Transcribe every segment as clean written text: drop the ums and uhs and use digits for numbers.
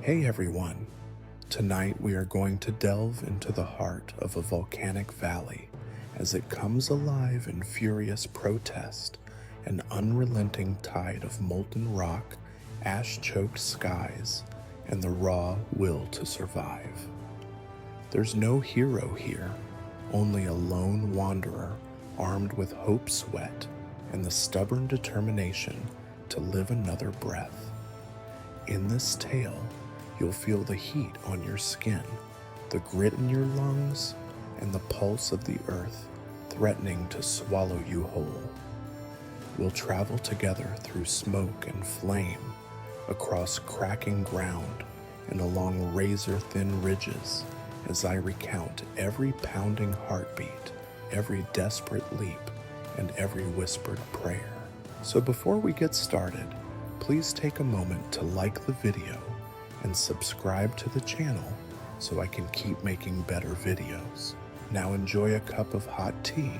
Hey everyone! Tonight we are going to delve into the heart of a volcanic valley as it comes alive in furious protest, an unrelenting tide of molten rock, ash-choked skies, and the raw will to survive. There's no hero here, only a lone wanderer armed with hope sweat and the stubborn determination to live another breath. In this tale, you'll feel the heat on your skin, the grit in your lungs, and the pulse of the earth threatening to swallow you whole. We'll travel together through smoke and flame, across cracking ground, and along razor-thin ridges as I recount every pounding heartbeat, every desperate leap, and every whispered prayer. So before we get started, please take a moment to like the video and subscribe to the channel so I can keep making better videos. Now enjoy a cup of hot tea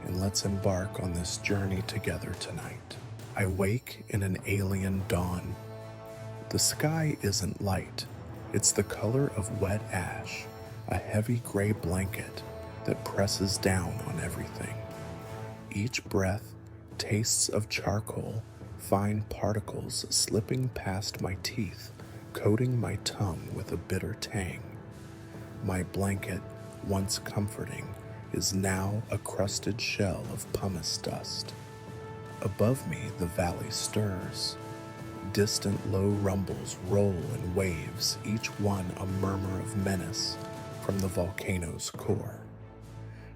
and let's embark on this journey together tonight. I wake in an alien dawn. The sky isn't light. It's the color of wet ash, a heavy gray blanket that presses down on everything. Each breath tastes of charcoal, fine particles slipping past my teeth, coating my tongue with a bitter tang. My blanket, once comforting, is now a crusted shell of pumice dust. Above me, the valley stirs. Distant low rumbles roll in waves, each one a murmur of menace from the volcano's core.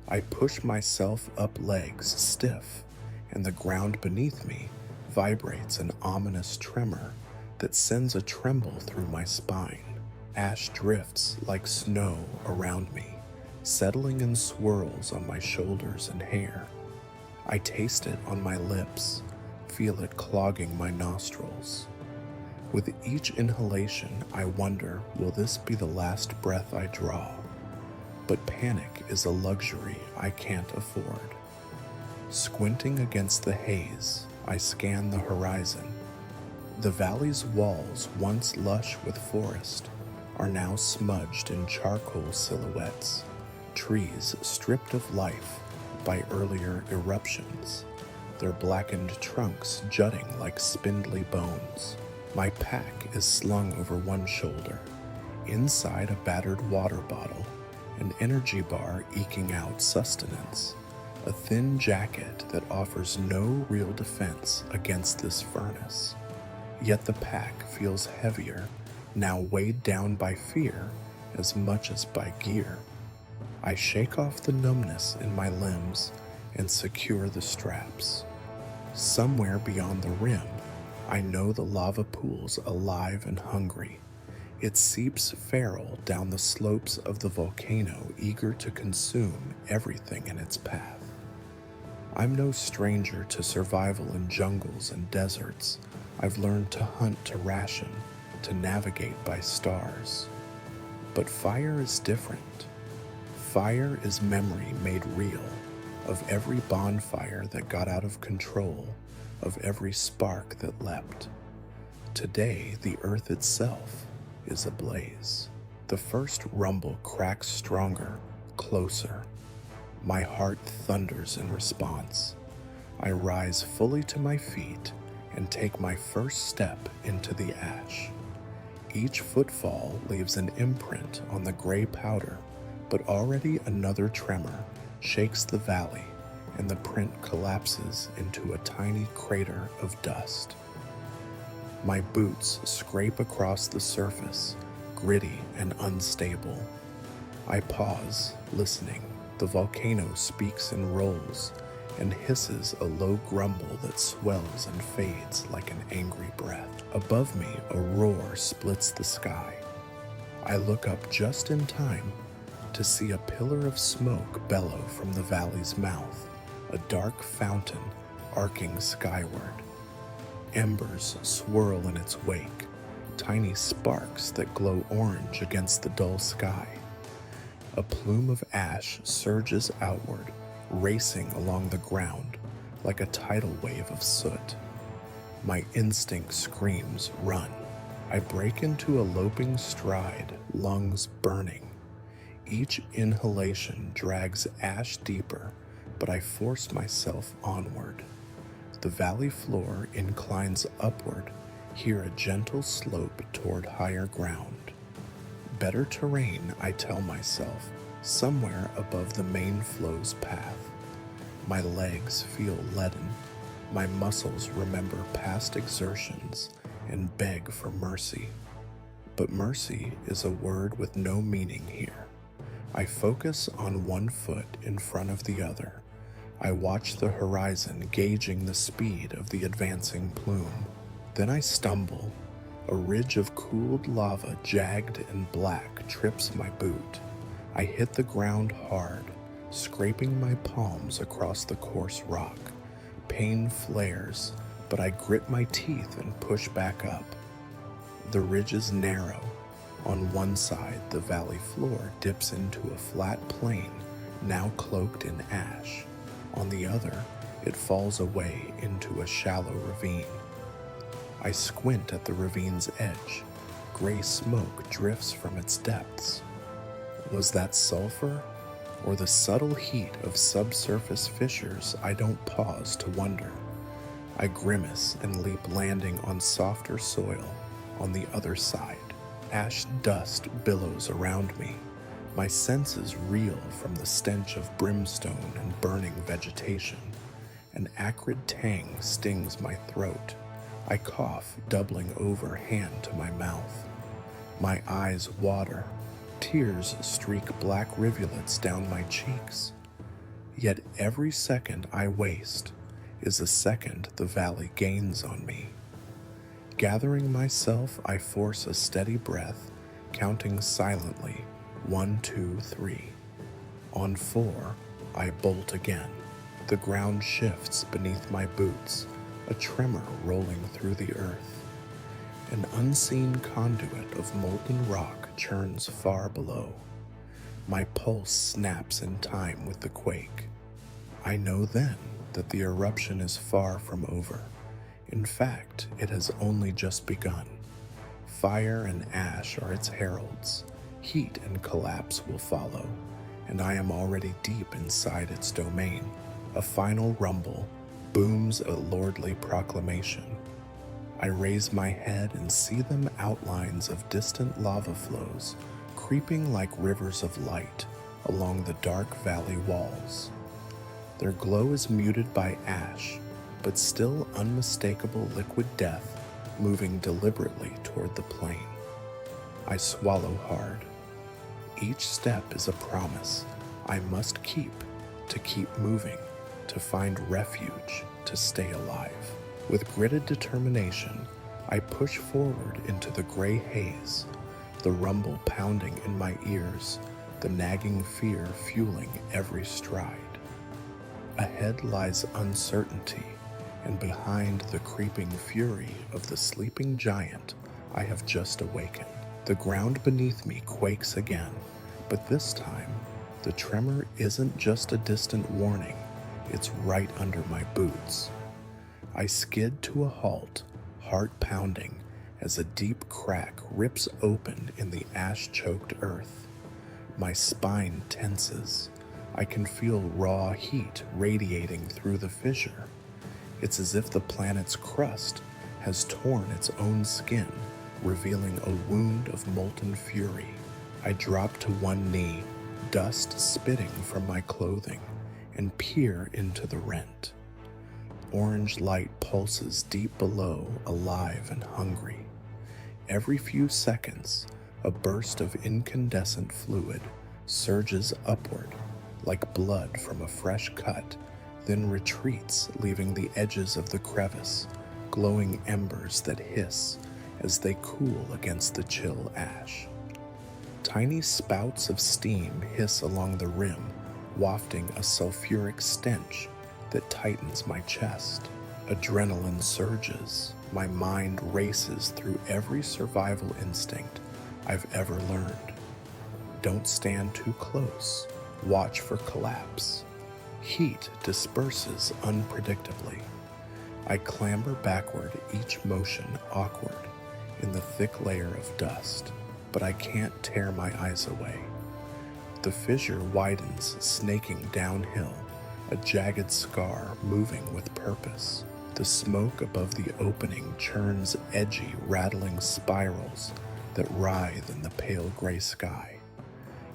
I push myself up legs stiff, and the ground beneath me vibrates an ominous tremor that sends a tremble through my spine. Ash drifts like snow around me, settling in swirls on my shoulders and hair. I taste it on my lips, feel it clogging my nostrils. With each inhalation, I wonder, will this be the last breath I draw? But panic is a luxury I can't afford. Squinting against the haze, I scan the horizon. The valley's walls, once lush with forest, are now smudged in charcoal silhouettes, trees stripped of life by earlier eruptions, their blackened trunks jutting like spindly bones. My pack is slung over one shoulder, inside a battered water bottle, an energy bar eking out sustenance, a thin jacket that offers no real defense against this furnace. Yet the pack feels heavier, now weighed down by fear as much as by gear. I shake off the numbness in my limbs and secure the straps. Somewhere beyond the rim, I know the lava pool's alive and hungry. It seeps feral down the slopes of the volcano, eager to consume everything in its path. I'm no stranger to survival in jungles and deserts. I've learned to hunt to ration, to navigate by stars. But fire is different. Fire is memory made real, of every bonfire that got out of control, of every spark that leapt. Today, the earth itself is ablaze. The first rumble cracks stronger, closer. My heart thunders in response. I rise fully to my feet and take my first step into the ash. Each footfall leaves an imprint on the gray powder, but already another tremor shakes the valley and the print collapses into a tiny crater of dust. My boots scrape across the surface, gritty and unstable. I pause, listening. The volcano speaks in rolls and hisses a low grumble that swells and fades like an angry breath. Above me, a roar splits the sky. I look up just in time to see a pillar of smoke bellow from the valley's mouth, a dark fountain arcing skyward. Embers swirl in its wake, tiny sparks that glow orange against the dull sky. A plume of ash surges outward, racing along the ground like a tidal wave of soot. My instinct screams, run, I break into a loping stride, lungs burning. Each inhalation drags ash deeper, but I force myself onward. The valley floor inclines upward, here a gentle slope toward higher ground. Better terrain, I tell myself, somewhere above the main flow's path. My legs feel leaden. My muscles remember past exertions and beg for mercy. But mercy is a word with no meaning here. I focus on one foot in front of the other. I watch the horizon, gauging the speed of the advancing plume. Then I stumble. A ridge of cooled lava, jagged and black, trips my boot. I hit the ground hard, scraping my palms across the coarse rock. Pain flares, but I grit my teeth and push back up. The ridge is narrow. On one side, the valley floor dips into a flat plain, now cloaked in ash. On the other, it falls away into a shallow ravine. I squint at the ravine's edge. Gray smoke drifts from its depths. Was that sulfur, or the subtle heat of subsurface fissures? I don't pause to wonder. I grimace and leap, landing on softer soil on the other side. Ash dust billows around me. My senses reel from the stench of brimstone and burning vegetation. An acrid tang stings my throat. I cough, doubling over, hand to my mouth. My eyes water. Tears streak black rivulets down my cheeks. Yet every second I waste is a second the valley gains on me. Gathering myself, I force a steady breath, counting silently, 1, 2, 3. On 4, I bolt again. The ground shifts beneath my boots, a tremor rolling through the earth. An unseen conduit of molten rock churns far below. My pulse snaps in time with the quake. I know then that the eruption is far from over. In fact, it has only just begun. Fire and ash are its heralds. Heat and collapse will follow, and I am already deep inside its domain. A final rumble booms a lordly proclamation. I raise my head and see them outlines of distant lava flows, creeping like rivers of light along the dark valley walls. Their glow is muted by ash, but still unmistakable liquid death moving deliberately toward the plain. I swallow hard. Each step is a promise I must keep to keep moving, to find refuge, to stay alive. With gritted determination, I push forward into the gray haze, the rumble pounding in my ears, the nagging fear fueling every stride. Ahead lies uncertainty, and behind the creeping fury of the sleeping giant I have just awakened. The ground beneath me quakes again, but this time, the tremor isn't just a distant warning, it's right under my boots. I skid to a halt, heart pounding, as a deep crack rips open in the ash-choked earth. My spine tenses. I can feel raw heat radiating through the fissure. It's as if the planet's crust has torn its own skin, revealing a wound of molten fury. I drop to one knee, dust spitting from my clothing, and peer into the rent. Orange light pulses deep below, alive and hungry. Every few seconds, a burst of incandescent fluid surges upward, like blood from a fresh cut, then retreats, leaving the edges of the crevice, glowing embers that hiss as they cool against the chill ash. Tiny spouts of steam hiss along the rim, wafting a sulfuric stench that tightens my chest. Adrenaline surges. My mind races through every survival instinct I've ever learned. Don't stand too close. Watch for collapse. Heat disperses unpredictably. I clamber backward, each motion awkward. in the thick layer of dust, but I can't tear my eyes away. The fissure widens, snaking downhill, a jagged scar moving with purpose. The smoke above the opening churns edgy, rattling spirals that writhe in the pale gray sky.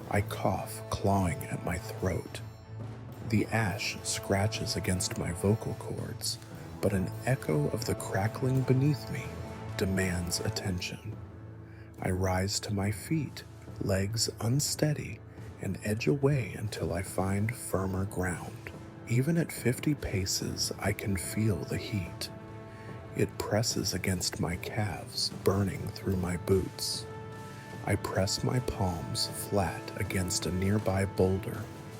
I cough, clawing at my throat. The ash scratches against my vocal cords, but an echo of the crackling beneath me demands attention. I rise to my feet, legs unsteady, and edge away until I find firmer ground. Even at 50 paces, I can feel the heat. It presses against my calves, burning through my boots. I press my palms flat against a nearby boulder.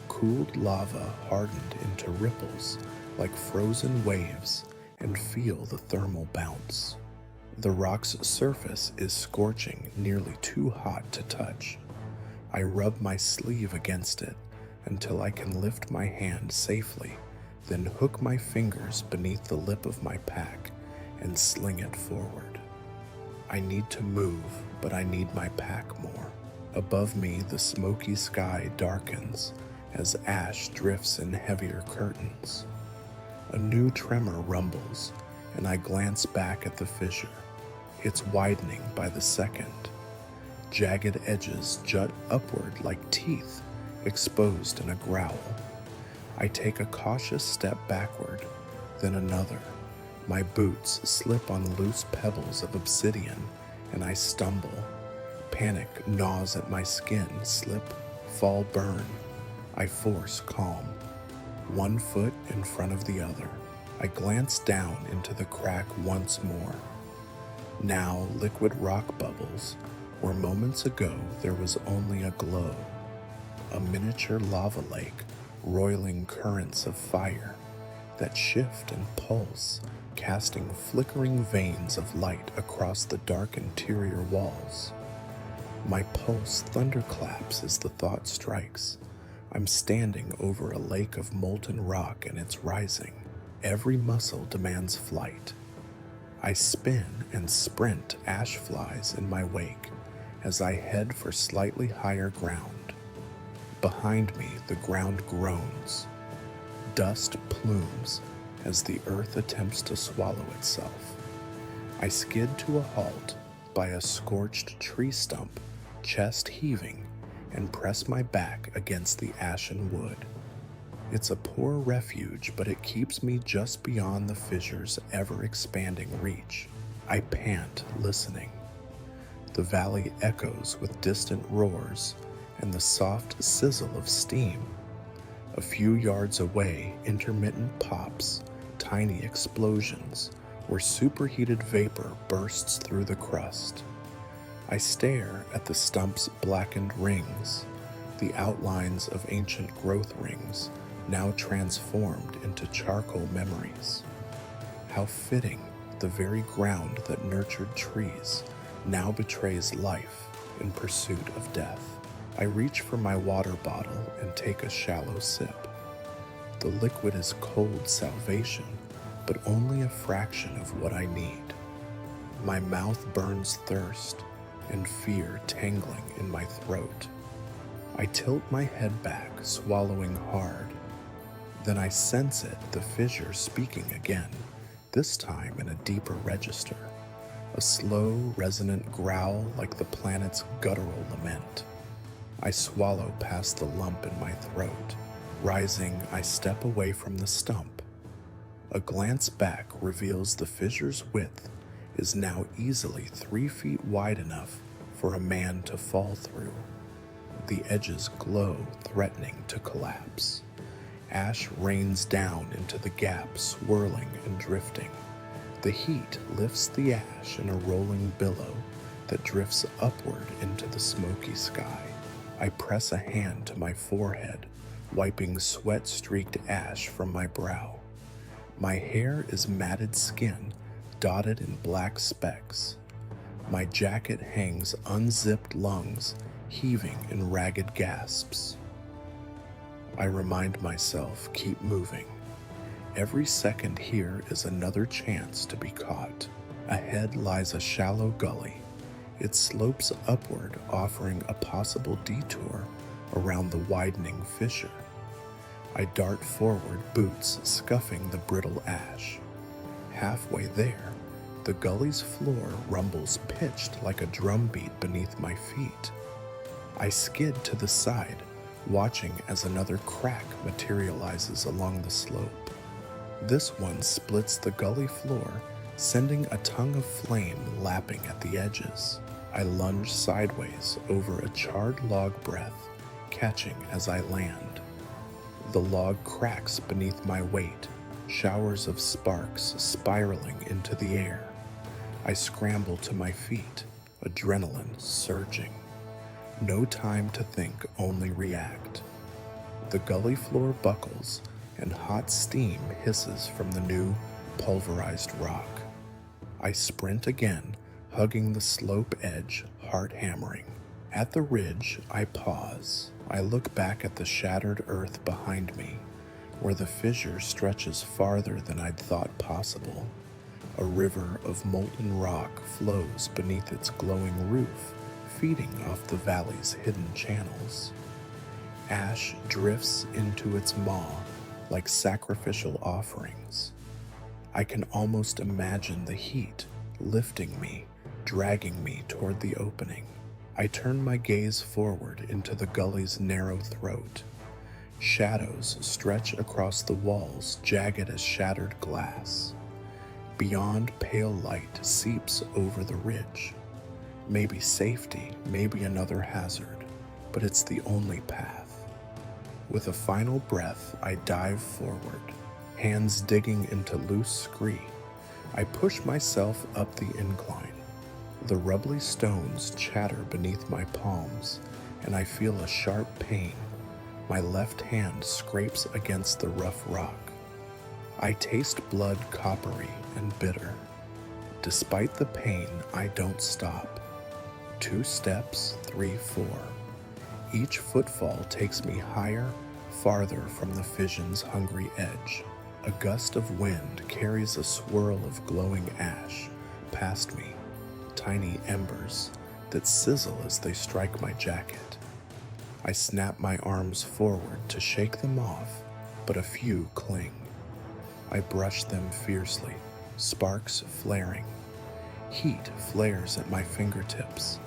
Cooled lava hardened into ripples like frozen waves, and feel the thermal bounce. The rock's surface is scorching, nearly too hot to touch. I rub my sleeve against it until I can lift my hand safely, then hook my fingers beneath the lip of my pack and sling it forward. I need to move, but I need my pack more. Above me, the smoky sky darkens as ash drifts in heavier curtains. A new tremor rumbles, and I glance back at the fissure. It's widening by the second. Jagged edges jut upward like teeth exposed in a growl. I take a cautious step backward, then another. My boots slip on loose pebbles of obsidian, and I stumble. Panic gnaws at my skin, slip, fall, burn. I force calm. One foot in front of the other. I glance down into the crack once more. Now liquid rock bubbles, where moments ago there was only a glow. A miniature lava lake, roiling currents of fire that shift and pulse, casting flickering veins of light across the dark interior walls. My pulse thunderclaps as the thought strikes. I'm standing over a lake of molten rock and it's rising. Every muscle demands flight. I spin and sprint, ash flies in my wake as I head for slightly higher ground. Behind me, the ground groans. Dust plumes as the earth attempts to swallow itself. I skid to a halt by a scorched tree stump, chest heaving, and press my back against the ashen wood. It's a poor refuge, but it keeps me just beyond the fissure's ever-expanding reach. I pant, listening. The valley echoes with distant roars and the soft sizzle of steam. A few yards away, intermittent pops, tiny explosions, where superheated vapor bursts through the crust. I stare at the stump's blackened rings, the outlines of ancient growth rings, now transformed into charcoal memories. How fitting, the very ground that nurtured trees now betrays life in pursuit of death. I reach for my water bottle and take a shallow sip. The liquid is cold salvation, but only a fraction of what I need. My mouth burns thirst and fear tangling in my throat. I tilt my head back, swallowing hard. Then I sense it, the fissure speaking again, this time in a deeper register. A slow, resonant growl like the planet's guttural lament. I swallow past the lump in my throat. Rising, I step away from the stump. A glance back reveals the fissure's width is now easily 3 feet wide enough for a man to fall through. The edges glow, threatening to collapse. Ash rains down into the gap, swirling and drifting. The heat lifts the ash in a rolling billow that drifts upward into the smoky sky. I press a hand to my forehead, wiping sweat-streaked ash from my brow. My hair is matted skin, dotted in black specks. My jacket hangs unzipped lungs, heaving in ragged gasps. I remind myself, keep moving. Every second here is another chance to be caught. Ahead lies a shallow gully. It slopes upward, offering a possible detour around the widening fissure. I dart forward, boots scuffing the brittle ash. Halfway there, the gully's floor rumbles pitched like a drumbeat beneath my feet. I skid to the side, watching as another crack materializes along the slope. This one splits the gully floor, sending a tongue of flame lapping at the edges. I lunge sideways over a charred log breath, catching as I land. The log cracks beneath my weight, showers of sparks spiraling into the air. I scramble to my feet, adrenaline surging. No time to think, only react. The gully floor buckles, and hot steam hisses from the new, pulverized rock. I sprint again, hugging the slope edge, heart hammering. At the ridge, I pause. I look back at the shattered earth behind me, where the fissure stretches farther than I'd thought possible. A river of molten rock flows beneath its glowing roof, feeding off the valley's hidden channels. Ash drifts into its maw like sacrificial offerings. I can almost imagine the heat lifting me, dragging me toward the opening. I turn my gaze forward into the gully's narrow throat. Shadows stretch across the walls, jagged as shattered glass. Beyond, pale light seeps over the ridge. Maybe safety, maybe another hazard, but it's the only path. With a final breath, I dive forward, hands digging into loose scree. I push myself up the incline. The rubbly stones chatter beneath my palms, and I feel a sharp pain. My left hand scrapes against the rough rock. I taste blood coppery and bitter. Despite the pain, I don't stop. 2 steps, 3, 4. Each footfall takes me higher, farther from the fission's hungry edge. A gust of wind carries a swirl of glowing ash past me, tiny embers that sizzle as they strike my jacket. I snap my arms forward to shake them off, but a few cling. I brush them fiercely, sparks flaring. Heat flares at my fingertips.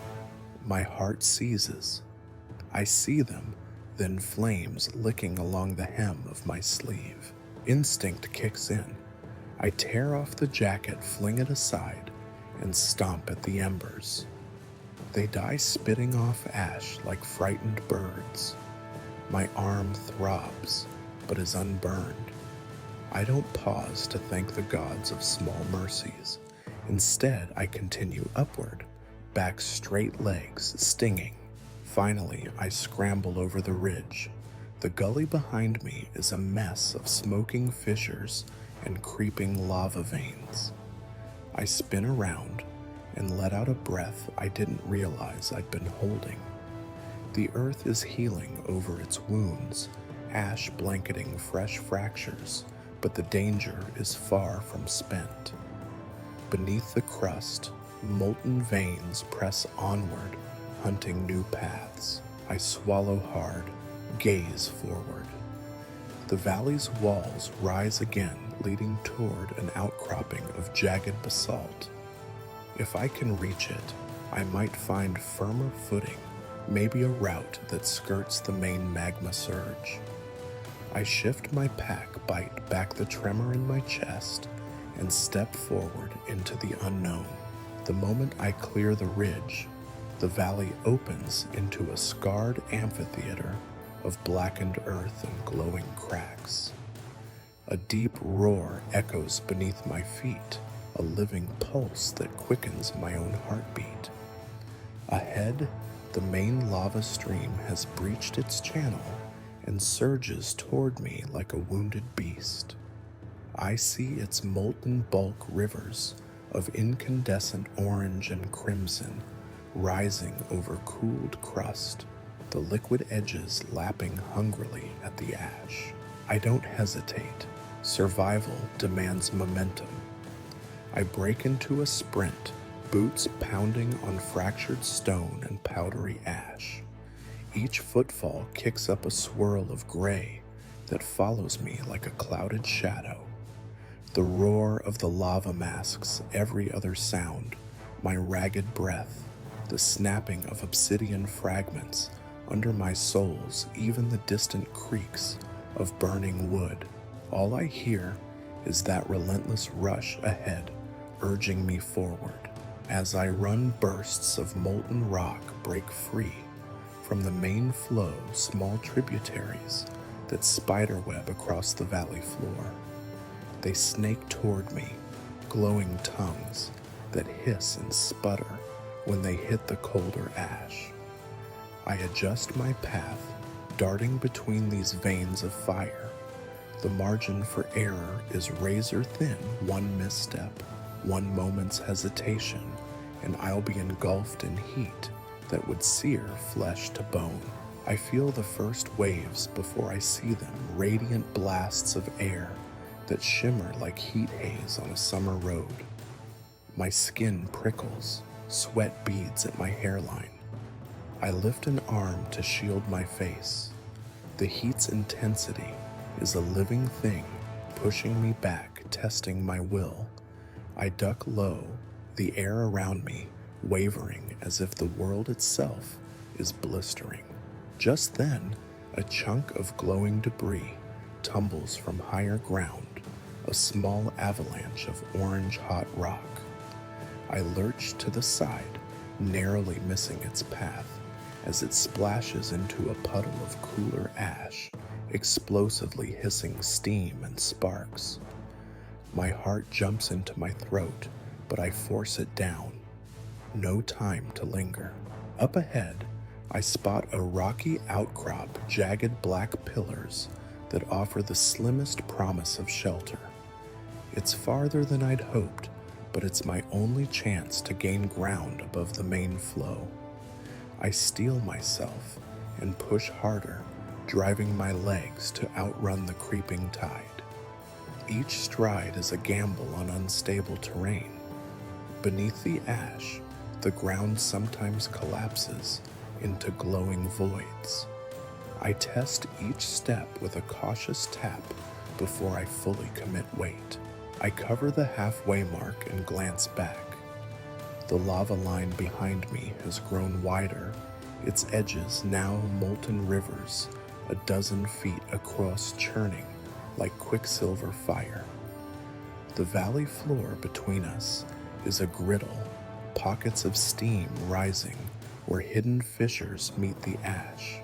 My heart seizes. I see them, then flames licking along the hem of my sleeve. Instinct kicks in. I tear off the jacket, fling it aside, and stomp at the embers. They die spitting off ash like frightened birds. My arm throbs, but is unburned. I don't pause to thank the gods of small mercies. Instead, I continue upward, back straight legs stinging. Finally, I scramble over the ridge. The gully behind me is a mess of smoking fissures and creeping lava veins. I spin around and let out a breath I didn't realize I'd been holding. The earth is healing over its wounds, ash blanketing fresh fractures, but the danger is far from spent. Beneath the crust, molten veins press onward, hunting new paths. I swallow hard, gaze forward. The valley's walls rise again, leading toward an outcropping of jagged basalt. If I can reach it, I might find firmer footing, maybe a route that skirts the main magma surge. I shift my pack, bite back the tremor in my chest, and step forward into the unknown. The moment I clear the ridge, the valley opens into a scarred amphitheater of blackened earth and glowing cracks. A deep roar echoes beneath my feet, a living pulse that quickens my own heartbeat. Ahead, the main lava stream has breached its channel and surges toward me like a wounded beast. I see its molten bulk rivers of incandescent orange and crimson rising over cooled crust, the liquid edges lapping hungrily at the ash. I don't hesitate. Survival demands momentum. I break into a sprint, boots pounding on fractured stone and powdery ash. Each footfall kicks up a swirl of gray that follows me like a clouded shadow. The roar of the lava masks every other sound, my ragged breath, the snapping of obsidian fragments under my soles, even the distant creaks of burning wood. All I hear is that relentless rush ahead, urging me forward. As I run, bursts of molten rock break free from the main flow, small tributaries that spiderweb across the valley floor. They snake toward me, glowing tongues that hiss and sputter when they hit the colder ash. I adjust my path, darting between these veins of fire. The margin for error is razor thin. One misstep, one moment's hesitation, and I'll be engulfed in heat that would sear flesh to bone. I feel the first waves before I see them, radiant blasts of air that shimmer like heat haze on a summer road. My skin prickles, sweat beads at my hairline. I lift an arm to shield my face. The heat's intensity is a living thing, pushing me back, testing my will. I duck low, the air around me wavering as if the world itself is blistering. Just then, a chunk of glowing debris tumbles from higher ground, a small avalanche of orange-hot rock. I lurch to the side, narrowly missing its path as it splashes into a puddle of cooler ash, explosively hissing steam and sparks. My heart jumps into my throat, but I force it down. No time to linger. Up ahead, I spot a rocky outcrop, jagged black pillars that offer the slimmest promise of shelter. It's farther than I'd hoped, but it's my only chance to gain ground above the main flow. I steel myself and push harder, driving my legs to outrun the creeping tide. Each stride is a gamble on unstable terrain. Beneath the ash, the ground sometimes collapses into glowing voids. I test each step with a cautious tap before I fully commit weight. I cover the halfway mark and glance back. The lava line behind me has grown wider, its edges now molten rivers, a dozen feet across, churning like quicksilver fire. The valley floor between us is a griddle, pockets of steam rising where hidden fissures meet the ash.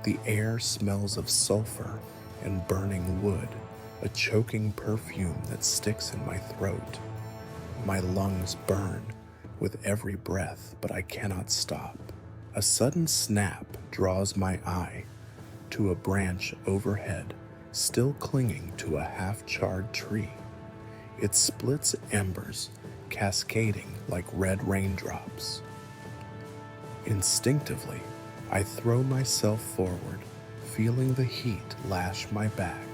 The air smells of sulfur and burning wood, a choking perfume that sticks in my throat. My lungs burn with every breath, but I cannot stop. A sudden snap draws my eye to a branch overhead, still clinging to a half-charred tree. It splits embers, cascading like red raindrops. Instinctively, I throw myself forward, feeling the heat lash my back.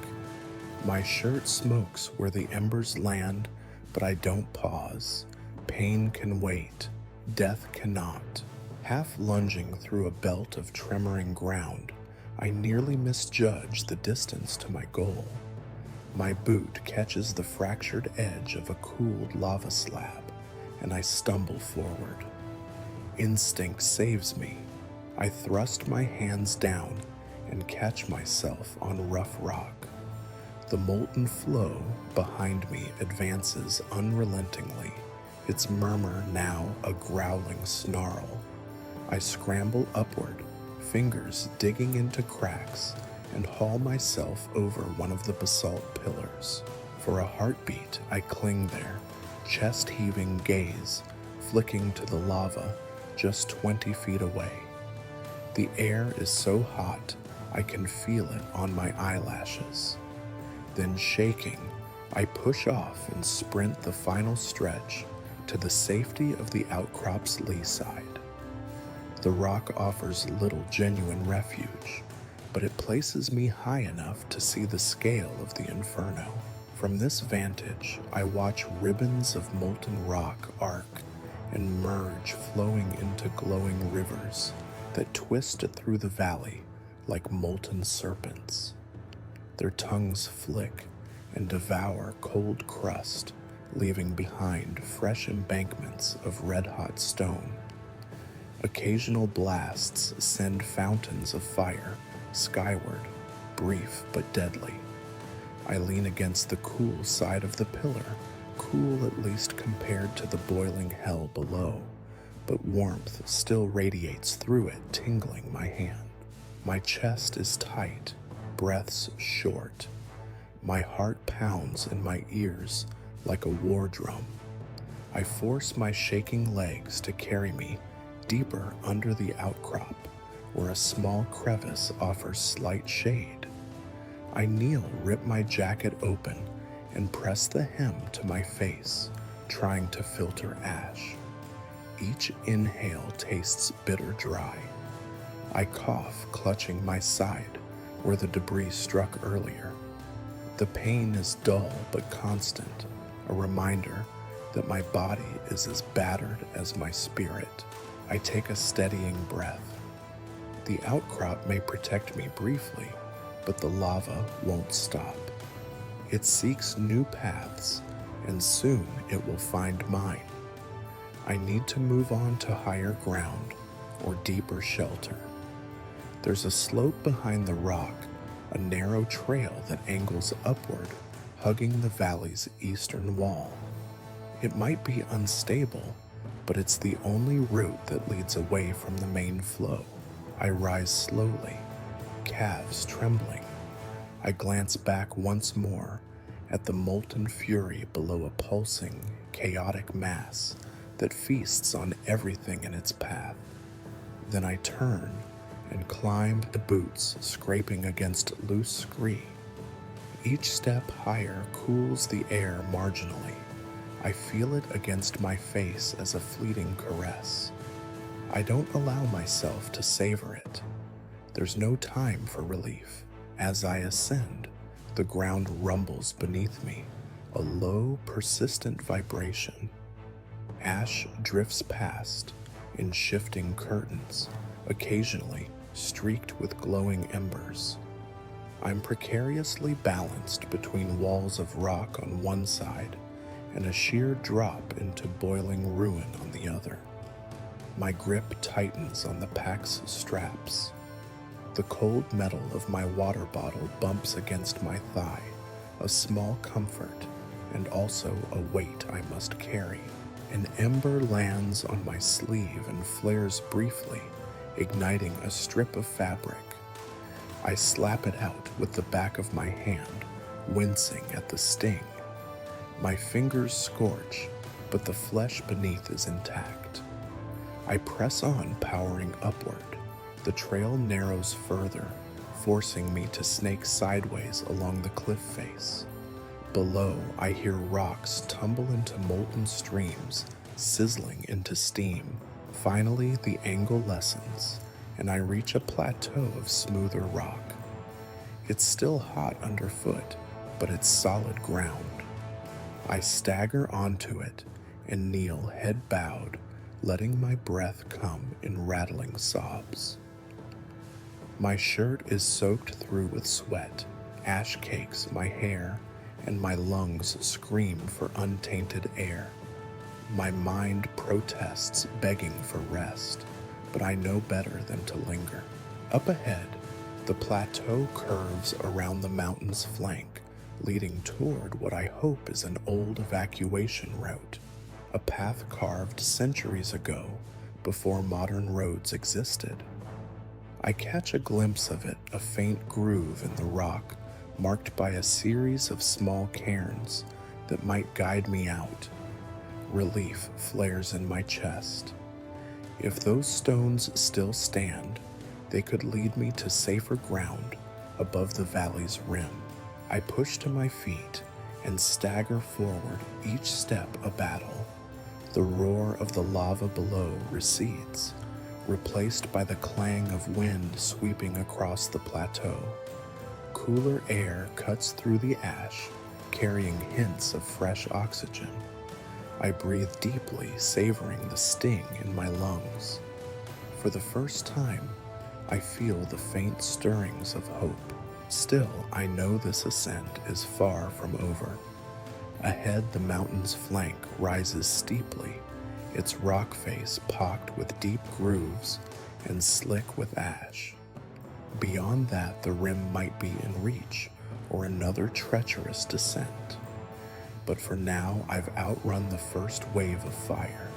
My shirt smokes where the embers land, but I don't pause. Pain can wait, death cannot. Half lunging through a belt of tremoring ground, I nearly misjudge the distance to my goal. My boot catches the fractured edge of a cooled lava slab, and I stumble forward. Instinct saves me. I thrust my hands down and catch myself on rough rock. The molten flow behind me advances unrelentingly, its murmur now a growling snarl. I scramble upward, fingers digging into cracks, and haul myself over one of the basalt pillars. For a heartbeat, I cling there, chest-heaving gaze flicking to the lava just 20 feet away. The air is so hot, I can feel it on my eyelashes. Then shaking, I push off and sprint the final stretch to the safety of the outcrop's lee side. The rock offers little genuine refuge, but it places me high enough to see the scale of the inferno. From this vantage, I watch ribbons of molten rock arc and merge, flowing into glowing rivers that twist through the valley like molten serpents. Their tongues flick and devour cold crust, leaving behind fresh embankments of red-hot stone. Occasional blasts send fountains of fire skyward, brief but deadly. I lean against the cool side of the pillar, cool at least compared to the boiling hell below, but warmth still radiates through it, tingling my hand. My chest is tight, breaths short. My heart pounds in my ears like a war drum. I force my shaking legs to carry me deeper under the outcrop, where a small crevice offers slight shade. I kneel, rip my jacket open, and press the hem to my face, trying to filter ash. Each inhale tastes bitter dry. I cough, clutching my side where the debris struck earlier. The pain is dull but constant, a reminder that my body is as battered as my spirit. I take a steadying breath. The outcrop may protect me briefly, but the lava won't stop. It seeks new paths, and soon it will find mine. I need to move on to higher ground or deeper shelter. There's a slope behind the rock, a narrow trail that angles upward, hugging the valley's eastern wall. It might be unstable, but it's the only route that leads away from the main flow. I rise slowly, calves trembling. I glance back once more at the molten fury below a pulsing, chaotic mass that feasts on everything in its path. Then I turn and climb the boots, scraping against loose scree. Each step higher cools the air marginally. I feel it against my face as a fleeting caress. I don't allow myself to savor it. There's no time for relief. As I ascend, the ground rumbles beneath me, a low, persistent vibration. Ash drifts past in shifting curtains, occasionally streaked with glowing embers. I'm precariously balanced between walls of rock on one side and a sheer drop into boiling ruin on the other. My grip tightens on the pack's straps. The cold metal of my water bottle bumps against my thigh, a small comfort and also a weight I must carry. An ember lands on my sleeve and flares briefly, igniting a strip of fabric. I slap it out with the back of my hand, wincing at the sting. My fingers scorch, but the flesh beneath is intact. I press on, powering upward. The trail narrows further, forcing me to snake sideways along the cliff face. Below, I hear rocks tumble into molten streams, sizzling into steam. Finally, the angle lessens, and I reach a plateau of smoother rock. It's still hot underfoot, but it's solid ground. I stagger onto it and kneel, head bowed, letting my breath come in rattling sobs. My shirt is soaked through with sweat, ash cakes my hair, and my lungs scream for untainted air. My mind protests, begging for rest, but I know better than to linger. Up ahead, the plateau curves around the mountain's flank, leading toward what I hope is an old evacuation route, a path carved centuries ago, before modern roads existed. I catch a glimpse of it, a faint groove in the rock, marked by a series of small cairns that might guide me out. Relief flares in my chest. If those stones still stand, they could lead me to safer ground above the valley's rim. I push to my feet and stagger forward, each step a battle. The roar of the lava below recedes, replaced by the clang of wind sweeping across the plateau. Cooler air cuts through the ash, carrying hints of fresh oxygen. I breathe deeply, savoring the sting in my lungs. For the first time, I feel the faint stirrings of hope. Still, I know this ascent is far from over. Ahead, the mountain's flank rises steeply, its rock face pocked with deep grooves and slick with ash. Beyond that, the rim might be in reach, or another treacherous descent. But for now, I've outrun the first wave of fire.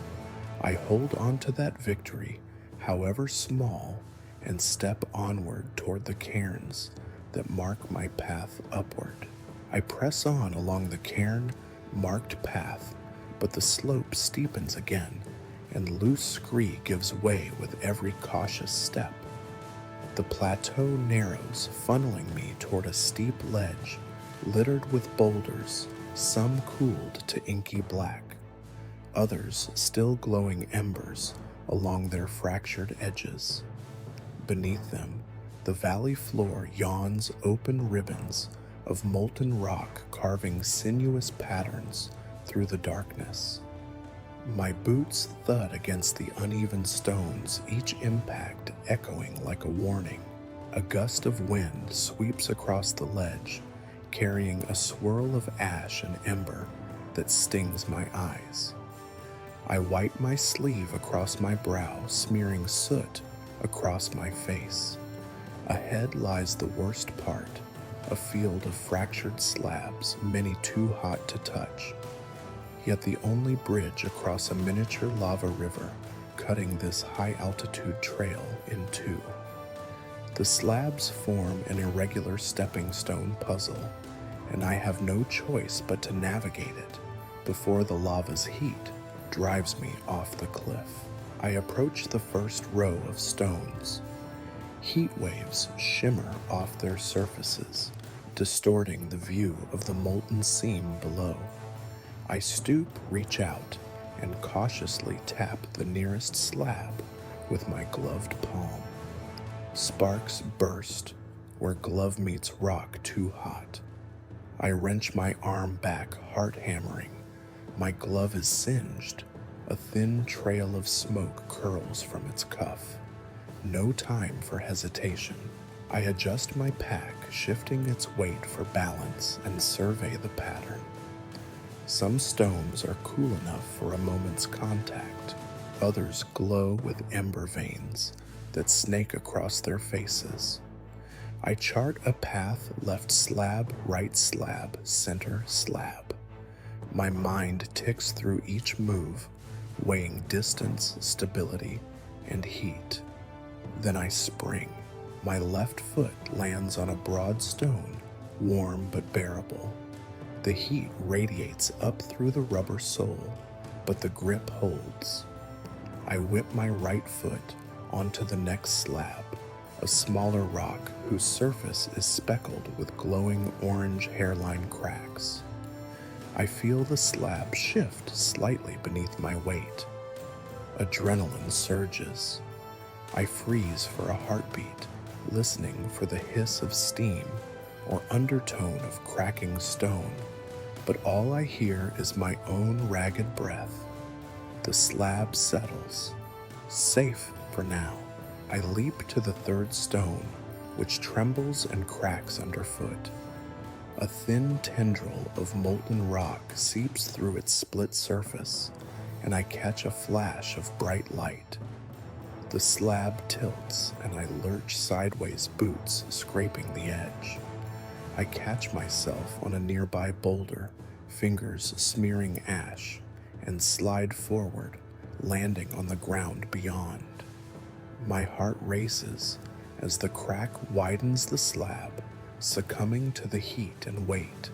I hold on to that victory, however small, and step onward toward the cairns that mark my path upward. I press on along the cairn-marked path, but the slope steepens again, and loose scree gives way with every cautious step. The plateau narrows, funneling me toward a steep ledge, littered with boulders, some cooled to inky black, others still glowing embers along their fractured edges. Beneath them, the valley floor yawns open ribbons of molten rock carving sinuous patterns through the darkness. My boots thud against the uneven stones, each impact echoing like a warning. A gust of wind sweeps across the ledge, carrying a swirl of ash and ember that stings my eyes. I wipe my sleeve across my brow, smearing soot across my face. Ahead lies the worst part, a field of fractured slabs, many too hot to touch. Yet the only bridge across a miniature lava river, cutting this high-altitude trail in two. The slabs form an irregular stepping stone puzzle, and I have no choice but to navigate it before the lava's heat drives me off the cliff. I approach the first row of stones. Heat waves shimmer off their surfaces, distorting the view of the molten seam below. I stoop, reach out, and cautiously tap the nearest slab with my gloved palm. Sparks burst where glove meets rock too hot. I wrench my arm back, heart hammering. My glove is singed. A thin trail of smoke curls from its cuff. No time for hesitation. I adjust my pack, shifting its weight for balance, and survey the pattern. Some stones are cool enough for a moment's contact. Others glow with ember veins that snake across their faces. I chart a path: left slab, right slab, center slab. My mind ticks through each move, weighing distance, stability, and heat. Then I spring. My left foot lands on a broad stone, warm but bearable. The heat radiates up through the rubber sole, but the grip holds. I whip my right foot onto the next slab, a smaller rock whose surface is speckled with glowing orange hairline cracks. I feel the slab shift slightly beneath my weight. Adrenaline surges. I freeze for a heartbeat, listening for the hiss of steam or undertone of cracking stone, but all I hear is my own ragged breath. The slab settles. Safe for now. I leap to the third stone, which trembles and cracks underfoot. A thin tendril of molten rock seeps through its split surface, and I catch a flash of bright light. The slab tilts, and I lurch sideways, boots scraping the edge. I catch myself on a nearby boulder, fingers smearing ash, and slide forward, landing on the ground beyond. My heart races as the crack widens the slab, succumbing to the heat and weight.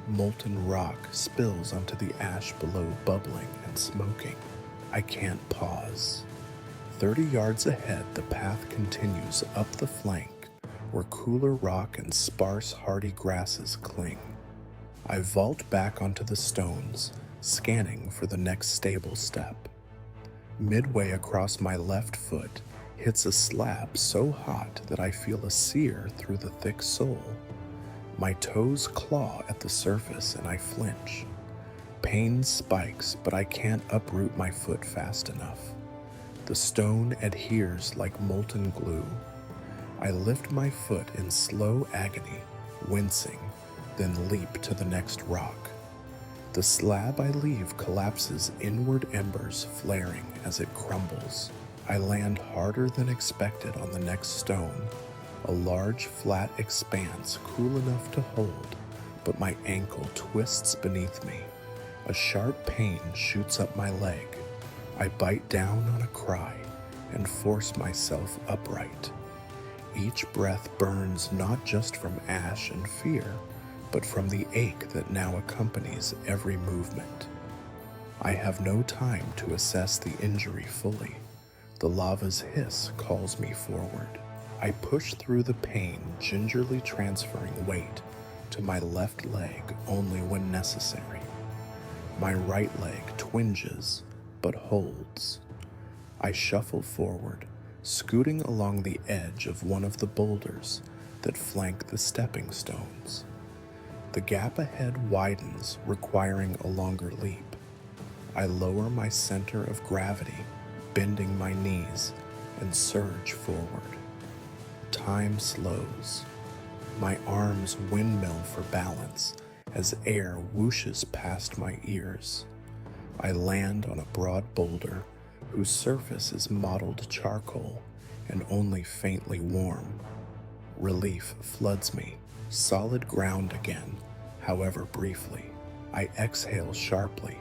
Molten rock spills onto the ash below, bubbling and smoking. I can't pause. 30 yards ahead, the path continues up the flank, where cooler rock and sparse hardy grasses cling. I vault back onto the stones, scanning for the next stable step. Midway across, my left foot hits a slab so hot that I feel a sear through the thick sole. My toes claw at the surface and I flinch. Pain spikes, but I can't uproot my foot fast enough. The stone adheres like molten glue. I lift my foot in slow agony, wincing, then leap to the next rock. The slab I leave collapses, inward embers flaring as it crumbles. I land harder than expected on the next stone, a large flat expanse cool enough to hold, but my ankle twists beneath me. A sharp pain shoots up my leg. I bite down on a cry and force myself upright. Each breath burns not just from ash and fear, but from the ache that now accompanies every movement. I have no time to assess the injury fully. The lava's hiss calls me forward. I push through the pain, gingerly transferring weight to my left leg only when necessary. My right leg twinges, but holds. I shuffle forward, scooting along the edge of one of the boulders that flank the stepping stones. The gap ahead widens, requiring a longer leap. I lower my center of gravity, bending my knees, and surge forward. Time slows. My arms windmill for balance as air whooshes past my ears. I land on a broad boulder whose surface is mottled charcoal and only faintly warm. Relief floods me, solid ground again, however briefly. I exhale sharply,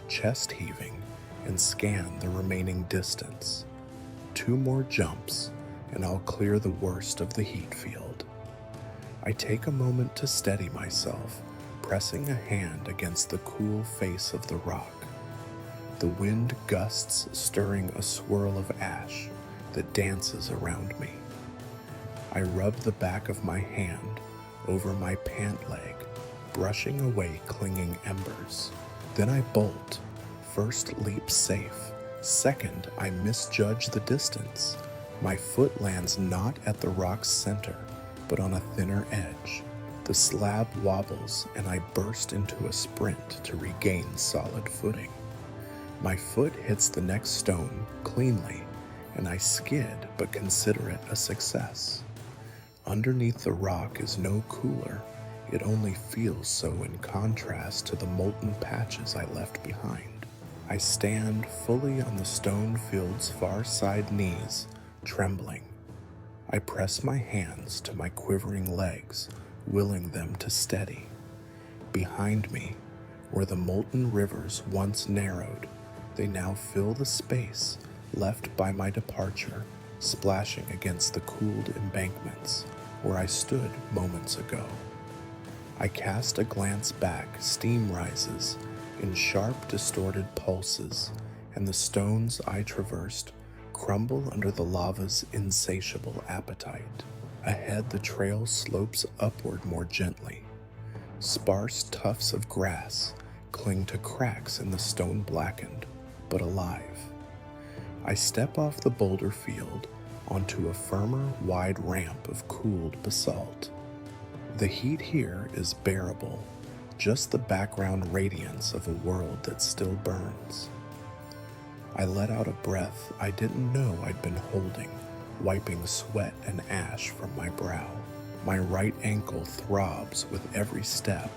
chest heaving, and scan the remaining distance. 2 more jumps, and I'll clear the worst of the heat field. I take a moment to steady myself, pressing a hand against the cool face of the rock. The wind gusts, stirring a swirl of ash that dances around me. I rub the back of my hand over my pant leg, brushing away clinging embers. Then I bolt. First leap safe. Second, I misjudge the distance. My foot lands not at the rock's center, but on a thinner edge. The slab wobbles and I burst into a sprint to regain solid footing. My foot hits the next stone cleanly, and I skid but consider it a success. Underneath the rock is no cooler. It only feels so in contrast to the molten patches I left behind. I stand fully on the stone field's far side knees, trembling. I press my hands to my quivering legs, willing them to steady. Behind me, where the molten rivers once narrowed, they now fill the space left by my departure, splashing against the cooled embankments where I stood moments ago. I cast a glance back. Steam rises in sharp, distorted pulses, and the stones I traversed crumble under the lava's insatiable appetite. Ahead, the trail slopes upward more gently. Sparse tufts of grass cling to cracks in the stone blackened, but alive. I step off the boulder field onto a firmer, wide ramp of cooled basalt. The heat here is bearable, just the background radiance of a world that still burns. I let out a breath I didn't know I'd been holding, wiping sweat and ash from my brow. My right ankle throbs with every step,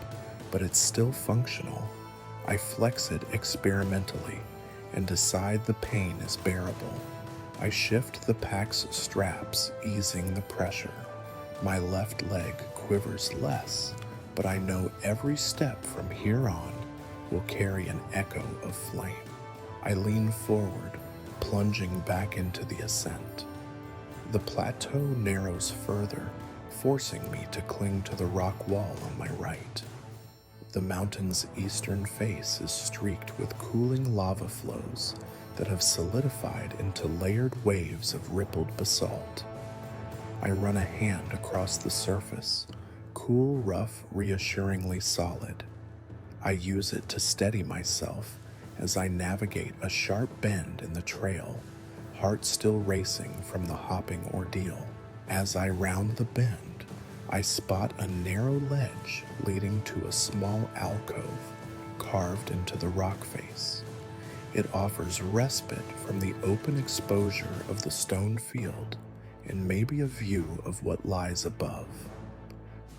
but it's still functional. I flex it experimentally and decide the pain is bearable. I shift the pack's straps, easing the pressure. My left leg quivers less, but I know every step from here on will carry an echo of flame. I lean forward, plunging back into the ascent. The plateau narrows further, forcing me to cling to the rock wall on my right. The mountain's eastern face is streaked with cooling lava flows that have solidified into layered waves of rippled basalt. I run a hand across the surface, cool, rough, reassuringly solid. I use it to steady myself as I navigate a sharp bend in the trail, heart still racing from the hopping ordeal. As I round the bend, I spot a narrow ledge leading to a small alcove carved into the rock face. It offers respite from the open exposure of the stone field and maybe a view of what lies above.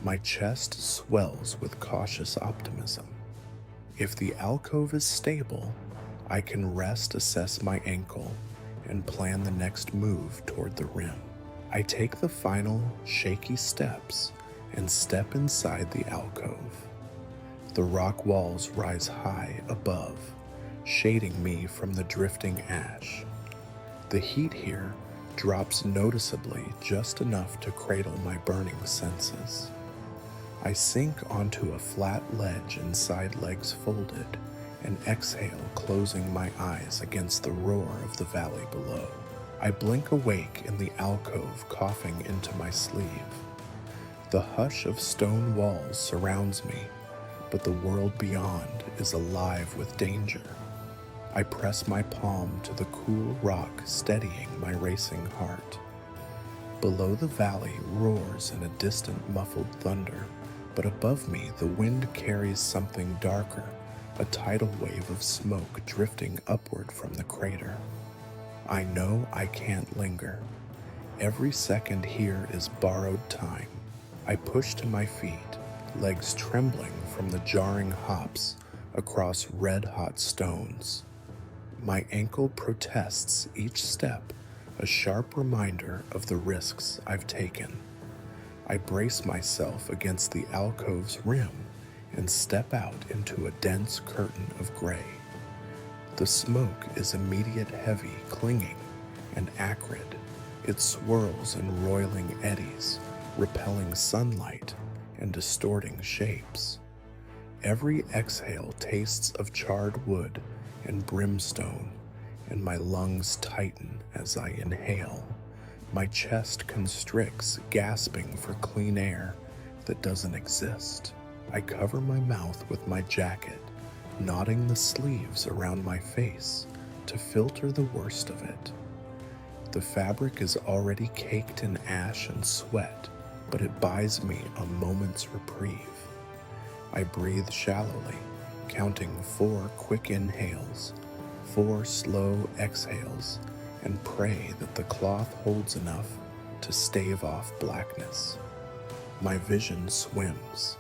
My chest swells with cautious optimism. If the alcove is stable, I can assess my ankle, and plan the next move toward the rim. I take the final shaky steps and step inside the alcove. The rock walls rise high above, shading me from the drifting ash. The heat here drops noticeably, just enough to cradle my burning senses. I sink onto a flat ledge inside legs folded and exhale, closing my eyes against the roar of the valley below. I blink awake in the alcove, coughing into my sleeve. The hush of stone walls surrounds me, but the world beyond is alive with danger. I press my palm to the cool rock, steadying my racing heart. Below, the valley roars in a distant muffled thunder, but above me the wind carries something darker, a tidal wave of smoke drifting upward from the crater. I know I can't linger. Every second here is borrowed time. I push to my feet, legs trembling from the jarring hops across red-hot stones. My ankle protests each step, a sharp reminder of the risks I've taken. I brace myself against the alcove's rim and step out into a dense curtain of gray. The smoke is immediate, heavy, clinging, and acrid. It swirls in roiling eddies, repelling sunlight and distorting shapes. Every exhale tastes of charred wood and brimstone, and my lungs tighten as I inhale. My chest constricts, gasping for clean air that doesn't exist. I cover my mouth with my jacket, knotting the sleeves around my face to filter the worst of it. The fabric is already caked in ash and sweat, but it buys me a moment's reprieve. I breathe shallowly, counting 4 quick inhales, 4 slow exhales, and pray that the cloth holds enough to stave off blackness. My vision swims.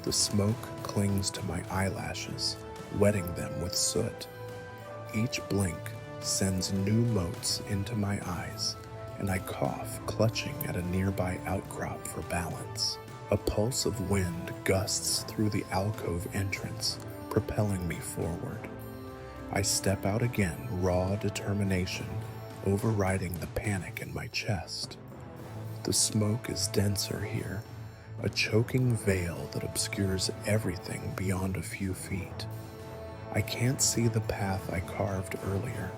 The smoke clings to my eyelashes, wetting them with soot. Each blink sends new motes into my eyes, and I cough, clutching at a nearby outcrop for balance. A pulse of wind gusts through the alcove entrance, propelling me forward. I step out again, raw determination overriding the panic in my chest. The smoke is denser here, a choking veil that obscures everything beyond a few feet. I can't see the path I carved earlier.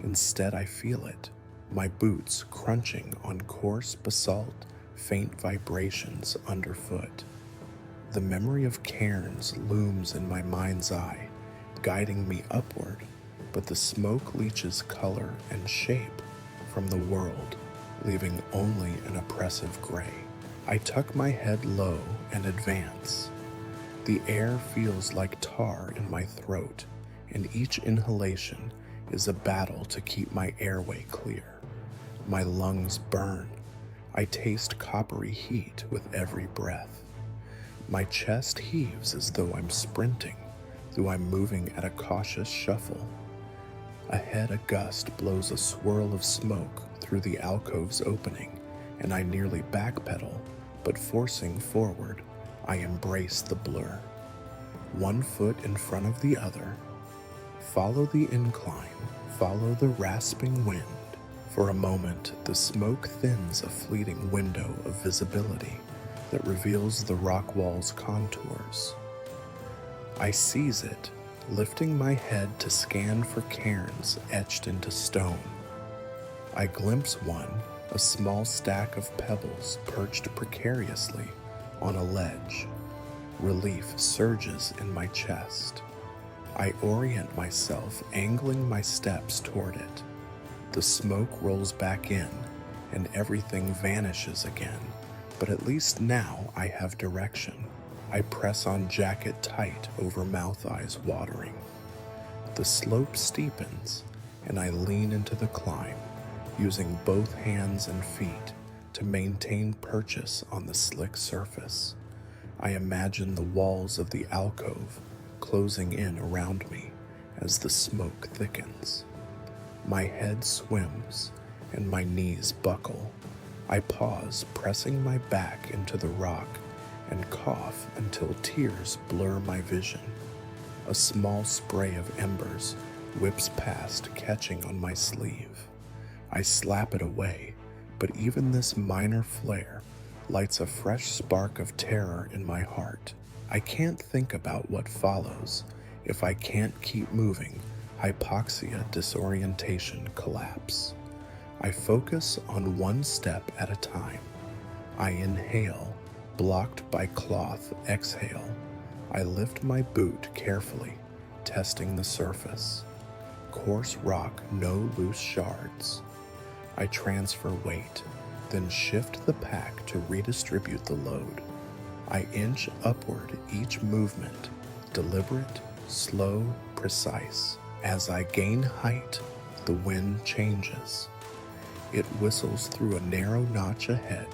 Instead, I feel it, my boots crunching on coarse basalt, faint vibrations underfoot. The memory of cairns looms in my mind's eye, guiding me upward, but the smoke leaches color and shape from the world, leaving only an oppressive gray. I tuck my head low and advance. The air feels like tar in my throat, and each inhalation is a battle to keep my airway clear. My lungs burn. I taste coppery heat with every breath. My chest heaves as though I'm sprinting, though I'm moving at a cautious shuffle. Ahead, a gust blows a swirl of smoke through the alcove's opening, and I nearly backpedal, but forcing forward, I embrace the blur. One foot in front of the other. Follow the incline, follow the rasping wind. For a moment, the smoke thins a fleeting window of visibility that reveals the rock wall's contours. I seize it, lifting my head to scan for cairns etched into stone. I glimpse one, a small stack of pebbles perched precariously on a ledge. Relief surges in my chest. I orient myself, angling my steps toward it. The smoke rolls back in, and everything vanishes again, But at least now I have direction. I press on jacket tight over mouth eyes watering. The slope steepens, and I lean into the climb, using both hands and feet to maintain purchase on the slick surface. I imagine the walls of the alcove closing in around me as the smoke thickens. My head swims, and my knees buckle. I pause, pressing my back into the rock, and cough until tears blur my vision. A small spray of embers whips past, catching on my sleeve. I slap it away, but even this minor flare lights a fresh spark of terror in my heart. I can't think about what follows. If I can't keep moving, hypoxia, disorientation, collapse. I focus on one step at a time. I inhale, blocked by cloth, exhale. I lift my boot carefully, testing the surface. Coarse rock, no loose shards. I transfer weight, then shift the pack to redistribute the load. I inch upward each movement, deliberate, slow, precise. As I gain height, the wind changes. It whistles through a narrow notch ahead,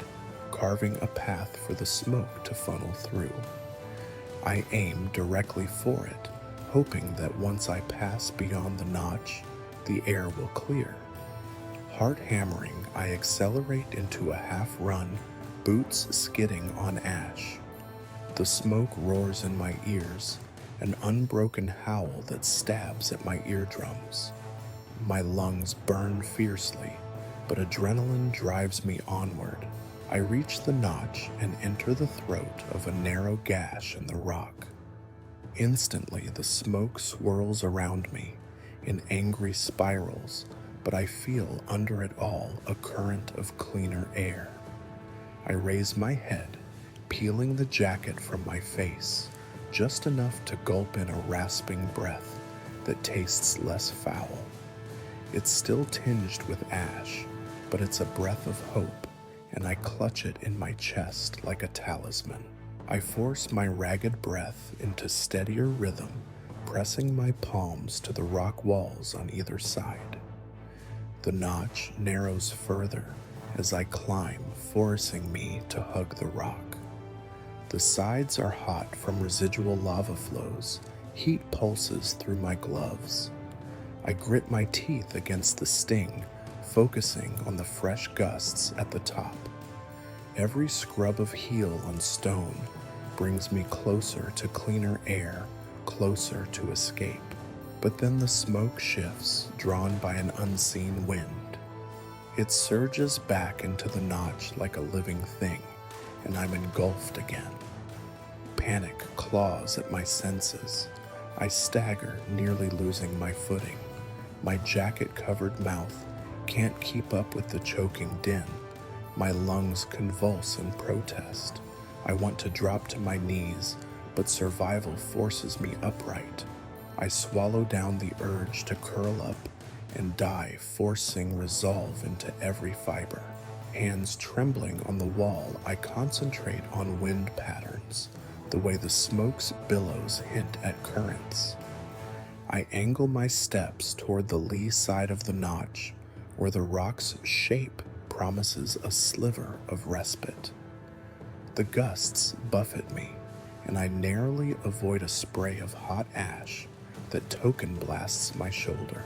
carving a path for the smoke to funnel through. I aim directly for it, hoping that once I pass beyond the notch, the air will clear. Heart hammering, I accelerate into a half run, boots skidding on ash. The smoke roars in my ears, an unbroken howl that stabs at my eardrums. My lungs burn fiercely, but adrenaline drives me onward. I reach the notch and enter the throat of a narrow gash in the rock. Instantly, the smoke swirls around me in angry spirals, but I feel under it all a current of cleaner air. I raise my head, peeling the jacket from my face, just enough to gulp in a rasping breath that tastes less foul. It's still tinged with ash, but it's a breath of hope, and I clutch it in my chest like a talisman. I force my ragged breath into steadier rhythm, pressing my palms to the rock walls on either side. The notch narrows further as I climb, forcing me to hug the rock. The sides are hot from residual lava flows. Heat pulses through my gloves. I grit my teeth against the sting, focusing on the fresh gusts at the top. Every scrub of heel on stone brings me closer to cleaner air, closer to escape. But then the smoke shifts, drawn by an unseen wind. It surges back into the notch like a living thing, and I'm engulfed again. Panic claws at my senses. I stagger, nearly losing my footing. My jacket-covered mouth can't keep up with the choking din. My lungs convulse in protest. I want to drop to my knees, but survival forces me upright. I swallow down the urge to curl up and die, forcing resolve into every fiber. Hands trembling on the wall, I concentrate on wind patterns, the way the smoke's billows hint at currents. I angle my steps toward the lee side of the notch, where the rock's shape promises a sliver of respite. The gusts buffet me, and I narrowly avoid a spray of hot ash that token blasts my shoulder.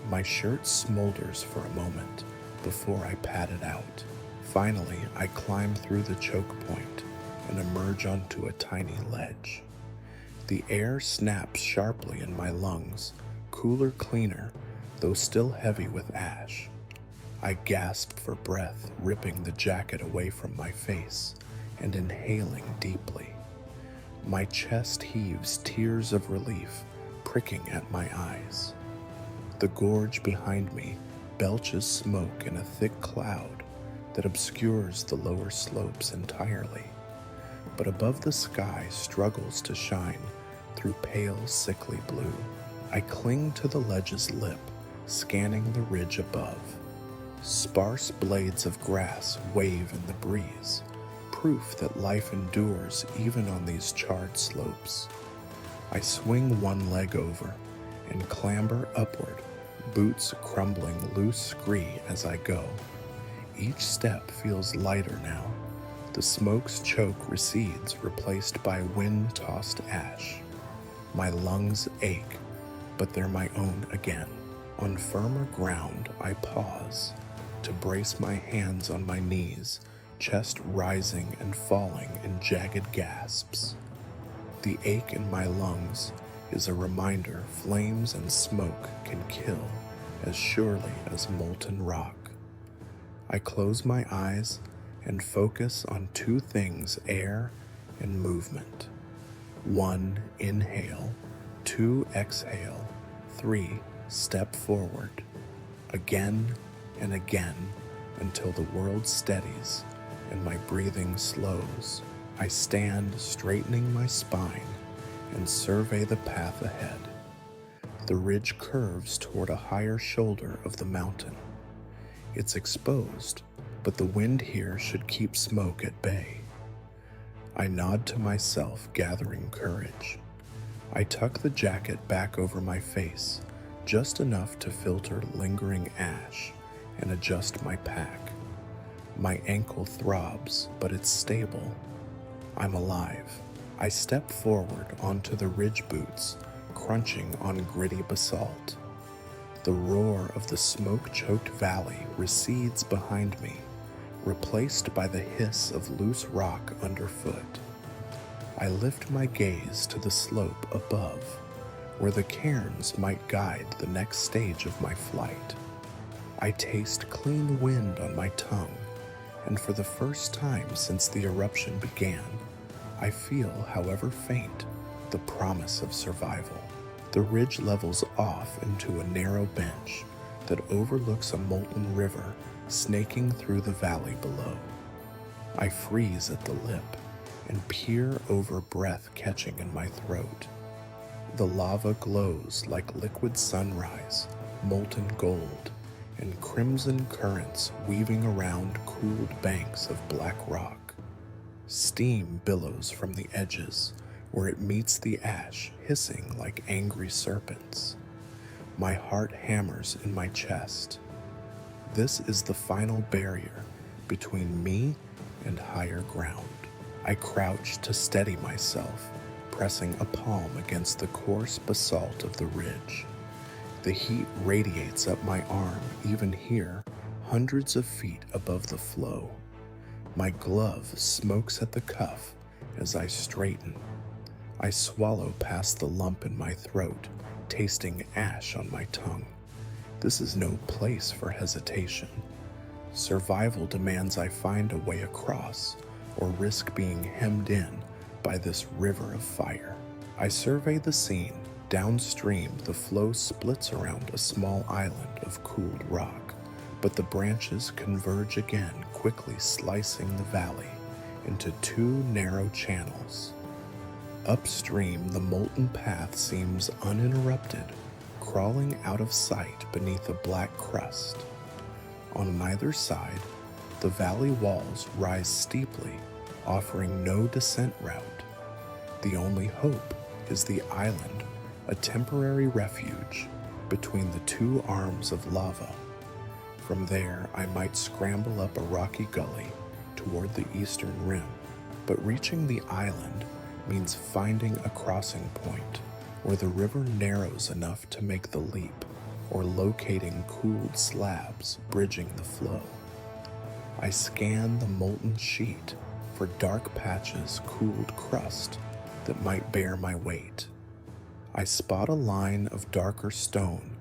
My shirt smolders for a moment before I pat it out. Finally, I climb through the choke point and emerge onto a tiny ledge. The air snaps sharply in my lungs, cooler, cleaner, though still heavy with ash. I gasp for breath, ripping the jacket away from my face and inhaling deeply. My chest heaves, tears of relief pricking at my eyes. The gorge behind me belches smoke in a thick cloud that obscures the lower slopes entirely, but above the sky struggles to shine through pale, sickly blue. I cling to the ledge's lip, scanning the ridge above. Sparse blades of grass wave in the breeze, proof that life endures even on these charred slopes. I swing one leg over and clamber upward, boots crumbling loose scree as I go. Each step feels lighter now. The smoke's choke recedes, replaced by wind-tossed ash. My lungs ache, but they're my own again. On firmer ground, I pause to brace my hands on my knees, chest rising and falling in jagged gasps. The ache in my lungs is a reminder flames and smoke can kill as surely as molten rock. I close my eyes and focus on two things: air and movement. 1, inhale. 2, exhale. 3, step forward. Again and again until the world steadies and my breathing slows. I stand straightening my spine and survey the path ahead. The ridge curves toward a higher shoulder of the mountain. It's exposed, but the wind here should keep smoke at bay. I nod to myself, gathering courage. I tuck the jacket back over my face, just enough to filter lingering ash, and adjust my pack. My ankle throbs, but it's stable. I'm alive. I step forward onto the ridge boots, crunching on gritty basalt. The roar of the smoke-choked valley recedes behind me, replaced by the hiss of loose rock underfoot. I lift my gaze to the slope above, where the cairns might guide the next stage of my flight. I taste clean wind on my tongue, and for the first time since the eruption began, I feel, however faint, the promise of survival. The ridge levels off into a narrow bench that overlooks a molten river snaking through the valley below. I freeze at the lip and peer over, breath catching in my throat. The lava glows like liquid sunrise, molten gold, and crimson currents weaving around cooled banks of black rock. Steam billows from the edges, where it meets the ash, hissing like angry serpents. My heart hammers in my chest. This is the final barrier between me and higher ground. I crouch to steady myself, pressing a palm against the coarse basalt of the ridge. The heat radiates up my arm, even here, hundreds of feet above the flow. My glove smokes at the cuff as I straighten. I swallow past the lump in my throat, tasting ash on my tongue. This is no place for hesitation. Survival demands I find a way across, or risk being hemmed in by this river of fire. I survey the scene. Downstream, the flow splits around a small island of cooled rock, but the branches converge again, quickly slicing the valley into two narrow channels. Upstream, the molten path seems uninterrupted, crawling out of sight beneath a black crust. On neither side, the valley walls rise steeply, offering no descent route. The only hope is the island, a temporary refuge between the two arms of lava. From there, I might scramble up a rocky gully toward the eastern rim, but reaching the island means finding a crossing point where the river narrows enough to make the leap, or locating cooled slabs bridging the flow. I scan the molten sheet for dark patches, cooled crust that might bear my weight. I spot a line of darker stone,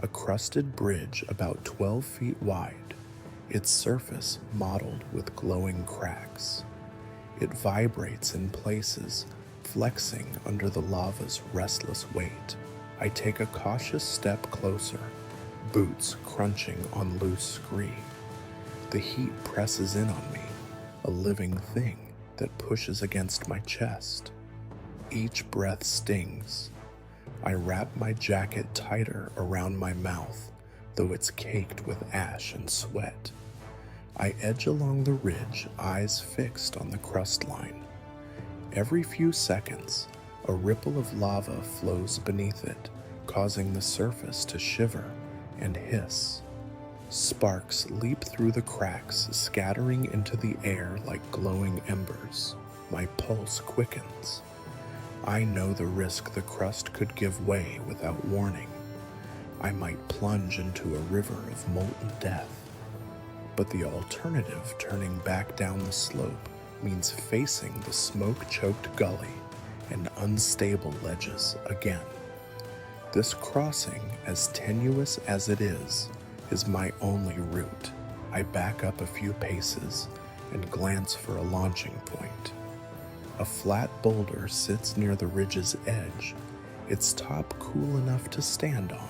a crusted bridge about 12 feet wide, its surface mottled with glowing cracks. It vibrates in places, flexing under the lava's restless weight. I take a cautious step closer, boots crunching on loose scree. The heat presses in on me, a living thing that pushes against my chest. Each breath stings. I wrap my jacket tighter around my mouth, though it's caked with ash and sweat. I edge along the ridge, eyes fixed on the crust line. Every few seconds, a ripple of lava flows beneath it, causing the surface to shiver and hiss. Sparks leap through the cracks, scattering into the air like glowing embers. My pulse quickens. I know the risk the crust could give way without warning. I might plunge into a river of molten death. But the alternative, turning back down the slope, means facing the smoke-choked gully and unstable ledges again. This crossing, as tenuous as it is my only route. I back up a few paces and glance for a launching point. A flat boulder sits near the ridge's edge, its top cool enough to stand on.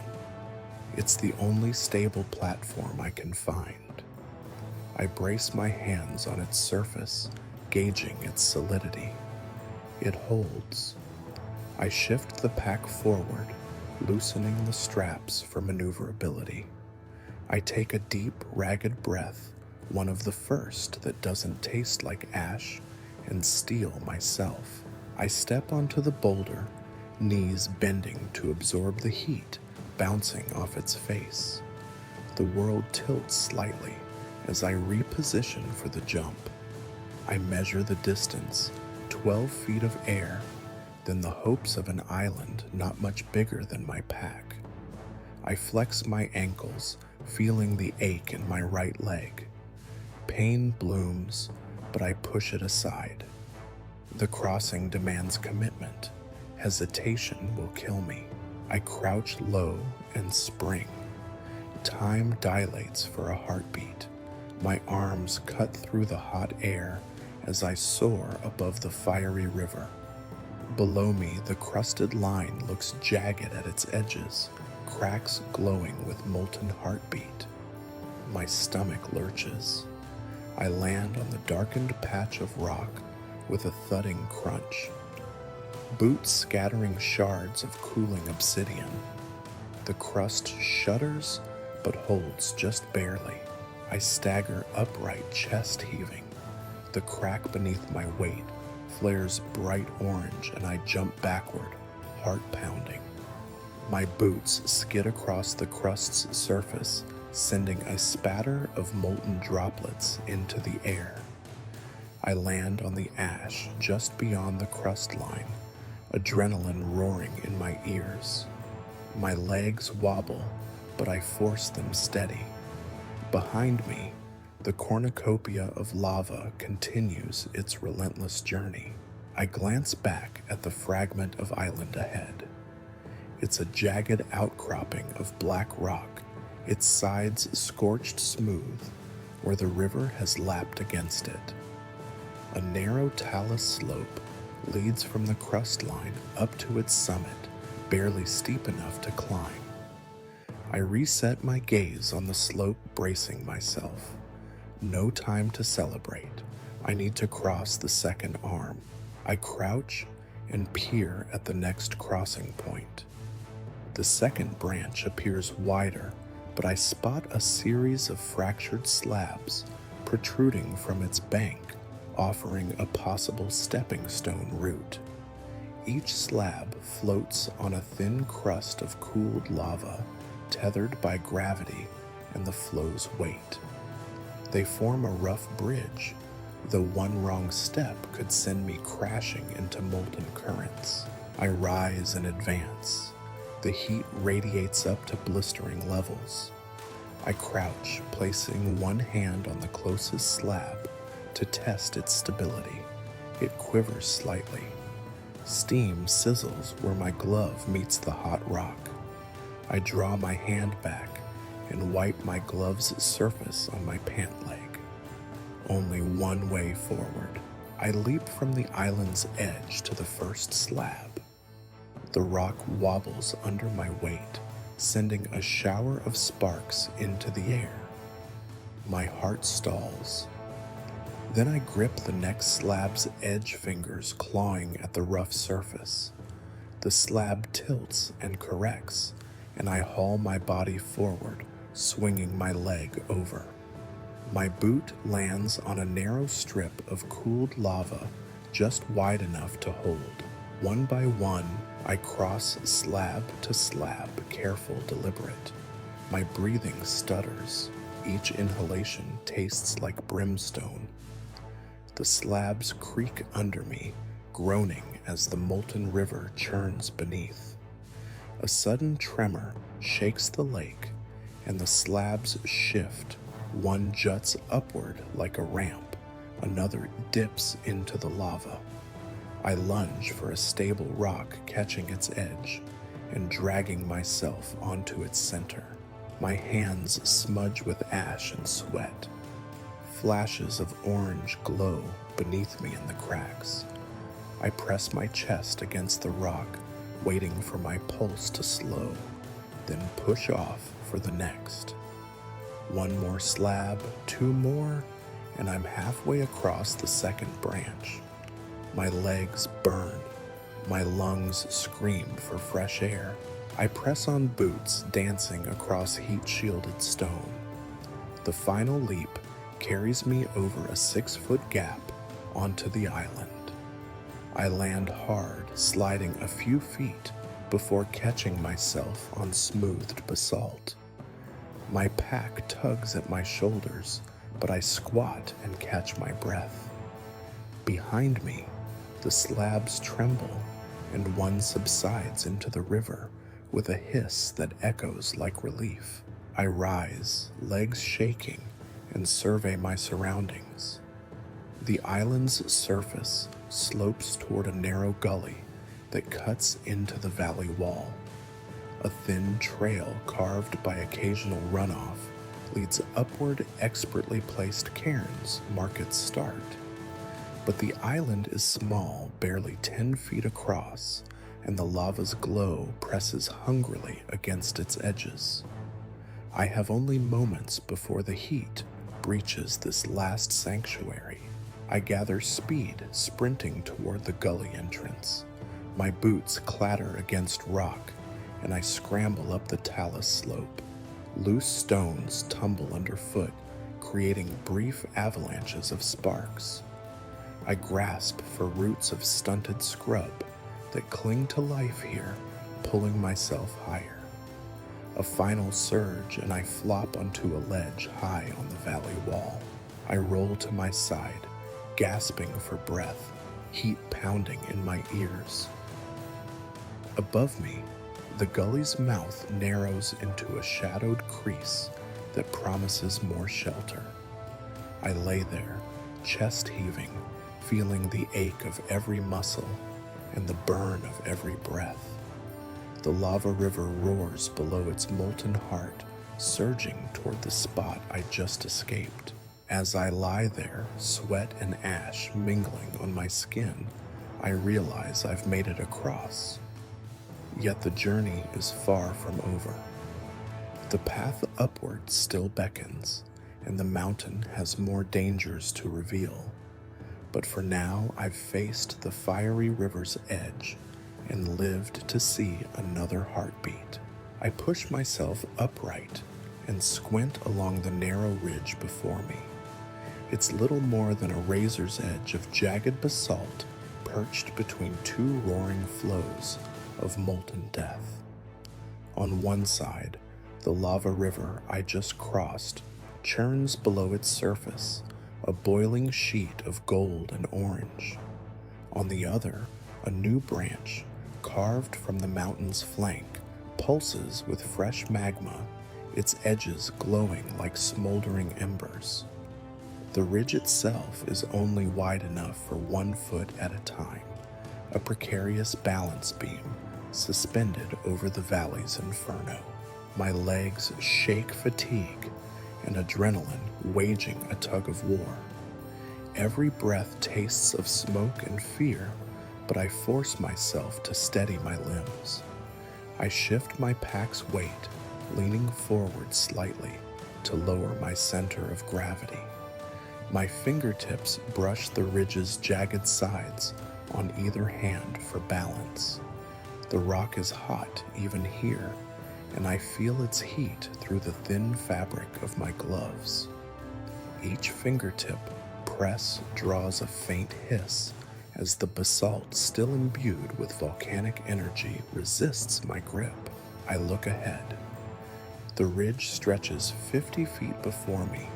It's the only stable platform I can find. I brace my hands on its surface, gauging its solidity. It holds. I shift the pack forward, loosening the straps for maneuverability. I take a deep, ragged breath, one of the first that doesn't taste like ash, and steel myself. I step onto the boulder, knees bending to absorb the heat bouncing off its face. The world tilts slightly as I reposition for the jump. I measure the distance, 12 feet of air, then the hopes of an island not much bigger than my pack. I flex my ankles, feeling the ache in my right leg. Pain blooms, but I push it aside. The crossing demands commitment. Hesitation will kill me. I crouch low and spring. Time dilates for a heartbeat. My arms cut through the hot air as I soar above the fiery river. Below me, the crusted line looks jagged at its edges, cracks glowing with molten heartbeat. My stomach lurches. I land on the darkened patch of rock with a thudding crunch. Boots scattering shards of cooling obsidian. The crust shudders but holds just barely. I stagger upright, chest heaving. The crack beneath my weight flares bright orange and I jump backward, heart pounding. My boots skid across the crust's surface, sending a spatter of molten droplets into the air. I land on the ash just beyond the crust line, adrenaline roaring in my ears. My legs wobble, but I force them steady. Behind me, the cornucopia of lava continues its relentless journey. I glance back at the fragment of island ahead. It's a jagged outcropping of black rock, its sides scorched smooth, where the river has lapped against it. A narrow talus slope leads from the crust line up to its summit, barely steep enough to climb. I reset my gaze on the slope, bracing myself. No time to celebrate. I need to cross the second arm. I crouch and peer at the next crossing point. The second branch appears wider, but I spot a series of fractured slabs protruding from its bank, offering a possible stepping stone route. Each slab floats on a thin crust of cooled lava, tethered by gravity and the flow's weight. They form a rough bridge, though one wrong step could send me crashing into molten currents. I rise and advance. The heat radiates up to blistering levels. I crouch, placing one hand on the closest slab to test its stability. It quivers slightly. Steam sizzles where my glove meets the hot rock. I draw my hand back and wipe my glove's surface on my pant leg. Only one way forward. I leap from the island's edge to the first slab. The rock wobbles under my weight, sending a shower of sparks into the air. My heart stalls. Then I grip the next slab's edge, fingers clawing at the rough surface. The slab tilts and corrects, and I haul my body forward, swinging my leg over. My boot lands on a narrow strip of cooled lava just wide enough to hold. One by one, I cross slab to slab, careful, deliberate. My breathing stutters. Each inhalation tastes like brimstone. The slabs creak under me, groaning as the molten river churns beneath. A sudden tremor shakes the lake, and the slabs shift. One juts upward like a ramp, another dips into the lava. I lunge for a stable rock, catching its edge and dragging myself onto its center. My hands smudge with ash and sweat. Flashes of orange glow beneath me in the cracks. I press my chest against the rock, waiting for my pulse to slow, then push off for the next. One more slab, two more, and I'm halfway across the second branch. My legs burn. My lungs scream for fresh air. I press on boots, dancing across heat-shielded stone. The final leap carries me over a 6-foot gap onto the island. I land hard, sliding a few feet before catching myself on smoothed basalt. My pack tugs at my shoulders, but I squat and catch my breath. Behind me, the slabs tremble, and one subsides into the river with a hiss that echoes like relief. I rise, legs shaking, and survey my surroundings. The island's surface slopes toward a narrow gully that cuts into the valley wall. A thin trail carved by occasional runoff leads upward. Expertly placed cairns mark its start. But the island is small, barely 10 feet across, and the lava's glow presses hungrily against its edges. I have only moments before the heat breaches this last sanctuary. I gather speed, sprinting toward the gully entrance. My boots clatter against rock, and I scramble up the talus slope. Loose stones tumble underfoot, creating brief avalanches of sparks. I grasp for roots of stunted scrub that cling to life here, pulling myself higher. A final surge, and I flop onto a ledge high on the valley wall. I roll to my side, gasping for breath, heat pounding in my ears. Above me, the gully's mouth narrows into a shadowed crease that promises more shelter. I lay there, chest heaving, feeling the ache of every muscle and the burn of every breath. The lava river roars below its molten heart, surging toward the spot I just escaped. As I lie there, sweat and ash mingling on my skin, I realize I've made it across. Yet the journey is far from over. The path upward still beckons, and the mountain has more dangers to reveal. But for now, I've faced the fiery river's edge and lived to see another heartbeat. I push myself upright and squint along the narrow ridge before me. It's little more than a razor's edge of jagged basalt perched between two roaring flows of molten death. On one side, the lava river I just crossed churns below its surface, a boiling sheet of gold and orange. On the other, a new branch, carved from the mountain's flank, pulses with fresh magma, its edges glowing like smoldering embers. The ridge itself is only wide enough for 1 foot at a time, a precarious balance beam suspended over the valley's inferno. My legs shake fatigue and adrenaline waging a tug of war. Every breath tastes of smoke and fear, but I force myself to steady my limbs. I shift my pack's weight, leaning forward slightly to lower my center of gravity. My fingertips brush the ridge's jagged sides on either hand for balance. The rock is hot even here, and I feel its heat through the thin fabric of my gloves. Each fingertip press draws a faint hiss as the basalt, still imbued with volcanic energy, resists my grip. I look ahead. The ridge stretches 50 feet before me,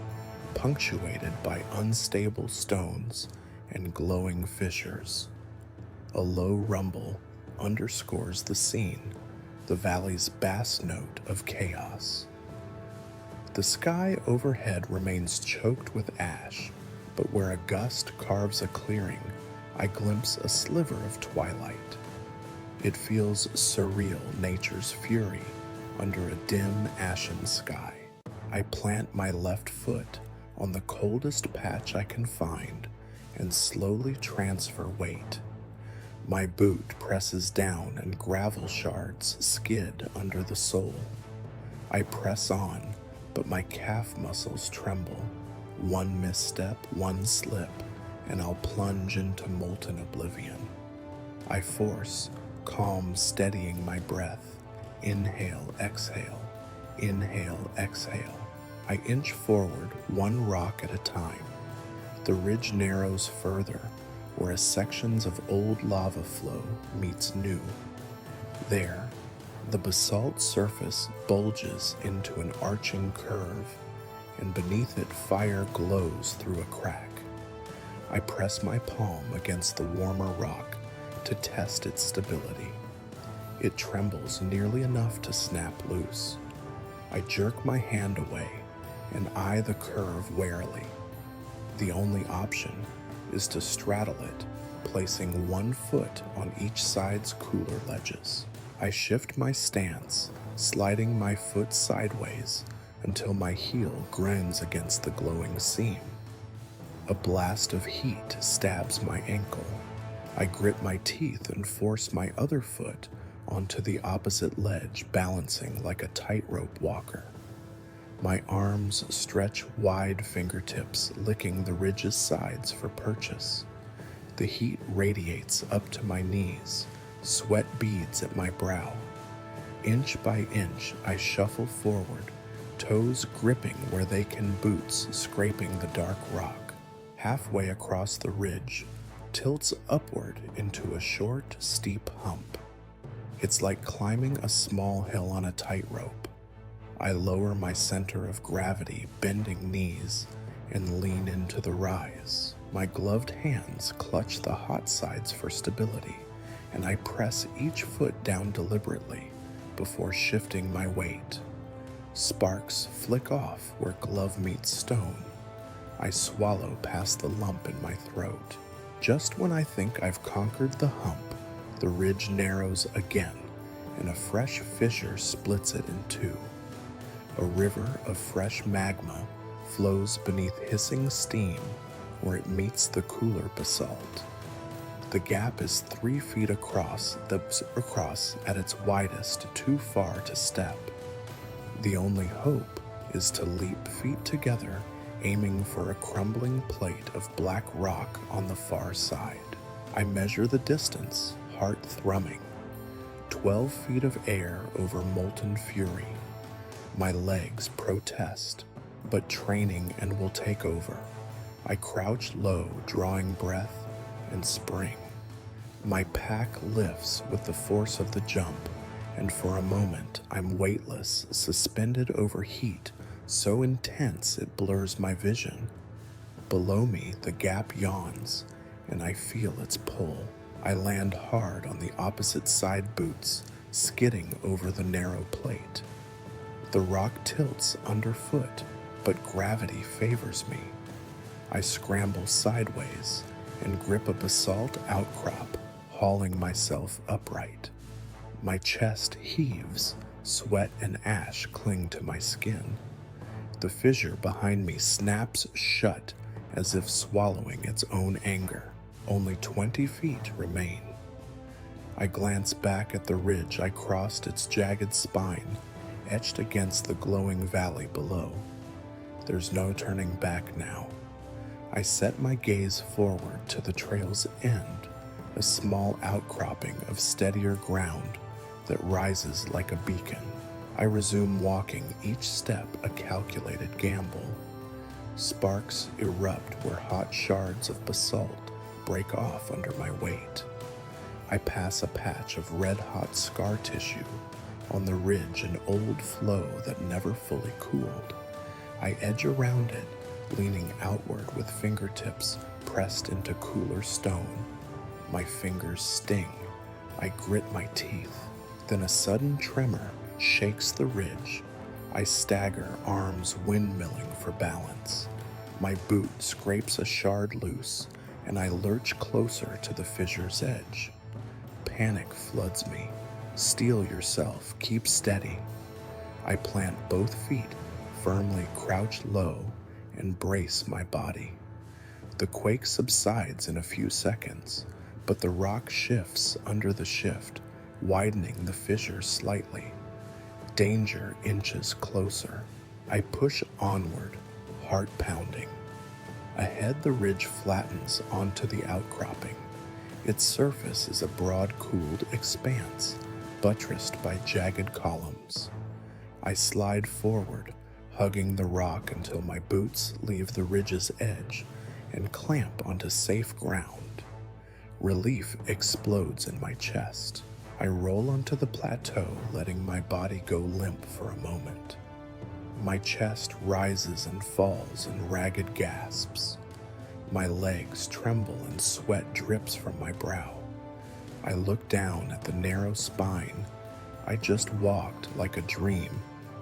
punctuated by unstable stones and glowing fissures. A low rumble underscores the scene, the valley's bass note of chaos. The sky overhead remains choked with ash, but where a gust carves a clearing, I glimpse a sliver of twilight. It feels surreal, nature's fury under a dim, ashen sky. I plant my left foot on the coldest patch I can find and slowly transfer weight. My boot presses down and gravel shards skid under the sole. I press on, but my calf muscles tremble. One misstep, one slip, and I'll plunge into molten oblivion. I force, calm, steadying my breath. Inhale, exhale, inhale, exhale. I inch forward, one rock at a time. The ridge narrows further, whereas sections of old lava flow meets new. There, the basalt surface bulges into an arching curve, and beneath it fire glows through a crack. I press my palm against the warmer rock to test its stability. It trembles nearly enough to snap loose. I jerk my hand away and eye the curve warily. The only option is to straddle it, placing one foot on each side's cooler ledges. I shift my stance, sliding my foot sideways until my heel grinds against the glowing seam. A blast of heat stabs my ankle. I grit my teeth and force my other foot onto the opposite ledge, balancing like a tightrope walker. My arms stretch wide, fingertips licking the ridge's sides for purchase. The heat radiates up to my knees, sweat beads at my brow. Inch by inch, I shuffle forward, toes gripping where they can, boots scraping the dark rock. Halfway across the ridge, tilts upward into a short, steep hump. It's like climbing a small hill on a tightrope. I lower my center of gravity, bending knees, and lean into the rise. My gloved hands clutch the hot sides for stability, and I press each foot down deliberately before shifting my weight. Sparks flick off where glove meets stone. I swallow past the lump in my throat. Just when I think I've conquered the hump, the ridge narrows again, and a fresh fissure splits it in two. A river of fresh magma flows beneath hissing steam where it meets the cooler basalt. The gap is 3 feet across at its widest, too far to step. The only hope is to leap feet together, aiming for a crumbling plate of black rock on the far side. I measure the distance, heart thrumming. 12 feet of air over molten fury. My legs protest, but training and will take over. I crouch low, drawing breath, and spring. My pack lifts with the force of the jump, and for a moment I'm weightless, suspended over heat so intense it blurs my vision. Below me, the gap yawns, and I feel its pull. I land hard on the opposite side boots, skidding over the narrow plate. The rock tilts underfoot, but gravity favors me. I scramble sideways and grip a basalt outcrop, hauling myself upright. My chest heaves, sweat and ash cling to my skin. The fissure behind me snaps shut as if swallowing its own anger. Only 20 feet remain. I glance back at the ridge I crossed, its jagged spine etched against the glowing valley below. There's no turning back now. I set my gaze forward to the trail's end, a small outcropping of steadier ground that rises like a beacon. I resume walking, each step a calculated gamble. Sparks erupt where hot shards of basalt break off under my weight. I pass a patch of red-hot scar tissue on the ridge, an old flow that never fully cooled. I edge around it, leaning outward with fingertips pressed into cooler stone. My fingers sting. I grit my teeth. Then a sudden tremor shakes the ridge. I stagger, arms windmilling for balance. My boot scrapes a shard loose, and I lurch closer to the fissure's edge. Panic floods me. Steel yourself, keep steady. I plant both feet, firmly crouch low, and brace my body. The quake subsides in a few seconds, but the rock shifts under the shift, widening the fissure slightly. Danger inches closer. I push onward, heart pounding. Ahead, the ridge flattens onto the outcropping. Its surface is a broad, cooled expanse, buttressed by jagged columns. I slide forward, hugging the rock until my boots leave the ridge's edge and clamp onto safe ground. Relief explodes in my chest. I roll onto the plateau, letting my body go limp for a moment. My chest rises and falls in ragged gasps. My legs tremble and sweat drips from my brow. I look down at the narrow spine. I just walked like a dream,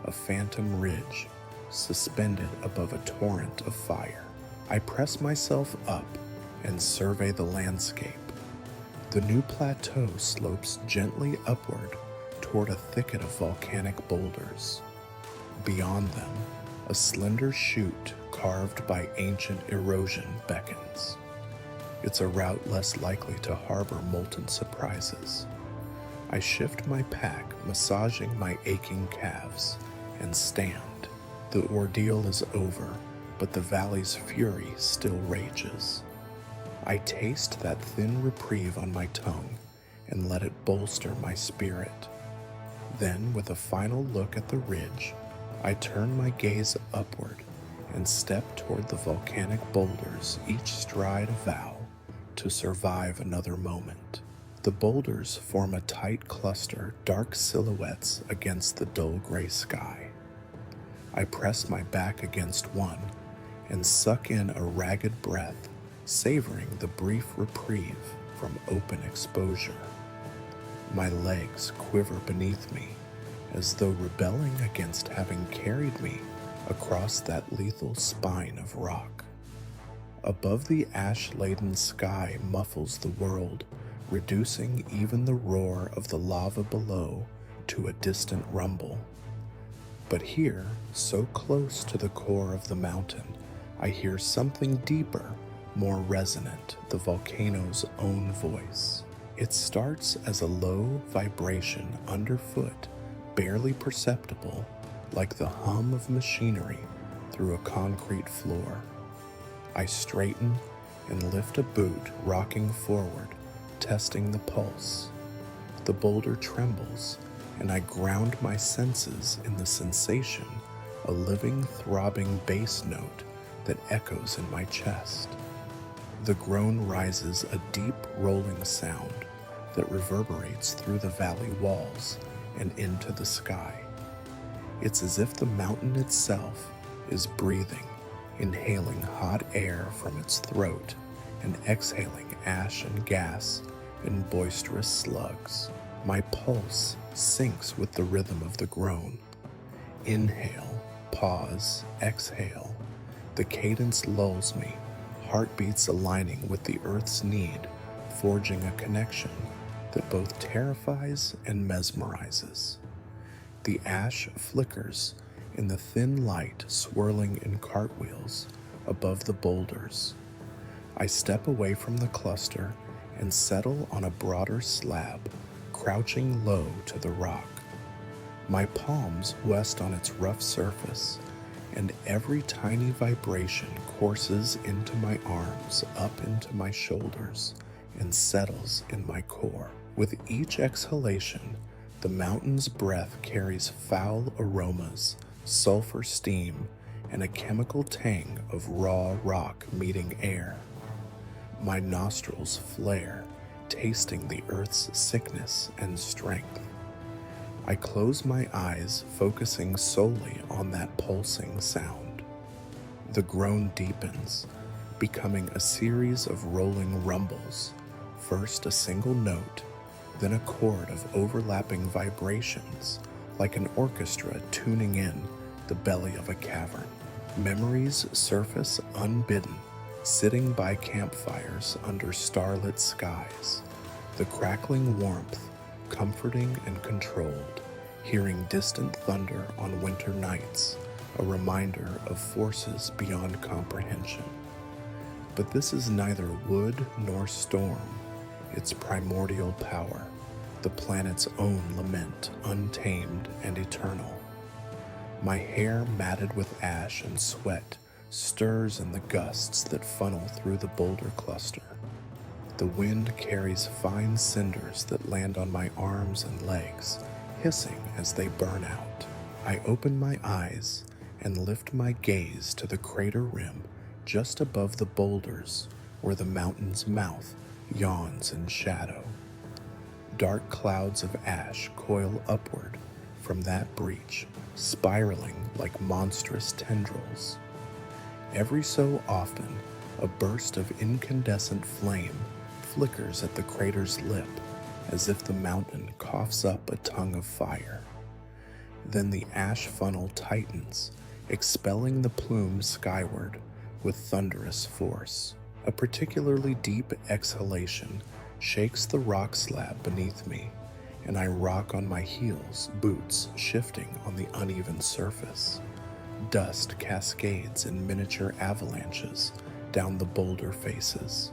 a phantom ridge, suspended above a torrent of fire. I press myself up and survey the landscape. The new plateau slopes gently upward toward a thicket of volcanic boulders. Beyond them, a slender chute carved by ancient erosion beckons. It's a route less likely to harbor molten surprises. I shift my pack, massaging my aching calves, and stand. The ordeal is over, but the valley's fury still rages. I taste that thin reprieve on my tongue and let it bolster my spirit. Then, with a final look at the ridge, I turn my gaze upward and step toward the volcanic boulders, each stride a vow to survive another moment. The boulders form a tight cluster, dark silhouettes against the dull gray sky. I press my back against one and suck in a ragged breath, savoring the brief reprieve from open exposure. My legs quiver beneath me, as though rebelling against having carried me across that lethal spine of rock. Above, the ash-laden sky muffles the world, reducing even the roar of the lava below to a distant rumble. But here, so close to the core of the mountain, I hear something deeper, more resonant, the volcano's own voice. It starts as a low vibration underfoot, barely perceptible, like the hum of machinery through a concrete floor. I straighten and lift a boot, rocking forward, testing the pulse. The boulder trembles, and I ground my senses in the sensation, a living, throbbing bass note that echoes in my chest. The groan rises, a deep, rolling sound that reverberates through the valley walls and into the sky. It's as if the mountain itself is breathing, inhaling hot air from its throat and exhaling ash and gas in boisterous slugs. My pulse syncs with the rhythm of the groan. Inhale, pause, exhale. The cadence lulls me, heartbeats aligning with the earth's need, forging a connection that both terrifies and mesmerizes. The ash flickers in the thin light, swirling in cartwheels above the boulders. I step away from the cluster and settle on a broader slab, crouching low to the rock. My palms rest on its rough surface, and every tiny vibration courses into my arms, up into my shoulders, and settles in my core. With each exhalation, the mountain's breath carries foul aromas, sulfur steam, and a chemical tang of raw rock meeting air. My nostrils flare, tasting the earth's sickness and strength. I close my eyes, focusing solely on that pulsing sound. The groan deepens, becoming a series of rolling rumbles, first a single note, then a chord of overlapping vibrations, like an orchestra tuning in the belly of a cavern. Memories surface unbidden, sitting by campfires under starlit skies, the crackling warmth comforting and controlled, hearing distant thunder on winter nights, a reminder of forces beyond comprehension. But this is neither wood nor storm, its primordial power, the planet's own lament, untamed and eternal. My hair matted with ash and sweat stirs in the gusts that funnel through the boulder cluster. The wind carries fine cinders that land on my arms and legs, hissing as they burn out. I open my eyes and lift my gaze to the crater rim just above the boulders where the mountain's mouth yawns in shadow. Dark clouds of ash coil upward from that breach, spiraling like monstrous tendrils. Every so often, a burst of incandescent flame flickers at the crater's lip, as if the mountain coughs up a tongue of fire. Then the ash funnel tightens, expelling the plume skyward with thunderous force. A particularly deep exhalation shakes the rock slab beneath me, and I rock on my heels, boots shifting on the uneven surface. Dust cascades in miniature avalanches down the boulder faces.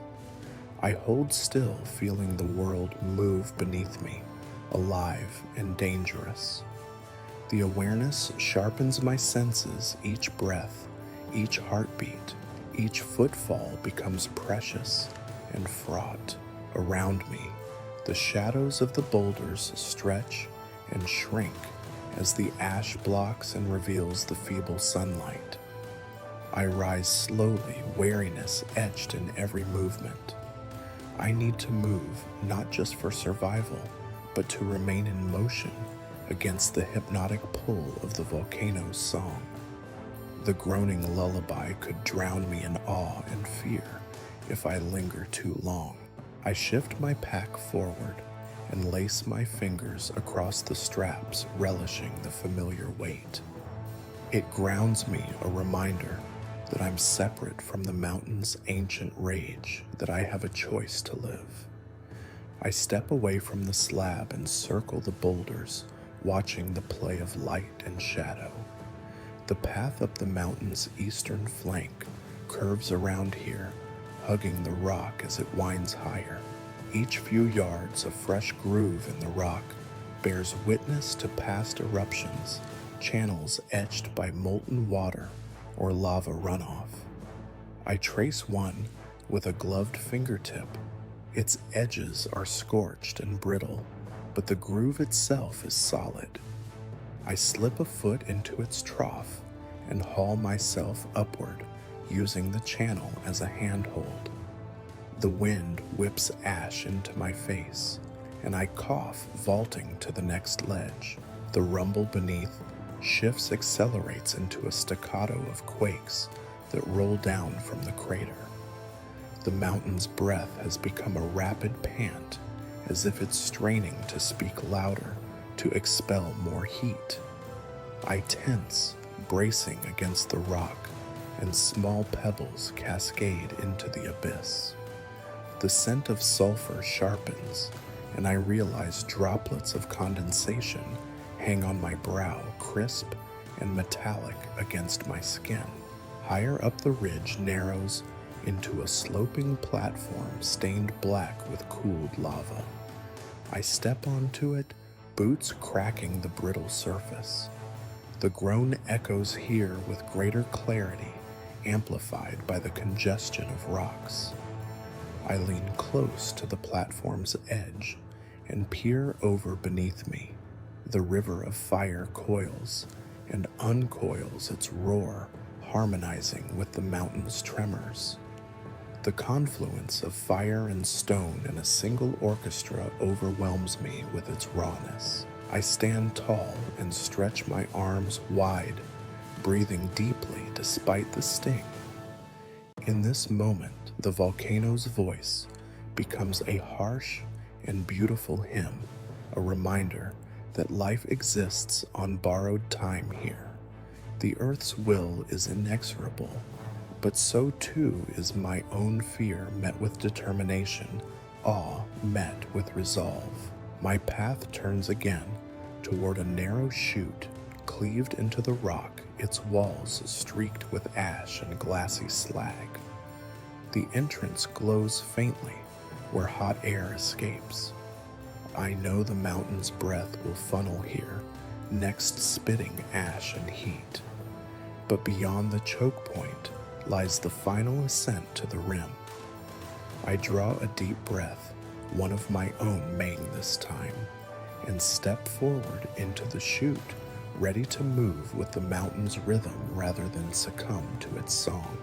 I hold still, feeling the world move beneath me, alive and dangerous. The awareness sharpens my senses. Each breath, each heartbeat, each footfall becomes precious and fraught. Around me, the shadows of the boulders stretch and shrink as the ash blocks and reveals the feeble sunlight. I rise slowly, wariness etched in every movement. I need to move, not just for survival, but to remain in motion against the hypnotic pull of the volcano's song. The groaning lullaby could drown me in awe and fear if I linger too long. I shift my pack forward and lace my fingers across the straps, relishing the familiar weight. It grounds me, a reminder that I'm separate from the mountain's ancient rage, that I have a choice to live. I step away from the slab and circle the boulders, watching the play of light and shadow. The path up the mountain's eastern flank curves around here, hugging the rock as it winds higher. Each few yards, a fresh groove in the rock bears witness to past eruptions, channels etched by molten water or lava runoff. I trace one with a gloved fingertip. Its edges are scorched and brittle, but the groove itself is solid. I slip a foot into its trough and haul myself upward, using the channel as a handhold. The wind whips ash into my face, and I cough, vaulting to the next ledge. The rumble beneath shifts, accelerates into a staccato of quakes that roll down from the crater. The mountain's breath has become a rapid pant, as if it's straining to speak louder, to expel more heat. I tense, bracing against the rock, and small pebbles cascade into the abyss. The scent of sulfur sharpens, and I realize droplets of condensation hang on my brow, crisp and metallic against my skin. Higher up the ridge narrows into a sloping platform stained black with cooled lava. I step onto it, boots cracking the brittle surface. The groan echoes here with greater clarity, amplified by the congestion of rocks. I lean close to the platform's edge and peer over beneath me. The river of fire coils and uncoils its roar, harmonizing with the mountain's tremors. The confluence of fire and stone in a single orchestra overwhelms me with its rawness. I stand tall and stretch my arms wide, breathing deeply despite the sting. In this moment, the volcano's voice becomes a harsh and beautiful hymn, a reminder that life exists on borrowed time here. The Earth's will is inexorable, but so too is my own fear met with determination, awe met with resolve. My path turns again toward a narrow chute cleaved into the rock, its walls streaked with ash and glassy slag. The entrance glows faintly where hot air escapes. I know the mountain's breath will funnel here, next spitting ash and heat. But beyond the choke point lies the final ascent to the rim. I draw a deep breath, one of my own making this time, and step forward into the chute, ready to move with the mountain's rhythm rather than succumb to its song.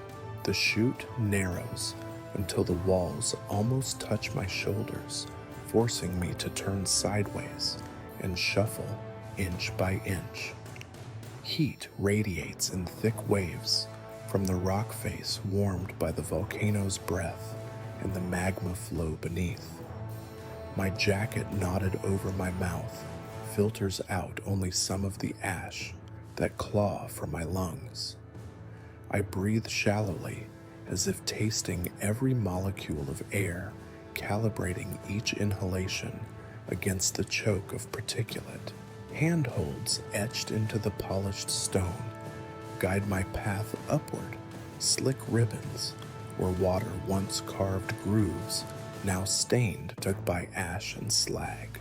The chute narrows until the walls almost touch my shoulders, forcing me to turn sideways and shuffle inch by inch. Heat radiates in thick waves from the rock face warmed by the volcano's breath and the magma flow beneath. My jacket knotted over my mouth filters out only some of the ash that claw from my lungs. I breathe shallowly, as if tasting every molecule of air, calibrating each inhalation against the choke of particulate. Handholds etched into the polished stone guide my path upward, slick ribbons where water once carved grooves, now stained by ash and slag.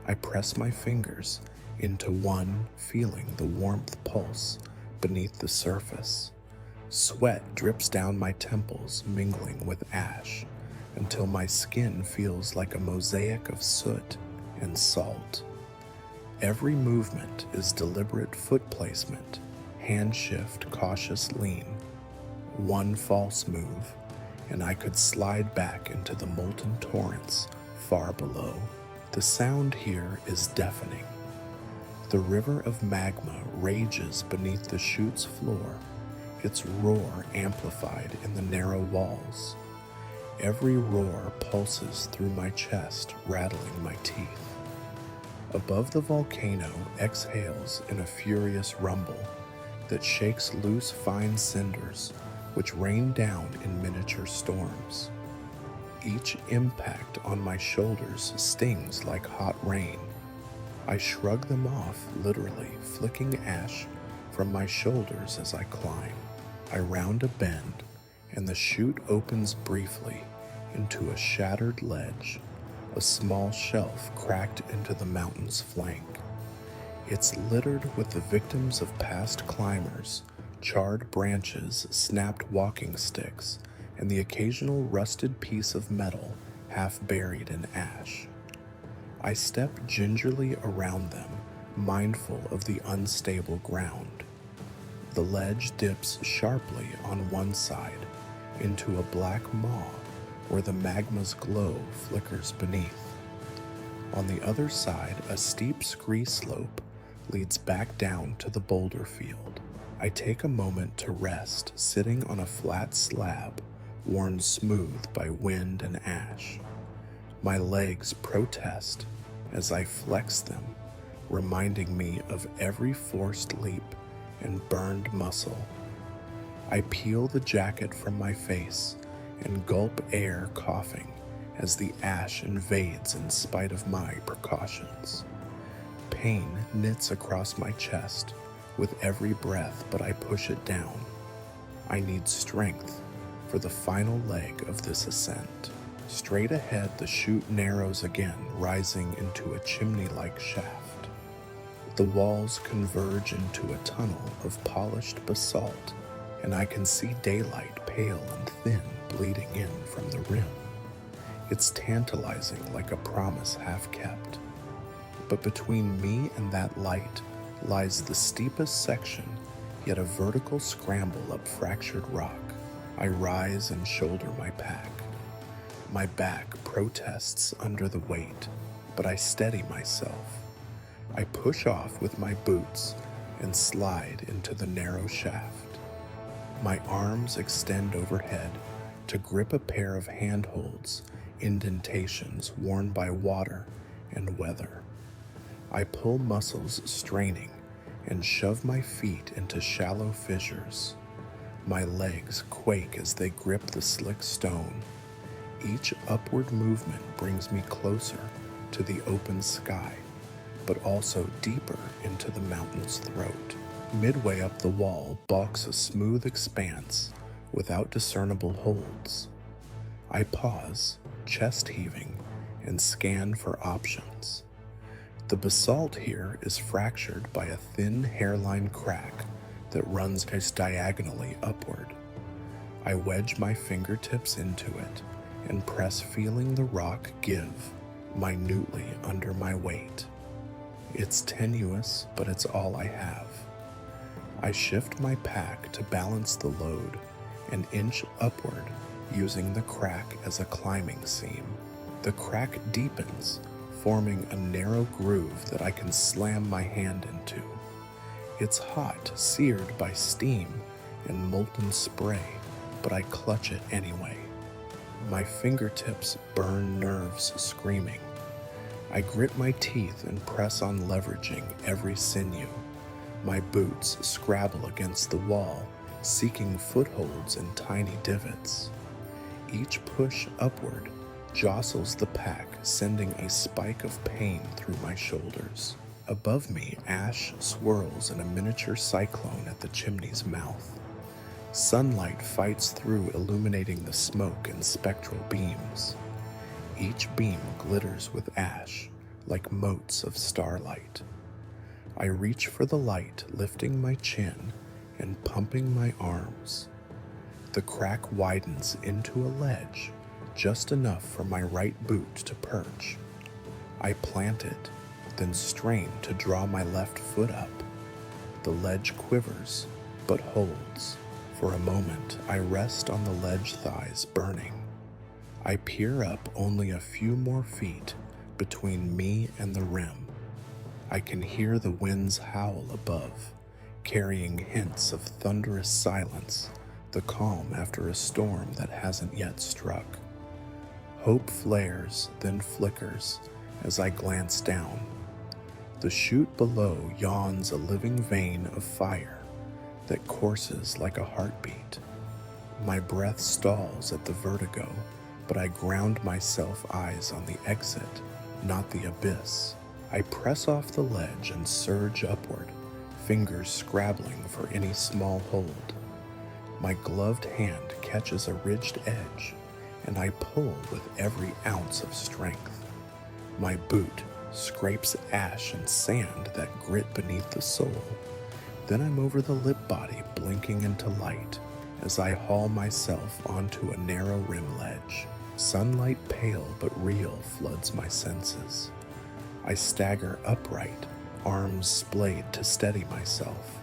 I press my fingers into one, feeling the warmth pulse beneath the surface. Sweat drips down my temples, mingling with ash, until my skin feels like a mosaic of soot and salt. Every movement is deliberate foot placement, hand shift, cautious lean. One false move, and I could slide back into the molten torrents far below. The sound here is deafening. The river of magma rages beneath the chute's floor, its roar amplified in the narrow walls. Every roar pulses through my chest, rattling my teeth. Above the volcano exhales in a furious rumble that shakes loose fine cinders which rain down in miniature storms. Each impact on my shoulders stings like hot rain. I shrug them off, literally flicking ash from my shoulders as I climb. I round a bend, and the chute opens briefly into a shattered ledge, a small shelf cracked into the mountain's flank. It's littered with the victims of past climbers, charred branches, snapped walking sticks, and the occasional rusted piece of metal half buried in ash. I step gingerly around them, mindful of the unstable ground. The ledge dips sharply on one side into a black maw where the magma's glow flickers beneath. On the other side, a steep scree slope leads back down to the boulder field. I take a moment to rest, sitting on a flat slab worn smooth by wind and ash. My legs protest as I flex them, reminding me of every forced leap and burned muscle. I peel the jacket from my face and gulp air, coughing as the ash invades in spite of my precautions. Pain knits across my chest with every breath, but I push it down. I need strength for the final leg of this ascent. Straight ahead, the chute narrows again, rising into a chimney-like shaft. The walls converge into a tunnel of polished basalt, and I can see daylight, pale and thin, bleeding in from the rim. It's tantalizing, like a promise half kept. But between me and that light lies the steepest section yet a vertical scramble up fractured rock. I rise and shoulder my pack. My back protests under the weight, but I steady myself. I push off with my boots and slide into the narrow shaft. My arms extend overhead to grip a pair of handholds, indentations worn by water and weather. I pull muscles straining and shove my feet into shallow fissures. My legs quake as they grip the slick stone. Each upward movement brings me closer to the open sky, but also deeper into the mountain's throat. Midway up the wall bulks a smooth expanse without discernible holds. I pause, chest heaving, and scan for options. The basalt here is fractured by a thin hairline crack that runs diagonally upward. I wedge my fingertips into it and press, feeling the rock give minutely under my weight. It's tenuous, but it's all I have. I shift my pack to balance the load and inch upward, using the crack as a climbing seam. The crack deepens, forming a narrow groove that I can slam my hand into. It's hot, seared by steam and molten spray, but I clutch it anyway. My fingertips burn nerves screaming. I grit my teeth and press on, leveraging every sinew. My boots scrabble against the wall, seeking footholds in tiny divots. Each push upward jostles the pack, sending a spike of pain through my shoulders. Above me, ash swirls in a miniature cyclone at the chimney's mouth. Sunlight fights through, illuminating the smoke and spectral beams. Each beam glitters with ash, like motes of starlight. I reach for the light, lifting my chin and pumping my arms. The crack widens into a ledge, just enough for my right boot to perch. I plant it, then strain to draw my left foot up. The ledge quivers, but holds. For a moment, I rest on the ledge, thighs burning. I peer up only a few more feet between me and the rim. I can hear the winds howl above, carrying hints of thunderous silence, the calm after a storm that hasn't yet struck. Hope flares, then flickers as I glance down. The chute below yawns, a living vein of fire that courses like a heartbeat. My breath stalls at the vertigo, but I ground myself, eyes on the exit, not the abyss. I press off the ledge and surge upward, fingers scrabbling for any small hold. My gloved hand catches a ridged edge, and I pull with every ounce of strength. My boot scrapes ash and sand that grit beneath the sole. Then I'm over the lip body, blinking into light as I haul myself onto a narrow rim ledge. Sunlight, pale but real, floods my senses. I stagger upright, arms splayed to steady myself.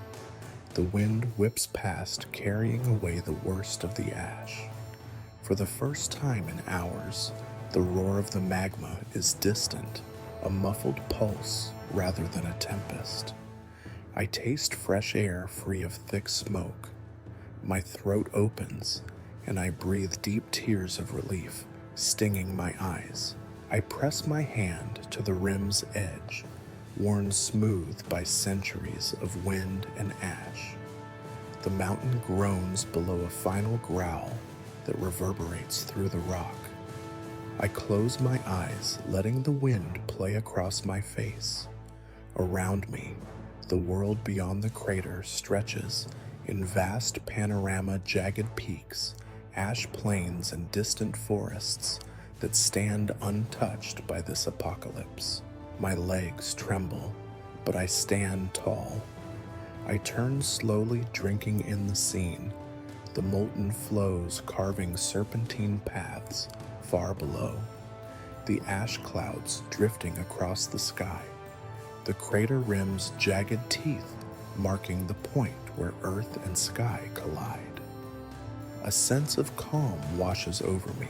The wind whips past, carrying away the worst of the ash. For the first time in hours, the roar of the magma is distant, a muffled pulse rather than a tempest. I taste fresh air free of thick smoke. My throat opens, and I breathe deep tears of relief, stinging my eyes. I press my hand to the rim's edge, worn smooth by centuries of wind and ash. The mountain groans below a final growl that reverberates through the rock. I close my eyes, letting the wind play across my face. Around me, the world beyond the crater stretches in vast panorama, jagged peaks, ash plains, and distant forests that stand untouched by this apocalypse. My legs tremble, but I stand tall. I turn slowly, drinking in the scene, the molten flows carving serpentine paths far below, the ash clouds drifting across the sky, the crater rim's jagged teeth marking the point where earth and sky collide. A sense of calm washes over me,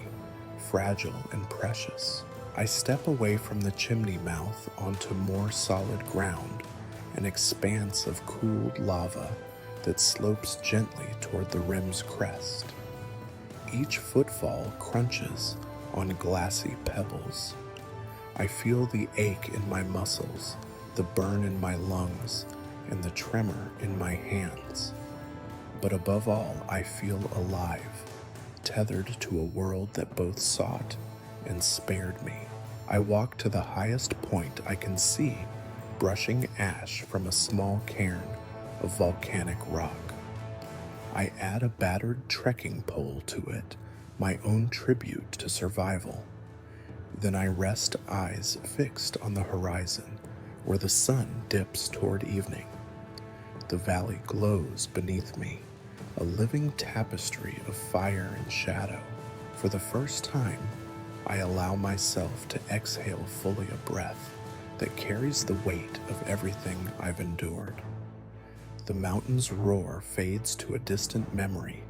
fragile and precious. I step away from the chimney mouth onto more solid ground, an expanse of cooled lava that slopes gently toward the rim's crest. Each footfall crunches on glassy pebbles. I feel the ache in my muscles, the burn in my lungs, and the tremor in my hands. But above all, I feel alive, tethered to a world that both sought and spared me. I walk to the highest point I can see, brushing ash from a small cairn of volcanic rock. I add a battered trekking pole to it, my own tribute to survival. Then I rest, eyes fixed on the horizon, where the sun dips toward evening. The valley glows beneath me, a living tapestry of fire and shadow. For the first time, I allow myself to exhale fully a breath that carries the weight of everything I've endured. The mountain's roar fades to a distant memory,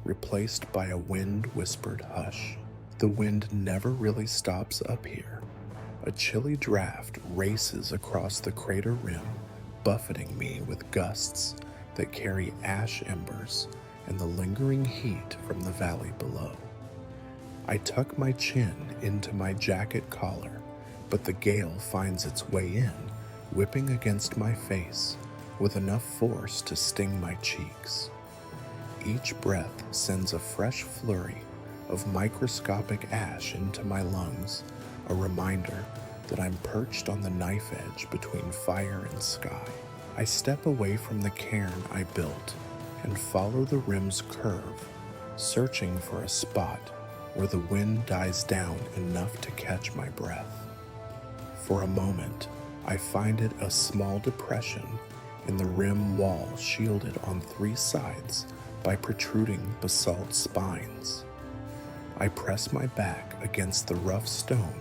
replaced by a wind-whispered hush. The wind never really stops up here. A chilly draft races across the crater rim, buffeting me with gusts that carry ash embers and the lingering heat from the valley below. I tuck my chin into my jacket collar, but the gale finds its way in, whipping against my face with enough force to sting my cheeks. Each breath sends a fresh flurry of microscopic ash into my lungs, a reminder that I'm perched on the knife edge between fire and sky. I step away from the cairn I built and follow the rim's curve, searching for a spot where the wind dies down enough to catch my breath. For a moment, I find it a small depression in the rim wall, shielded on 3 sides by protruding basalt spines. I press my back against the rough stone,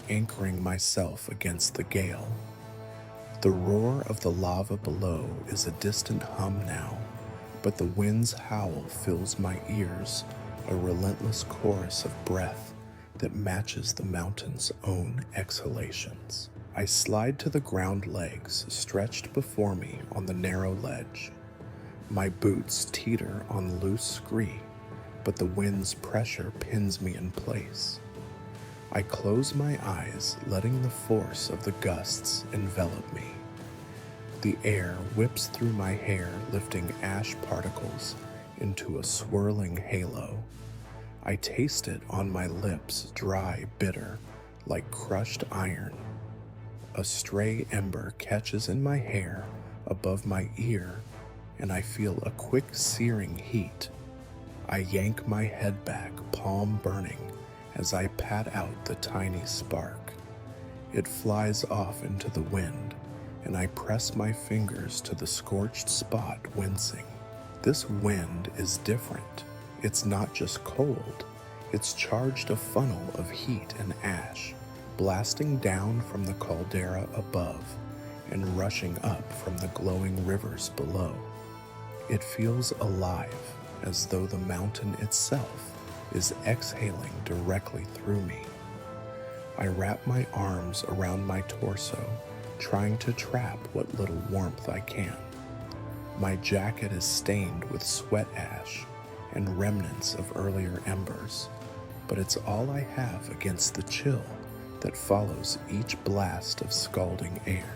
anchoring myself against the gale. The roar of the lava below is a distant hum now, but the wind's howl fills my ears, a relentless chorus of breath that matches the mountain's own exhalations. I slide to the ground, legs stretched before me on the narrow ledge. My boots teeter on loose scree, but the wind's pressure pins me in place. I close my eyes, letting the force of the gusts envelop me. The air whips through my hair, lifting ash particles into a swirling halo. I taste it on my lips, dry, bitter, like crushed iron. A stray ember catches in my hair above my ear, and I feel a quick searing heat. I yank my head back, palm burning, as I pat out the tiny spark. It flies off into the wind, and I press my fingers to the scorched spot, wincing. This wind is different. It's not just cold, it's charged a funnel of heat and ash, blasting down from the caldera above and rushing up from the glowing rivers below. It feels alive, as though the mountain itself is exhaling directly through me. I wrap my arms around my torso, trying to trap what little warmth I can. My jacket is stained with sweat ash and remnants of earlier embers, but it's all I have against the chill that follows each blast of scalding air.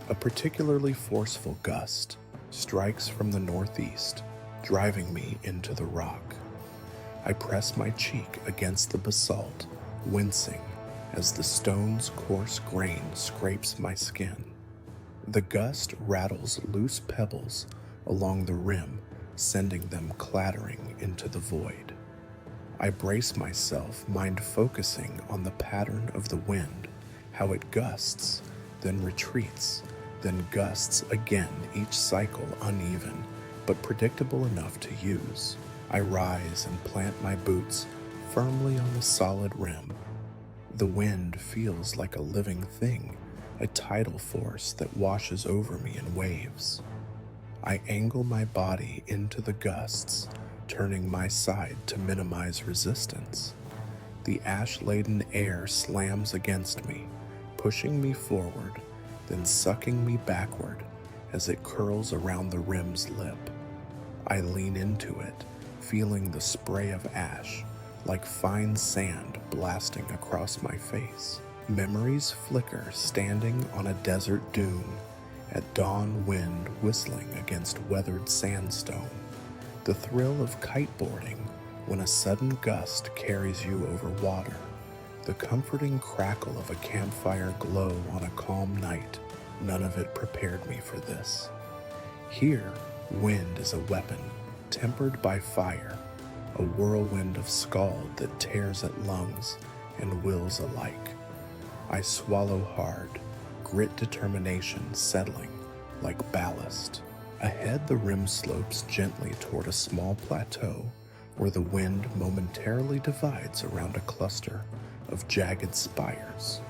A particularly forceful gust strikes from the northeast, driving me into the rock. I press my cheek against the basalt, wincing as the stone's coarse grain scrapes my skin. The gust rattles loose pebbles along the rim, sending them clattering into the void. I brace myself, mind focusing on the pattern of the wind, how it gusts, then retreats, then gusts again, each cycle uneven, but predictable enough to use. I rise and plant my boots firmly on the solid rim. The wind feels like a living thing, a tidal force that washes over me in waves. I angle my body into the gusts, turning my side to minimize resistance. The ash-laden air slams against me, pushing me forward, then sucking me backward as it curls around the rim's lip. I lean into it, feeling the spray of ash like fine sand blasting across my face. Memories flicker standing on a desert dune, at dawn wind whistling against weathered sandstone. The thrill of kiteboarding when a sudden gust carries you over water. The comforting crackle of a campfire glow on a calm night. None of it prepared me for this. Here, wind is a weapon, tempered by fire, a whirlwind of scald that tears at lungs and wills alike. I swallow hard, grit determination settling like ballast. Ahead, the rim slopes gently toward a small plateau where the wind momentarily divides around a cluster of jagged spires.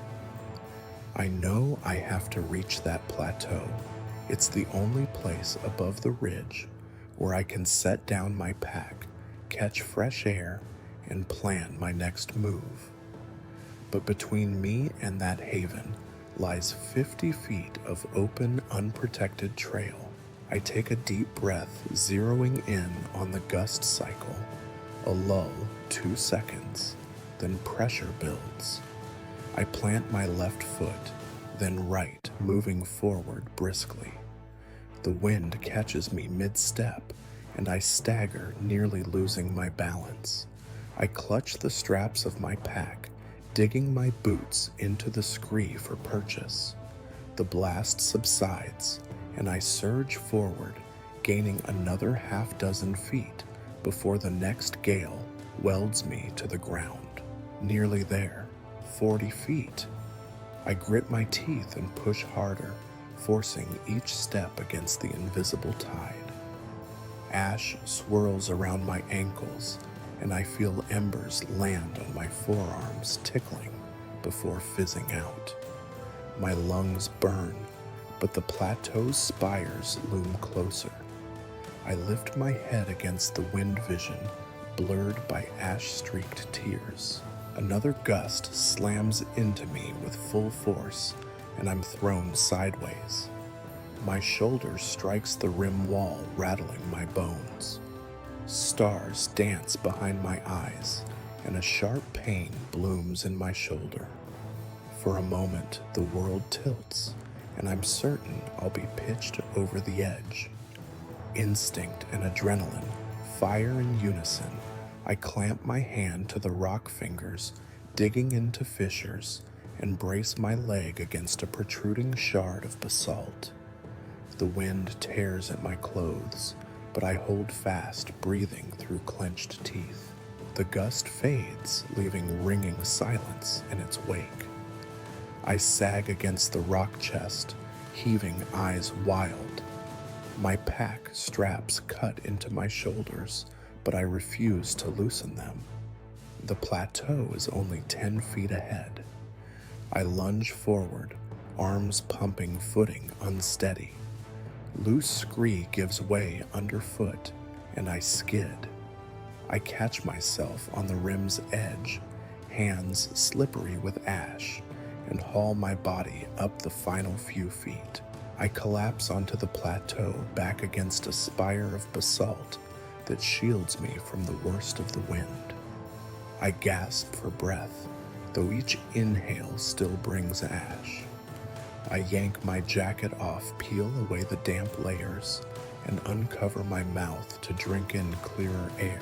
I know I have to reach that plateau. It's the only place above the ridge where I can set down my pack, catch fresh air, and plan my next move. But between me and that haven lies 50 feet of open, unprotected trail. I take a deep breath, zeroing in on the gust cycle. A lull, 2 seconds, then pressure builds. I plant my left foot, then right, moving forward briskly. The wind catches me mid-step, and I stagger, nearly losing my balance. I clutch the straps of my pack, digging my boots into the scree for purchase. The blast subsides, and I surge forward, gaining another half-dozen feet before the next gale welds me to the ground. Nearly there, 40 feet. I grit my teeth and push harder, forcing each step against the invisible tide. Ash swirls around my ankles, and I feel embers land on my forearms, tickling before fizzing out. My lungs burn, but the plateau's spires loom closer. I lift my head against the wind vision, blurred by ash-streaked tears. Another gust slams into me with full force, and I'm thrown sideways. My shoulder strikes the rim wall, rattling my bones. Stars dance behind my eyes, and a sharp pain blooms in my shoulder. For a moment, the world tilts, and I'm certain I'll be pitched over the edge. Instinct and adrenaline fire in unison. I clamp my hand to the rock fingers, digging into fissures, and brace my leg against a protruding shard of basalt. The wind tears at my clothes, but I hold fast, breathing through clenched teeth. The gust fades, leaving ringing silence in its wake. I sag against the rock chest, heaving eyes wild. My pack straps cut into my shoulders, but I refuse to loosen them. The plateau is only 10 feet ahead. I lunge forward, arms pumping footing unsteady. Loose scree gives way underfoot, and I skid. I catch myself on the rim's edge, hands slippery with ash, and haul my body up the final few feet. I collapse onto the plateau, back against a spire of basalt that shields me from the worst of the wind. I gasp for breath, though each inhale still brings ash. I yank my jacket off, peel away the damp layers, and uncover my mouth to drink in clearer air.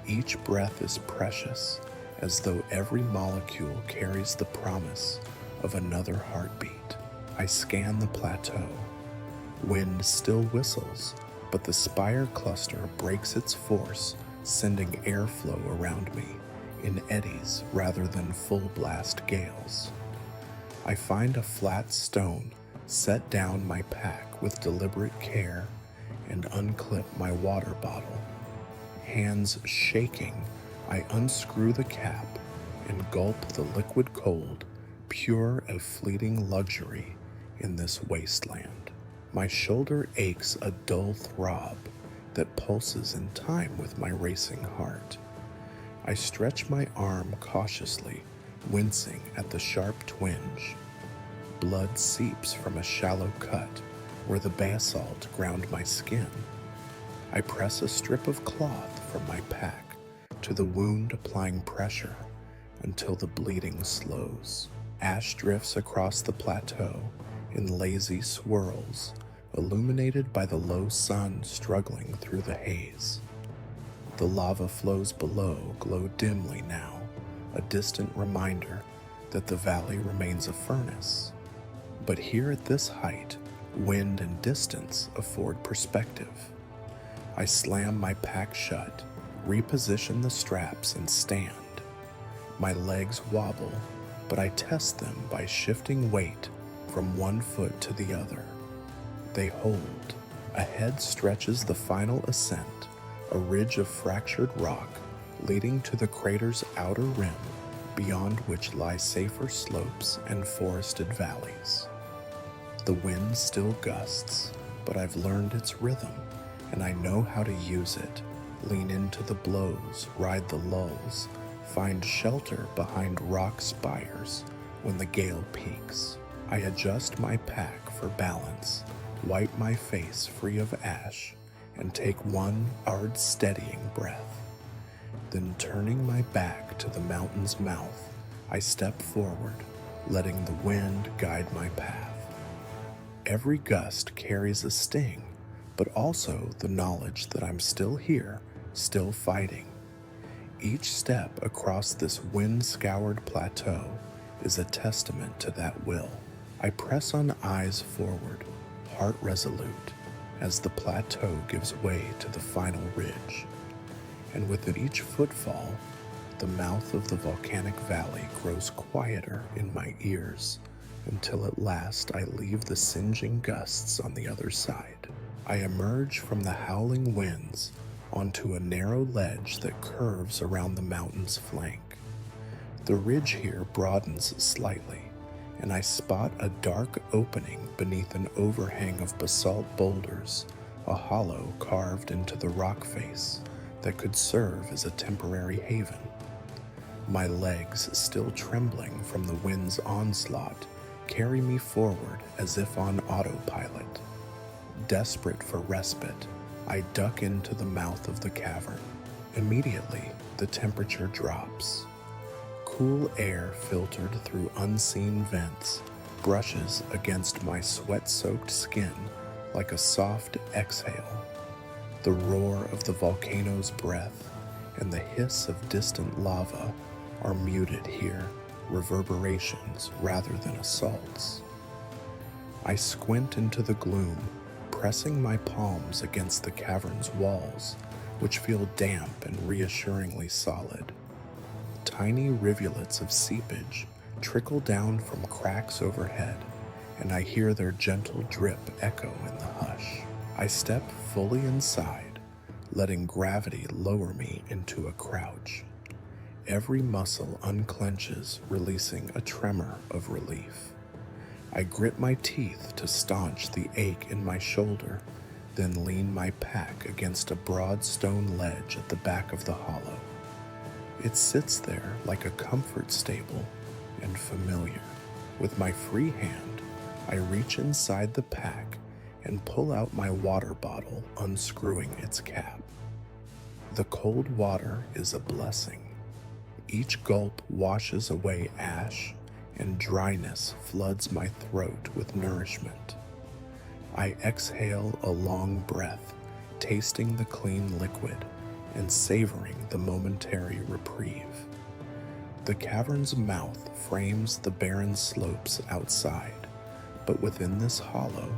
Each breath is precious, as though every molecule carries the promise of another heartbeat. I scan the plateau. Wind still whistles, but the spire cluster breaks its force, sending airflow around me in eddies rather than full-blast gales. I find a flat stone, set down my pack with deliberate care, and unclip my water bottle. Hands shaking, I unscrew the cap and gulp the liquid cold, pure of fleeting luxury in this wasteland. My shoulder aches a dull throb that pulses in time with my racing heart. I stretch my arm cautiously, wincing at the sharp twinge. Blood seeps from a shallow cut where the basalt ground my skin. I press a strip of cloth from my pack to the wound, applying pressure until the bleeding slows. Ash drifts across the plateau in lazy swirls, illuminated by the low sun struggling through the haze. The lava flows below glow dimly now, a distant reminder that the valley remains a furnace. But here at this height, wind and distance afford perspective. I slam my pack shut, reposition the straps, and stand. My legs wobble, but I test them by shifting weight from one foot to the other. They hold. Ahead stretches the final ascent, a ridge of fractured rock leading to the crater's outer rim, beyond which lie safer slopes and forested valleys. The wind still gusts, but I've learned its rhythm, and I know how to use it. Lean into the blows, ride the lulls, find shelter behind rock spires when the gale peaks. I adjust my pack for balance, wipe my face free of ash, and take one hard, steadying breath. Then, turning my back to the mountain's mouth, I step forward, letting the wind guide my path. Every gust carries a sting, but also the knowledge that I'm still here, still fighting. Each step across this wind-scoured plateau is a testament to that will. I press on, eyes forward, heart resolute, as the plateau gives way to the final ridge. And with each footfall, the mouth of the volcanic valley grows quieter in my ears, until at last I leave the singeing gusts on the other side. I emerge from the howling winds onto a narrow ledge that curves around the mountain's flank. The ridge here broadens slightly, and I spot a dark opening beneath an overhang of basalt boulders, a hollow carved into the rock face that could serve as a temporary haven. My legs, still trembling from the wind's onslaught, carry me forward as if on autopilot. Desperate for respite, I duck into the mouth of the cavern. Immediately, the temperature drops. Cool air filtered through unseen vents brushes against my sweat-soaked skin like a soft exhale. The roar of the volcano's breath and the hiss of distant lava are muted here, reverberations rather than assaults. I squint into the gloom, pressing my palms against the cavern's walls, which feel damp and reassuringly solid. Tiny rivulets of seepage trickle down from cracks overhead, and I hear their gentle drip echo in the hush. I step fully inside, letting gravity lower me into a crouch. Every muscle unclenches, releasing a tremor of relief. I grit my teeth to staunch the ache in my shoulder, then lean my pack against a broad stone ledge at the back of the hollow. It sits there like a comfort stable and familiar. With my free hand, I reach inside the pack and pull out my water bottle, unscrewing its cap. The cold water is a blessing. Each gulp washes away ash, and dryness floods my throat with nourishment. I exhale a long breath, tasting the clean liquid and savoring the momentary reprieve. The cavern's mouth frames the barren slopes outside, but within this hollow,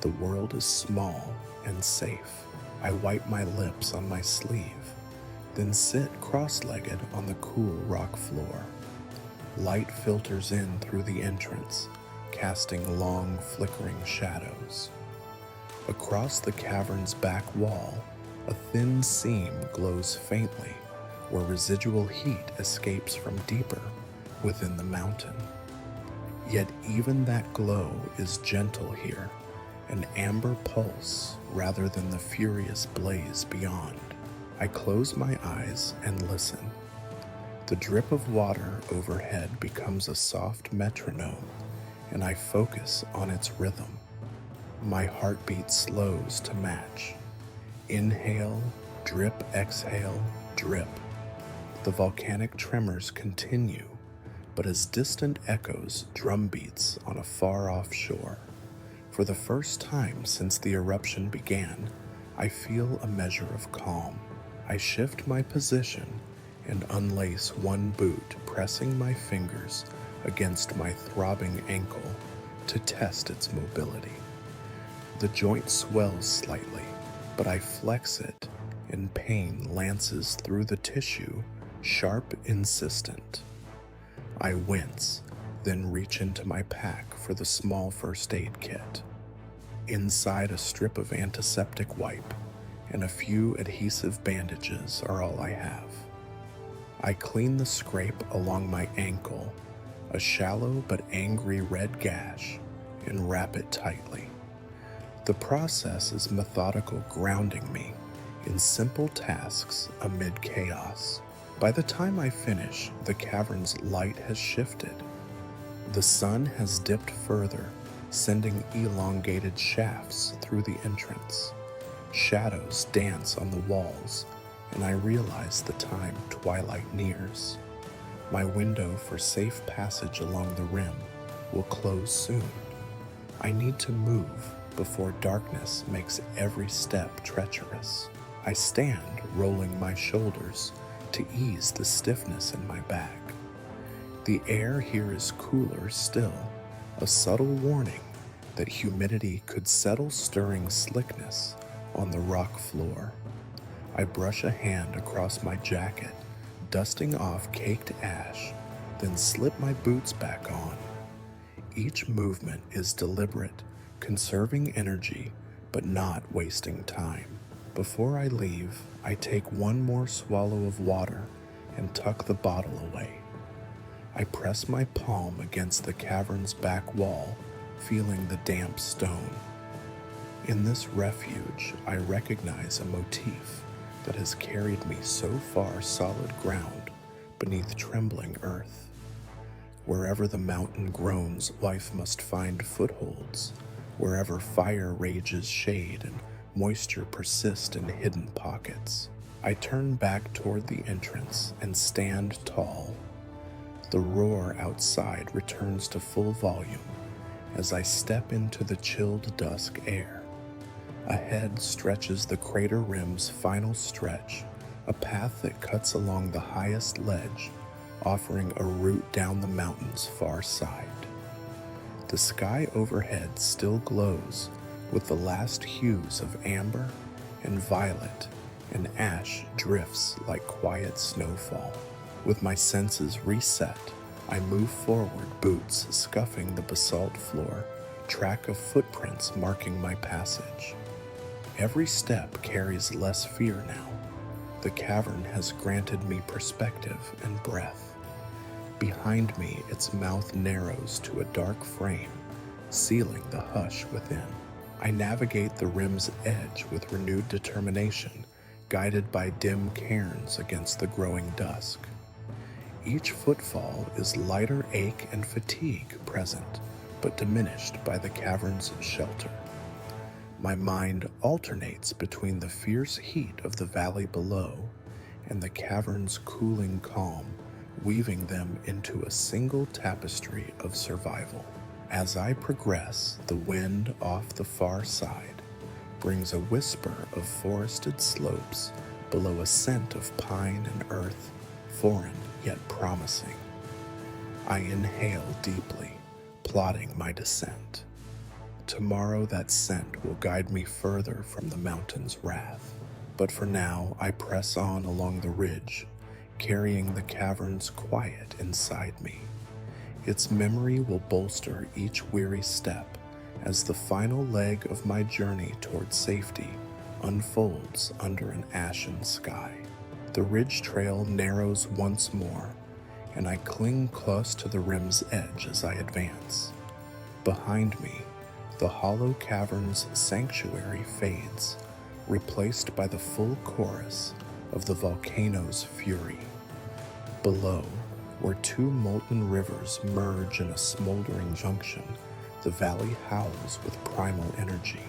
the world is small and safe. I wipe my lips on my sleeve, then sit cross-legged on the cool rock floor. Light filters in through the entrance, casting long, flickering shadows. Across the cavern's back wall, a thin seam glows faintly, where residual heat escapes from deeper within the mountain. Yet even that glow is gentle here, an amber pulse rather than the furious blaze beyond. I close my eyes and listen. The drip of water overhead becomes a soft metronome, and I focus on its rhythm. My heartbeat slows to match. Inhale, drip, exhale, drip. The volcanic tremors continue, but as distant echoes, drum beats on a far-off shore. For the first time since the eruption began, I feel a measure of calm. I shift my position and unlace one boot, pressing my fingers against my throbbing ankle to test its mobility. The joint swells slightly, but I flex it, and pain lances through the tissue, sharp, insistent. I wince, then reach into my pack for the small first aid kit. Inside, a strip of antiseptic wipe and a few adhesive bandages are all I have. I clean the scrape along my ankle, a shallow but angry red gash, and wrap it tightly. The process is methodical, grounding me in simple tasks amid chaos. By the time I finish, the cavern's light has shifted. The sun has dipped further, sending elongated shafts through the entrance. Shadows dance on the walls, and I realize the time twilight nears. My window for safe passage along the rim will close soon. I need to move before darkness makes every step treacherous. I stand, rolling my shoulders to ease the stiffness in my back. The air here is cooler still, a subtle warning that humidity could settle, stirring slickness on the rock floor. I brush a hand across my jacket, dusting off caked ash, then slip my boots back on. Each movement is deliberate, conserving energy, but not wasting time. Before I leave, I take one more swallow of water and tuck the bottle away. I press my palm against the cavern's back wall, feeling the damp stone. In this refuge, I recognize a motif that has carried me so far solid ground beneath trembling earth. Wherever the mountain groans, life must find footholds. Wherever fire rages, shade and moisture persist in hidden pockets. I turn back toward the entrance and stand tall. The roar outside returns to full volume as I step into the chilled dusk air. Ahead stretches the crater rim's final stretch, a path that cuts along the highest ledge, offering a route down the mountain's far side. The sky overhead still glows with the last hues of amber and violet, and ash drifts like quiet snowfall. With my senses reset, I move forward, boots scuffing the basalt floor, track of footprints marking my passage. Every step carries less fear now. The cavern has granted me perspective and breath. Behind me, its mouth narrows to a dark frame, sealing the hush within. I navigate the rim's edge with renewed determination, guided by dim cairns against the growing dusk. Each footfall is lighter ache and fatigue present, but diminished by the cavern's shelter. My mind alternates between the fierce heat of the valley below and the cavern's cooling calm, weaving them into a single tapestry of survival. As I progress, the wind off the far side brings a whisper of forested slopes below a scent of pine and earth, foreign yet promising. I inhale deeply, plotting my descent. Tomorrow that scent will guide me further from the mountain's wrath. But for now, I press on along the ridge, carrying the cavern's quiet inside me. Its memory will bolster each weary step as the final leg of my journey toward safety unfolds under an ashen sky. The ridge trail narrows once more, and I cling close to the rim's edge as I advance. Behind me, The hollow cavern's sanctuary fades, replaced by the full chorus of the volcano's fury. Below, where two molten rivers merge in a smoldering junction, the valley howls with primal energy.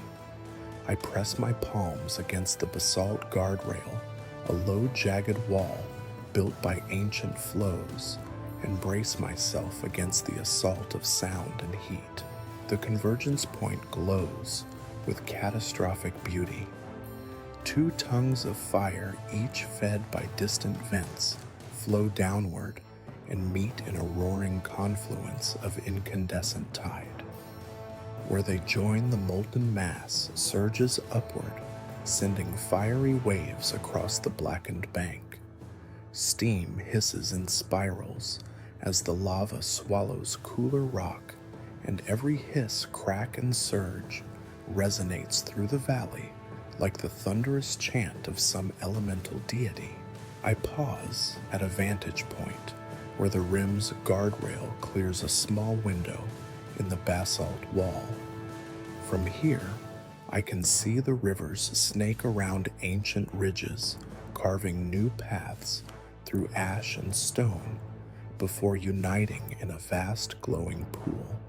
I press my palms against the basalt guardrail, a low jagged wall built by ancient flows, and brace myself against the assault of sound and heat. The convergence point glows with catastrophic beauty. Two tongues of fire, each fed by distant vents, flow downward and meet in a roaring confluence of incandescent tide. Where they join, the molten mass surges upward, sending fiery waves across the blackened bank. Steam hisses in spirals as the lava swallows cooler rock, and every hiss, crack, and surge resonates through the valley like the thunderous chant of some elemental deity. I pause at a vantage point where the rim's guardrail clears a small window in the basalt wall. From here, I can see the rivers snake around ancient ridges, carving new paths through ash and stone before uniting in a vast glowing pool.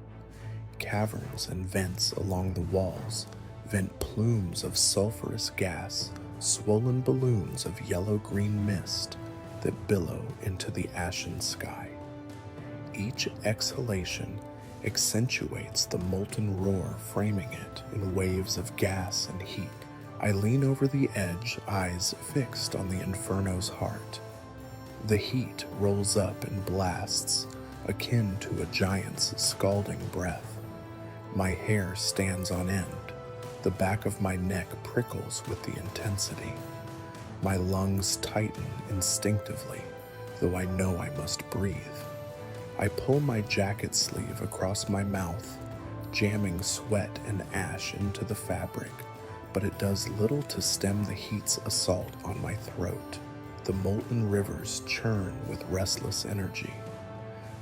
Caverns and vents along the walls vent plumes of sulfurous gas, swollen balloons of yellow-green mist that billow into the ashen sky. Each exhalation accentuates the molten roar, framing it in waves of gas and heat. I lean over the edge, eyes fixed on the inferno's heart. The heat rolls up in blasts, akin to a giant's scalding breath. My hair stands on end. The back of my neck prickles with the intensity. My lungs tighten instinctively, though I know I must breathe. I pull my jacket sleeve across my mouth, jamming sweat and ash into the fabric, but it does little to stem the heat's assault on my throat. The molten rivers churn with restless energy.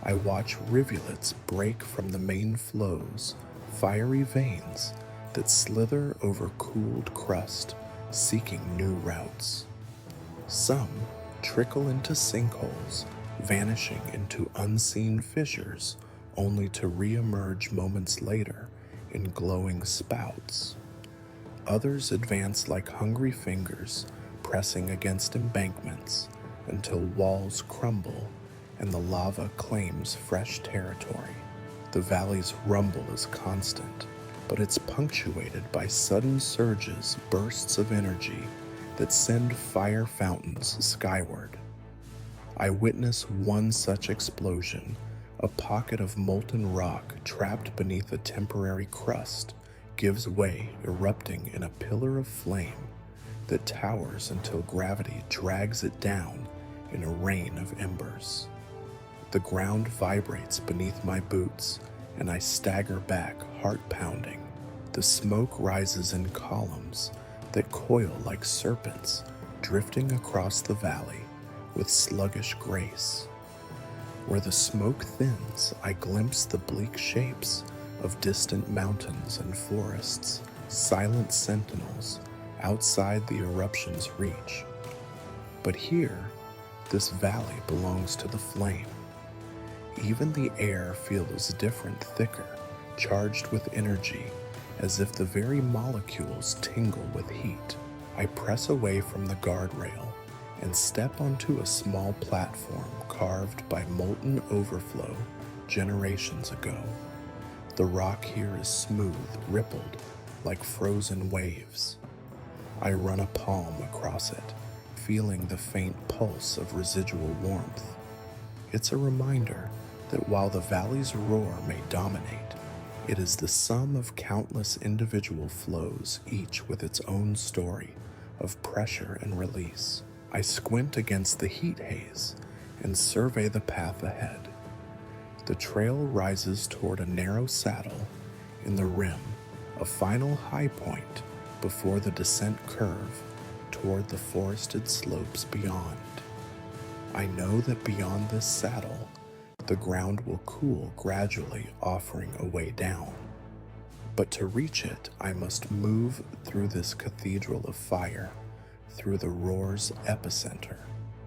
I watch rivulets break from the main flows, fiery veins that slither over cooled crust, seeking new routes. Some trickle into sinkholes, vanishing into unseen fissures, only to re-emerge moments later in glowing spouts. Others advance like hungry fingers, pressing against embankments until walls crumble and the lava claims fresh territory. The valley's rumble is constant, but it's punctuated by sudden surges, bursts of energy that send fire fountains skyward. I witness one such explosion, a pocket of molten rock trapped beneath a temporary crust gives way, erupting in a pillar of flame that towers until gravity drags it down in a rain of embers. The ground vibrates beneath my boots, and I stagger back, heart pounding. The smoke rises in columns that coil like serpents, drifting across the valley with sluggish grace. Where the smoke thins, I glimpse the bleak shapes of distant mountains and forests, silent sentinels outside the eruption's reach. But here, this valley belongs to the flame. Even the air feels different, thicker, charged with energy, as if the very molecules tingle with heat. I press away from the guardrail and step onto a small platform carved by molten overflow generations ago. The rock here is smooth, rippled like frozen waves. I run a palm across it, feeling the faint pulse of residual warmth. It's a reminder that while the valley's roar may dominate, it is the sum of countless individual flows, each with its own story of pressure and release. I squint against the heat haze and survey the path ahead. The trail rises toward a narrow saddle in the rim, a final high point before the descent curve toward the forested slopes beyond. I know that beyond this saddle, the ground will cool gradually, offering a way down. But to reach it, I must move through this cathedral of fire, through the roar's epicenter.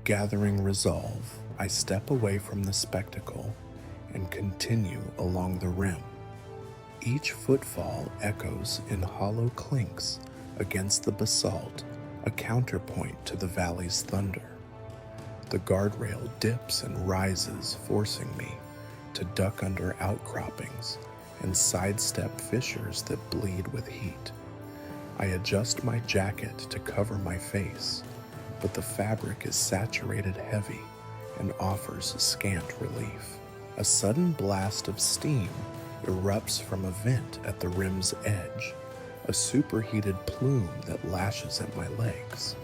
Gathering resolve, I step away from the spectacle and continue along the rim. Each footfall echoes in hollow clinks against the basalt, a counterpoint to the valley's thunder. The guardrail dips and rises, forcing me to duck under outcroppings and sidestep fissures that bleed with heat. I adjust my jacket to cover my face, but the fabric is saturated heavy and offers scant relief. A sudden blast of steam erupts from a vent at the rim's edge, a superheated plume that lashes at my legs.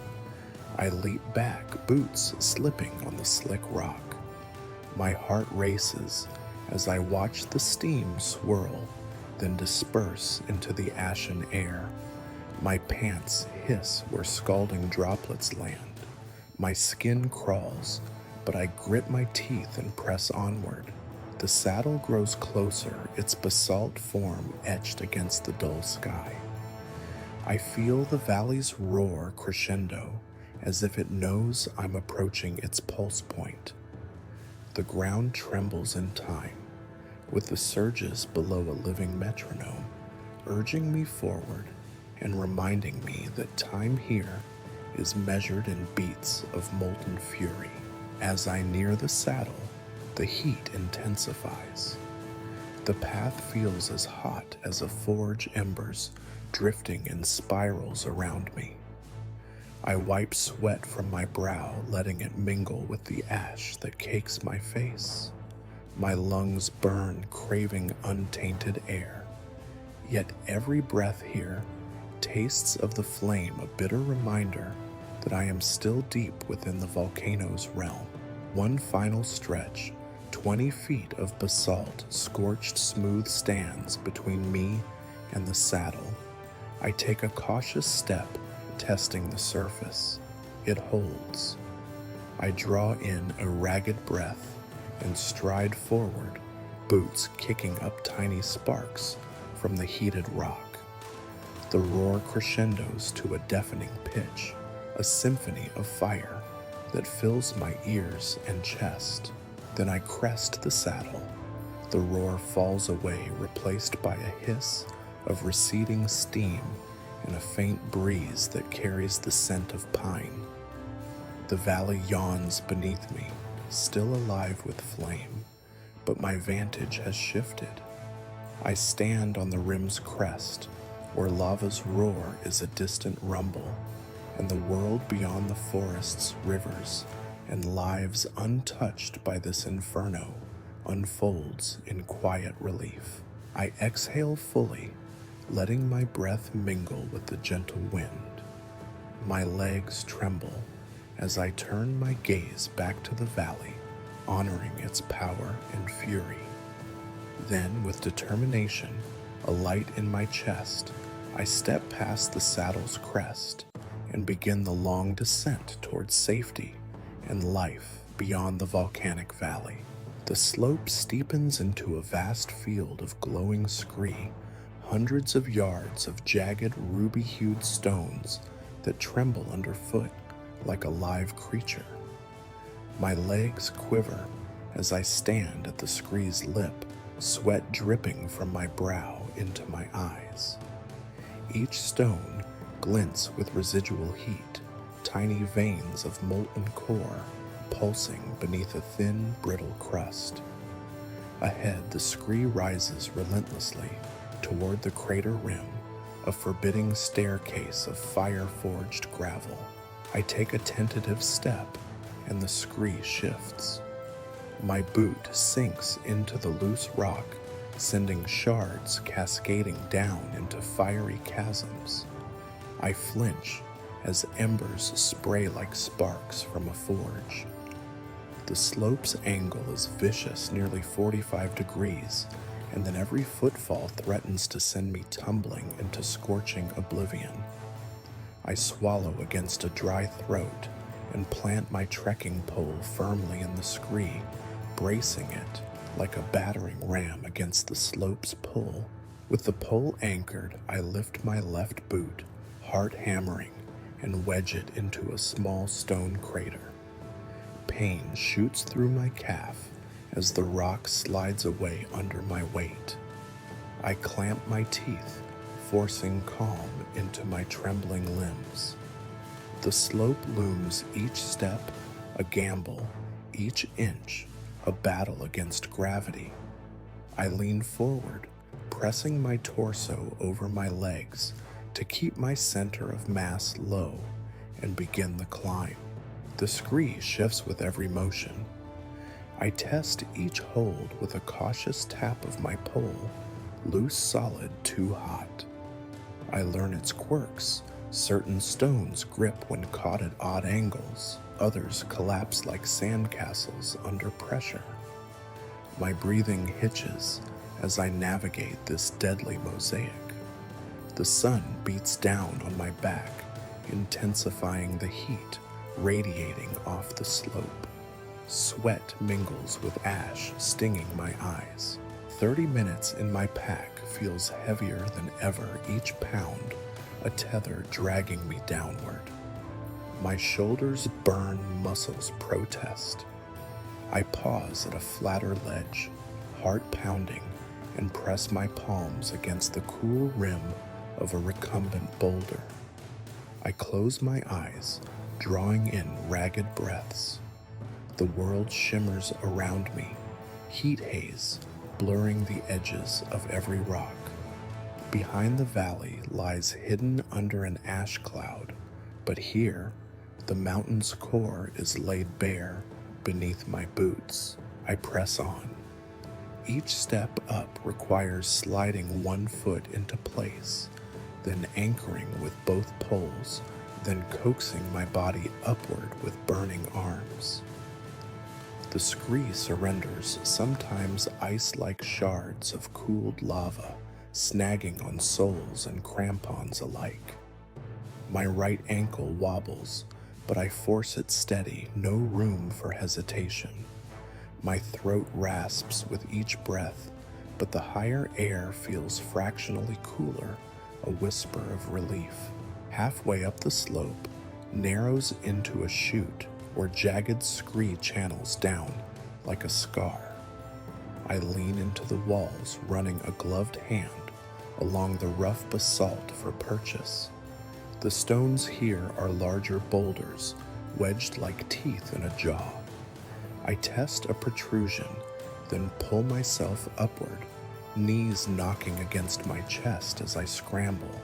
I leap back, boots slipping on the slick rock. My heart races as I watch the steam swirl, then disperse into the ashen air. My pants hiss where scalding droplets land. My skin crawls, but I grit my teeth and press onward. The saddle grows closer, its basalt form etched against the dull sky. I feel the valley's roar crescendo, as if it knows I'm approaching its pulse point. The ground trembles in time, with the surges below a living metronome, urging me forward and reminding me that time here is measured in beats of molten fury. As I near the saddle, the heat intensifies. The path feels as hot as a forge embers drifting in spirals around me. I wipe sweat from my brow, letting it mingle with the ash that cakes my face. My lungs burn, craving untainted air. Yet every breath here tastes of the flame, a bitter reminder that I am still deep within the volcano's realm. One final stretch, 20 feet of basalt, scorched smooth stands between me and the saddle. I take a cautious step, testing the surface. It holds. I draw in a ragged breath and stride forward, boots kicking up tiny sparks from the heated rock. The roar crescendos to a deafening pitch, a symphony of fire that fills my ears and chest. Then I crest the saddle. The roar falls away, replaced by a hiss of receding steam and a faint breeze that carries the scent of pine. The valley yawns beneath me, still alive with flame, but my vantage has shifted. I stand on the rim's crest, where lava's roar is a distant rumble, and the world beyond the forests, rivers, and lives untouched by this inferno unfolds in quiet relief. I exhale fully, letting my breath mingle with the gentle wind. My legs tremble as I turn my gaze back to the valley, honoring its power and fury. Then, with determination, a light in my chest, I step past the saddle's crest and begin the long descent towards safety and life beyond the volcanic valley. The slope steepens into a vast field of glowing scree, hundreds of yards of jagged ruby-hued stones that tremble underfoot like a live creature. My legs quiver as I stand at the scree's lip, sweat dripping from my brow into my eyes. Each stone glints with residual heat, tiny veins of molten core pulsing beneath a thin, brittle crust. Ahead, the scree rises relentlessly toward the crater rim, a forbidding staircase of fire-forged gravel. I take a tentative step, and the scree shifts. My boot sinks into the loose rock, sending shards cascading down into fiery chasms. I flinch as embers spray like sparks from a forge. The slope's angle is vicious, nearly 45 degrees, and then every footfall threatens to send me tumbling into scorching oblivion. I swallow against a dry throat and plant my trekking pole firmly in the scree, bracing it like a battering ram against the slope's pull. With the pole anchored, I lift my left boot, heart hammering, and wedge it into a small stone crater. Pain shoots through my calf as the rock slides away under my weight. I clamp my teeth, forcing calm into my trembling limbs. The slope looms, each step a gamble, each inch a battle against gravity. I lean forward, pressing my torso over my legs to keep my center of mass low, and begin the climb. The scree shifts with every motion. I test each hold with a cautious tap of my pole, loose solid too hot. I learn its quirks. Certain stones grip when caught at odd angles, others collapse like sandcastles under pressure. My breathing hitches as I navigate this deadly mosaic. The sun beats down on my back, intensifying the heat radiating off the slope. Sweat mingles with ash, stinging my eyes. 30 minutes in my pack feels heavier than ever, each pound a tether dragging me downward. My shoulders burn, muscles protest. I pause at a flatter ledge, heart pounding, and press my palms against the cool rim of a recumbent boulder. I close my eyes, drawing in ragged breaths. The world shimmers around me, heat haze blurring the edges of every rock. Behind the valley lies hidden under an ash cloud, but here, the mountain's core is laid bare beneath my boots. I press on. Each step up requires sliding one foot into place, then anchoring with both poles, then coaxing my body upward with burning arms. The scree surrenders, sometimes ice-like shards of cooled lava, snagging on soles and crampons alike. My right ankle wobbles, but I force it steady, no room for hesitation. My throat rasps with each breath, but the higher air feels fractionally cooler, a whisper of relief. Halfway up the slope, narrows into a chute where jagged scree channels down like a scar. I lean into the walls, running a gloved hand along the rough basalt for purchase. The stones here are larger boulders, wedged like teeth in a jaw. I test a protrusion, then pull myself upward, knees knocking against my chest as I scramble.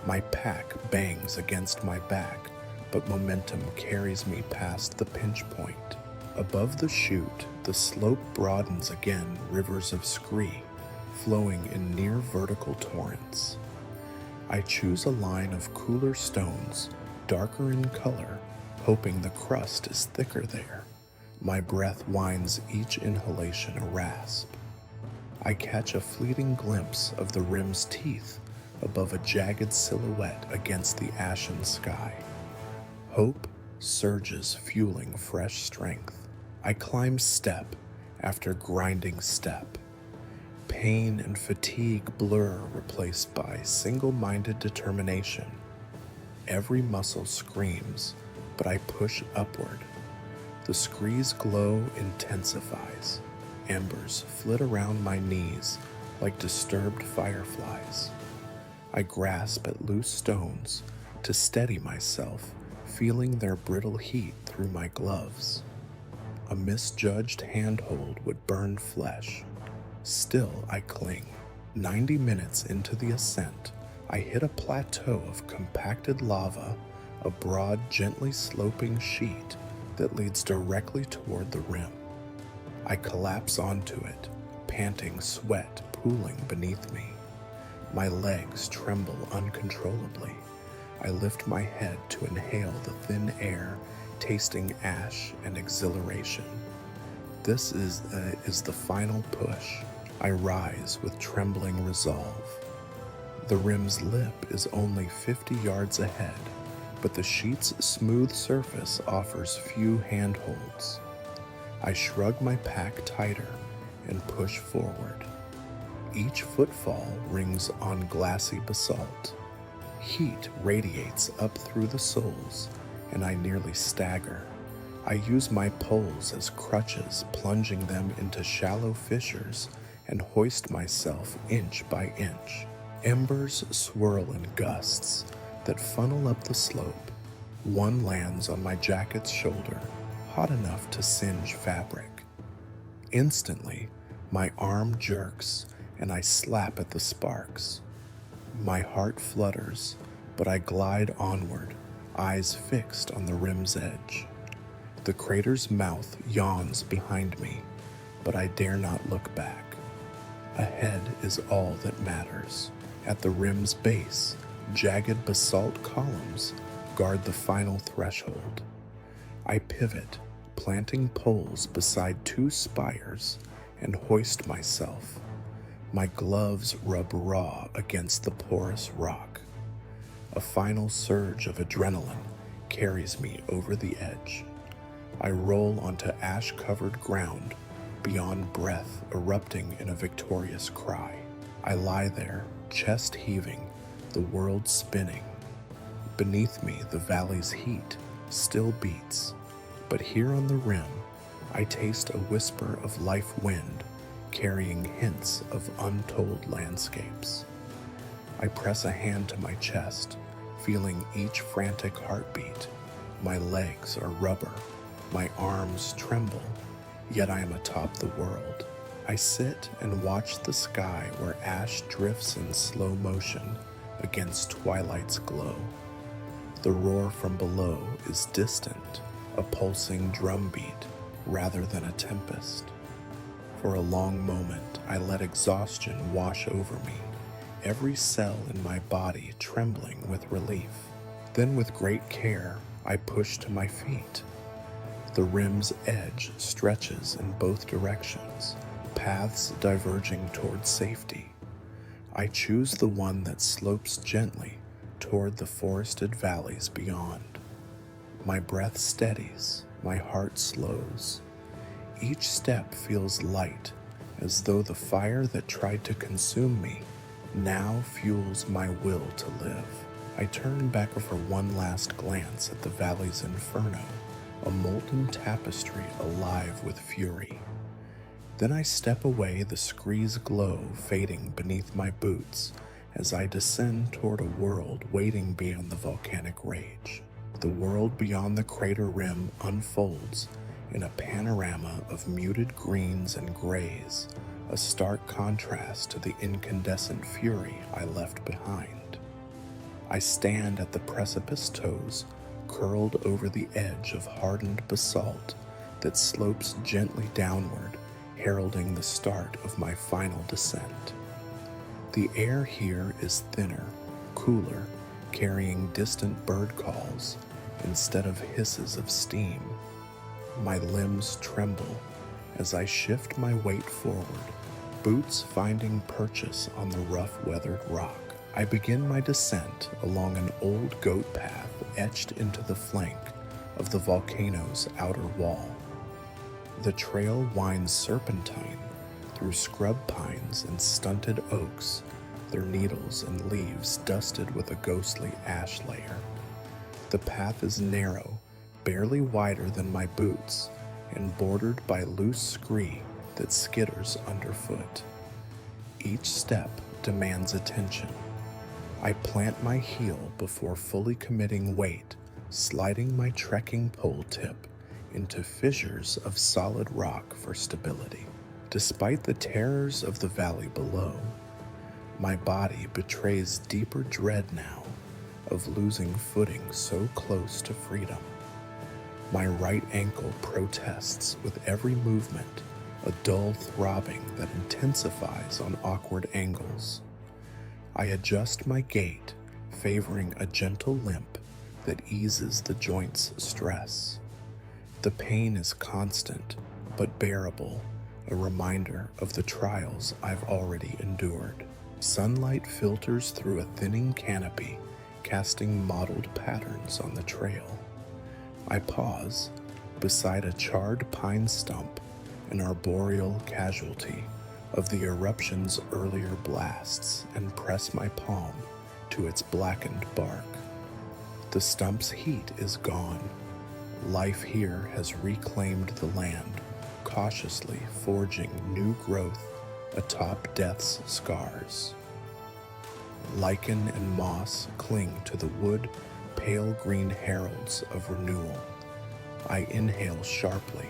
My pack bangs against my back, but momentum carries me past the pinch point. Above the chute, the slope broadens again, rivers of scree, flowing in near vertical torrents. I choose a line of cooler stones, darker in color, hoping the crust is thicker there. My breath winds each inhalation a rasp. I catch a fleeting glimpse of the rim's teeth above a jagged silhouette against the ashen sky. Hope surges, fueling fresh strength. I climb step after grinding step. Pain and fatigue blur, replaced by single-minded determination. Every muscle screams, but I push upward. The scree's glow intensifies. Embers flit around my knees like disturbed fireflies. I grasp at loose stones to steady myself, feeling their brittle heat through my gloves. A misjudged handhold would burn flesh. Still, I cling. 90 minutes into the ascent, I hit a plateau of compacted lava, a broad, gently sloping sheet that leads directly toward the rim. I collapse onto it, panting, sweat pooling beneath me. My legs tremble uncontrollably. I lift my head to inhale the thin air, tasting ash and exhilaration. This is the final push. I rise with trembling resolve. The rim's lip is only 50 yards ahead, but the sheet's smooth surface offers few handholds. I shrug my pack tighter and push forward. Each footfall rings on glassy basalt. Heat radiates up through the soles, and I nearly stagger. I use my poles as crutches, plunging them into shallow fissures, and hoist myself inch by inch. Embers swirl in gusts that funnel up the slope. One lands on my jacket's shoulder, hot enough to singe fabric. Instantly, my arm jerks, and I slap at the sparks. My heart flutters, but I glide onward, eyes fixed on the rim's edge. The crater's mouth yawns behind me, but I dare not look back. Ahead is all that matters. At the rim's base, jagged basalt columns guard the final threshold. I pivot, planting poles beside two spires, and hoist myself. My gloves rub raw against the porous rock. A final surge of adrenaline carries me over the edge. I roll onto ash-covered ground, beyond breath erupting in a victorious cry. I lie there, chest heaving, the world spinning. Beneath me, the valley's heat still beats, but here on the rim, I taste a whisper of life wind, carrying hints of untold landscapes. I press a hand to my chest, feeling each frantic heartbeat. My legs are rubber, my arms tremble, yet I am atop the world. I sit and watch the sky where ash drifts in slow motion against twilight's glow. The roar from below is distant, a pulsing drumbeat rather than a tempest. For a long moment, I let exhaustion wash over me, every cell in my body trembling with relief. Then with great care, I push to my feet. The rim's edge stretches in both directions, paths diverging toward safety. I choose the one that slopes gently toward the forested valleys beyond. My breath steadies, my heart slows. Each step feels light, as though the fire that tried to consume me now fuels my will to live. I turn back for one last glance at the valley's inferno, a molten tapestry alive with fury. Then I step away, the scree's glow fading beneath my boots as I descend toward a world waiting beyond the volcanic rage. The world beyond the crater rim unfolds in a panorama of muted greens and grays, a stark contrast to the incandescent fury I left behind. I stand at the precipice toes, curled over the edge of hardened basalt that slopes gently downward, heralding the start of my final descent. The air here is thinner, cooler, carrying distant bird calls instead of hisses of steam. My limbs tremble as I shift my weight forward, boots finding purchase on the rough-weathered rock. I begin my descent along an old goat path etched into the flank of the volcano's outer wall. The trail winds serpentine through scrub pines and stunted oaks, their needles and leaves dusted with a ghostly ash layer. The path is narrow, barely wider than my boots, and bordered by loose scree that skitters underfoot. Each step demands attention. I plant my heel before fully committing weight, sliding my trekking pole tip into fissures of solid rock for stability. Despite the terrors of the valley below, my body betrays deeper dread now of losing footing so close to freedom. My right ankle protests with every movement, a dull throbbing that intensifies on awkward angles. I adjust my gait, favoring a gentle limp that eases the joint's stress. The pain is constant, but bearable, a reminder of the trials I've already endured. Sunlight filters through a thinning canopy, casting mottled patterns on the trail. I pause beside a charred pine stump, an arboreal casualty, of the eruption's earlier blasts and press my palm to its blackened bark. The stump's heat is gone. Life here has reclaimed the land, cautiously forging new growth atop death's scars. Lichen and moss cling to the wood, pale green heralds of renewal. I inhale sharply,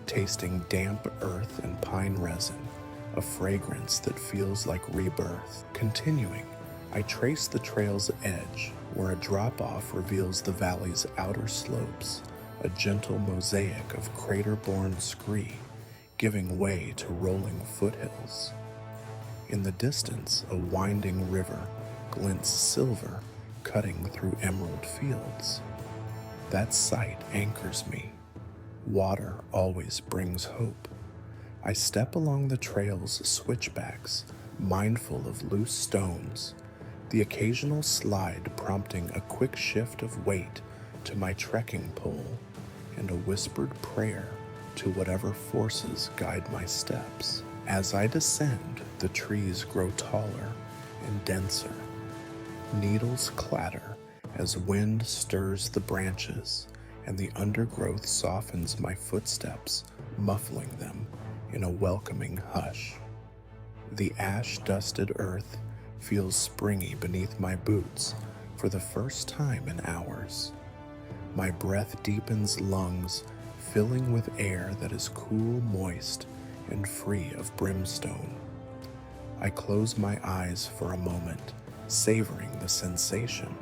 tasting damp earth and pine resin, a fragrance that feels like rebirth. Continuing, I trace the trail's edge, where a drop-off reveals the valley's outer slopes, a gentle mosaic of crater-born scree, giving way to rolling foothills. In the distance, a winding river glints silver, cutting through emerald fields. That sight anchors me. Water always brings hope. I step along the trail's switchbacks, mindful of loose stones, the occasional slide prompting a quick shift of weight to my trekking pole and a whispered prayer to whatever forces guide my steps. As I descend, the trees grow taller and denser. Needles clatter as wind stirs the branches, and the undergrowth softens my footsteps, muffling them in a welcoming hush. The ash-dusted earth feels springy beneath my boots for the first time in hours. My breath deepens lungs, filling with air that is cool, moist, and free of brimstone. I close my eyes for a moment, savoring the sensation.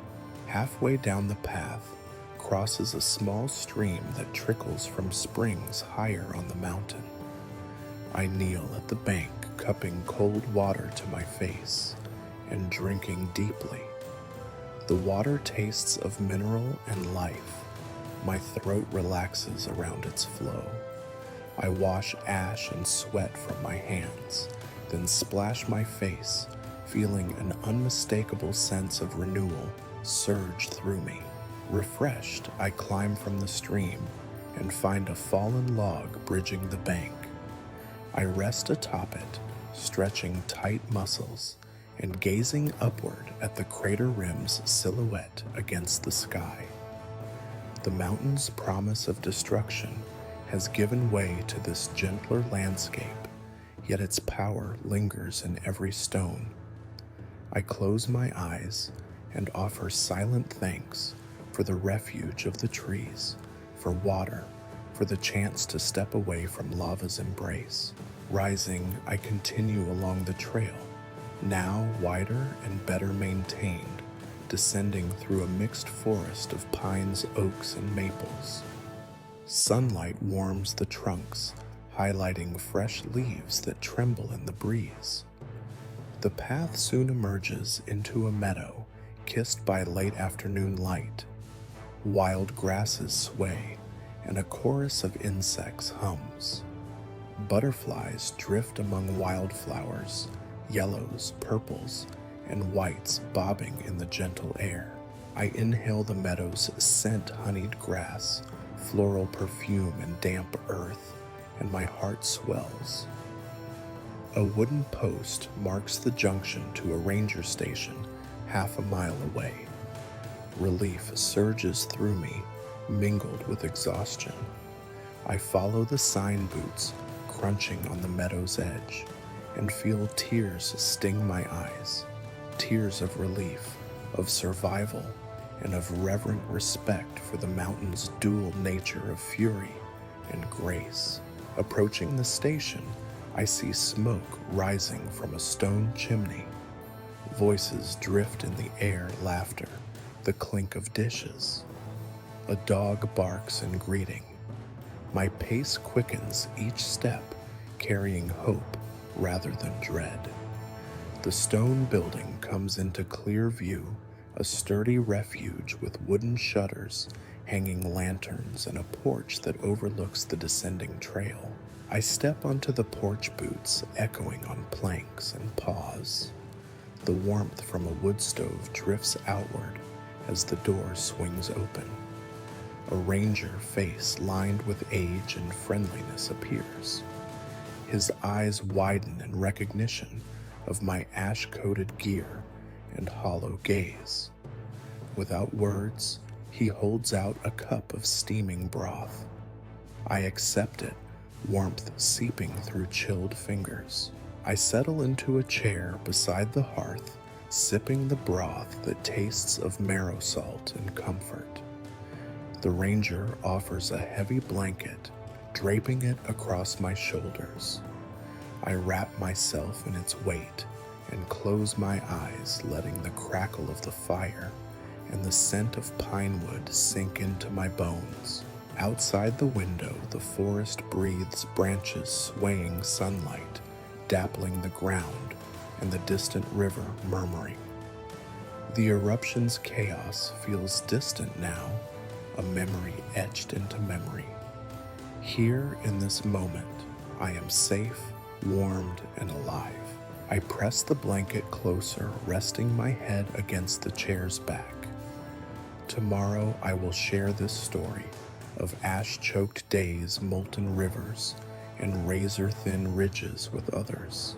Halfway down the path crosses a small stream that trickles from springs higher on the mountain. I kneel at the bank, cupping cold water to my face and drinking deeply. The water tastes of mineral and life. My throat relaxes around its flow. I wash ash and sweat from my hands, then splash my face, feeling an unmistakable sense of renewal surge through me. Refreshed, I climb from the stream and find a fallen log bridging the bank. I rest atop it, stretching tight muscles and gazing upward at the crater rim's silhouette against the sky. The mountain's promise of destruction has given way to this gentler landscape, yet its power lingers in every stone. I close my eyes and offer silent thanks for the refuge of the trees, for water, for the chance to step away from lava's embrace. Rising, I continue along the trail, now wider and better maintained, descending through a mixed forest of pines, oaks, and maples. Sunlight warms the trunks, highlighting fresh leaves that tremble in the breeze. The path soon emerges into a meadow, kissed by late afternoon light. Wild grasses sway, and a chorus of insects hums. Butterflies drift among wildflowers, yellows, purples, and whites bobbing in the gentle air. I inhale the meadow's scent-honeyed grass, floral perfume and damp earth, and my heart swells. A wooden post marks the junction to a ranger station half a mile away. Relief surges through me, mingled with exhaustion. I follow the sign boots crunching on the meadow's edge and feel tears sting my eyes, tears of relief, of survival, and of reverent respect for the mountain's dual nature of fury and grace. Approaching the station, I see smoke rising from a stone chimney. Voices drift in the air, laughter, the clink of dishes. A dog barks in greeting. My pace quickens each step, carrying hope rather than dread. The stone building comes into clear view, a sturdy refuge with wooden shutters, hanging lanterns, and a porch that overlooks the descending trail. I step onto the porch boots, echoing on planks, and pause. The warmth from a wood stove drifts outward as the door swings open. A ranger face lined with age and friendliness appears. His eyes widen in recognition of my ash-coated gear and hollow gaze. Without words, he holds out a cup of steaming broth. I accept it, warmth seeping through chilled fingers. I settle into a chair beside the hearth, sipping the broth that tastes of marrow salt and comfort. The ranger offers a heavy blanket, draping it across my shoulders. I wrap myself in its weight and close my eyes, letting the crackle of the fire and the scent of pine wood sink into my bones. Outside the window, the forest breathes branches swaying sunlight, dappling the ground, and the distant river murmuring. The eruption's chaos feels distant now, a memory etched into memory. Here in this moment, I am safe, warmed, and alive. I press the blanket closer, resting my head against the chair's back. Tomorrow I will share this story of ash-choked days, molten rivers, and razor-thin ridges with others.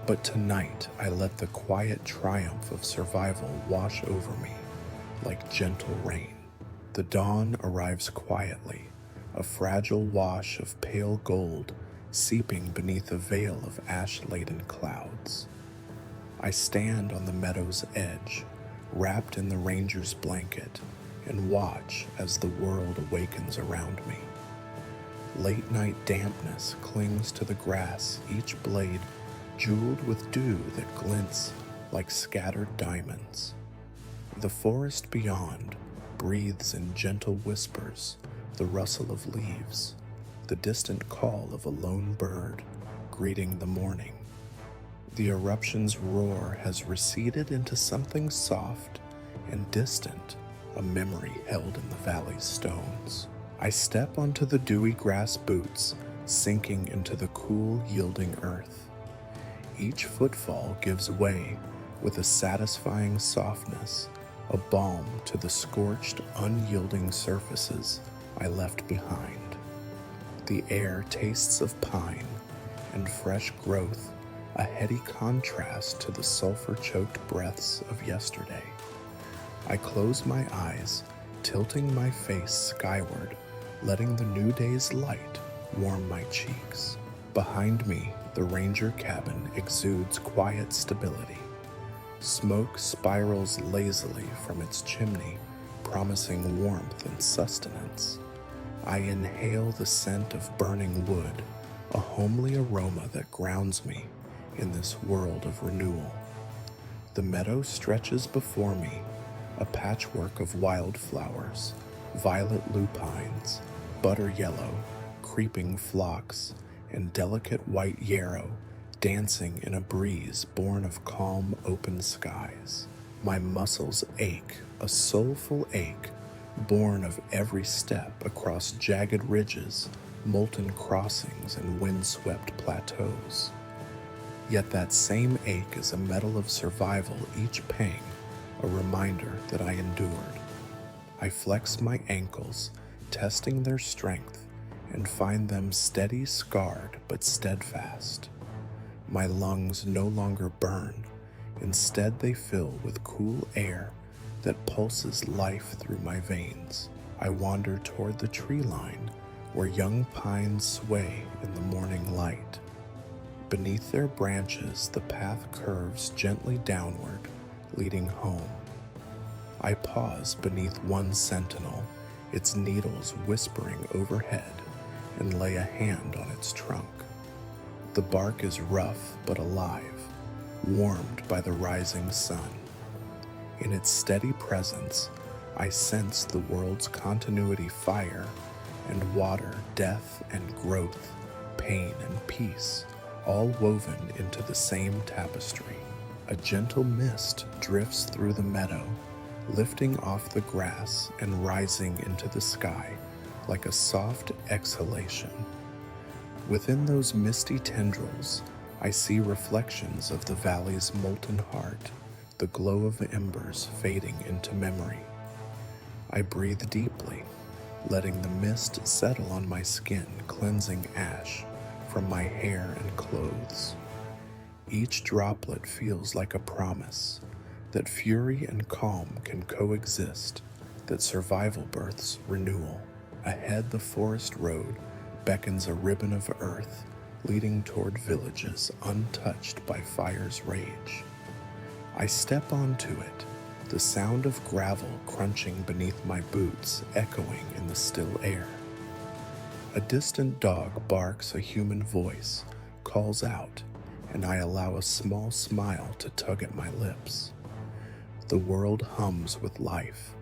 But tonight I let the quiet triumph of survival wash over me like gentle rain. The dawn arrives quietly, a fragile wash of pale gold seeping beneath a veil of ash-laden clouds. I stand on the meadow's edge, wrapped in the ranger's blanket, and watch as the world awakens around me. Late-night dampness clings to the grass, each blade jeweled with dew that glints like scattered diamonds. The forest beyond breathes in gentle whispers, the rustle of leaves, the distant call of a lone bird greeting the morning. The eruption's roar has receded into something soft and distant, a memory held in the valley's stones. I step onto the dewy grass boots, sinking into the cool, yielding earth. Each footfall gives way with a satisfying softness, a balm to the scorched, unyielding surfaces I left behind. The air tastes of pine and fresh growth, a heady contrast to the sulfur-choked breaths of yesterday. I close my eyes, tilting my face skyward, letting the new day's light warm my cheeks. Behind me, the ranger cabin exudes quiet stability. Smoke spirals lazily from its chimney, promising warmth and sustenance. I inhale the scent of burning wood, a homely aroma that grounds me in this world of renewal. The meadow stretches before me, a patchwork of wildflowers, violet lupines, butter yellow, creeping phlox, and delicate white yarrow dancing in a breeze born of calm, open skies. My muscles ache, a soulful ache, born of every step across jagged ridges, molten crossings, and windswept plateaus. Yet that same ache is a medal of survival, each pang a reminder that I endured. I flex my ankles, testing their strength, and find them steady, scarred, but steadfast. My lungs no longer burn. Instead, they fill with cool air that pulses life through my veins. I wander toward the tree line, where young pines sway in the morning light. Beneath their branches, the path curves gently downward, leading home. I pause beneath one sentinel, its needles whispering overhead, and lay a hand on its trunk. The bark is rough but alive, warmed by the rising sun. In its steady presence, I sense the world's continuity, fire and water, death and growth, pain and peace, all woven into the same tapestry. A gentle mist drifts through the meadow, lifting off the grass and rising into the sky like a soft exhalation. Within those misty tendrils, I see reflections of the valley's molten heart, the glow of embers fading into memory. I breathe deeply, letting the mist settle on my skin, cleansing ash, from my hair and clothes. Each droplet feels like a promise that fury and calm can coexist, that survival births renewal. Ahead, the forest road beckons a ribbon of earth leading toward villages untouched by fire's rage. I step onto it, the sound of gravel crunching beneath my boots echoing in the still air. A distant dog barks, a human voice calls out, and I allow a small smile to tug at my lips. The world hums with life.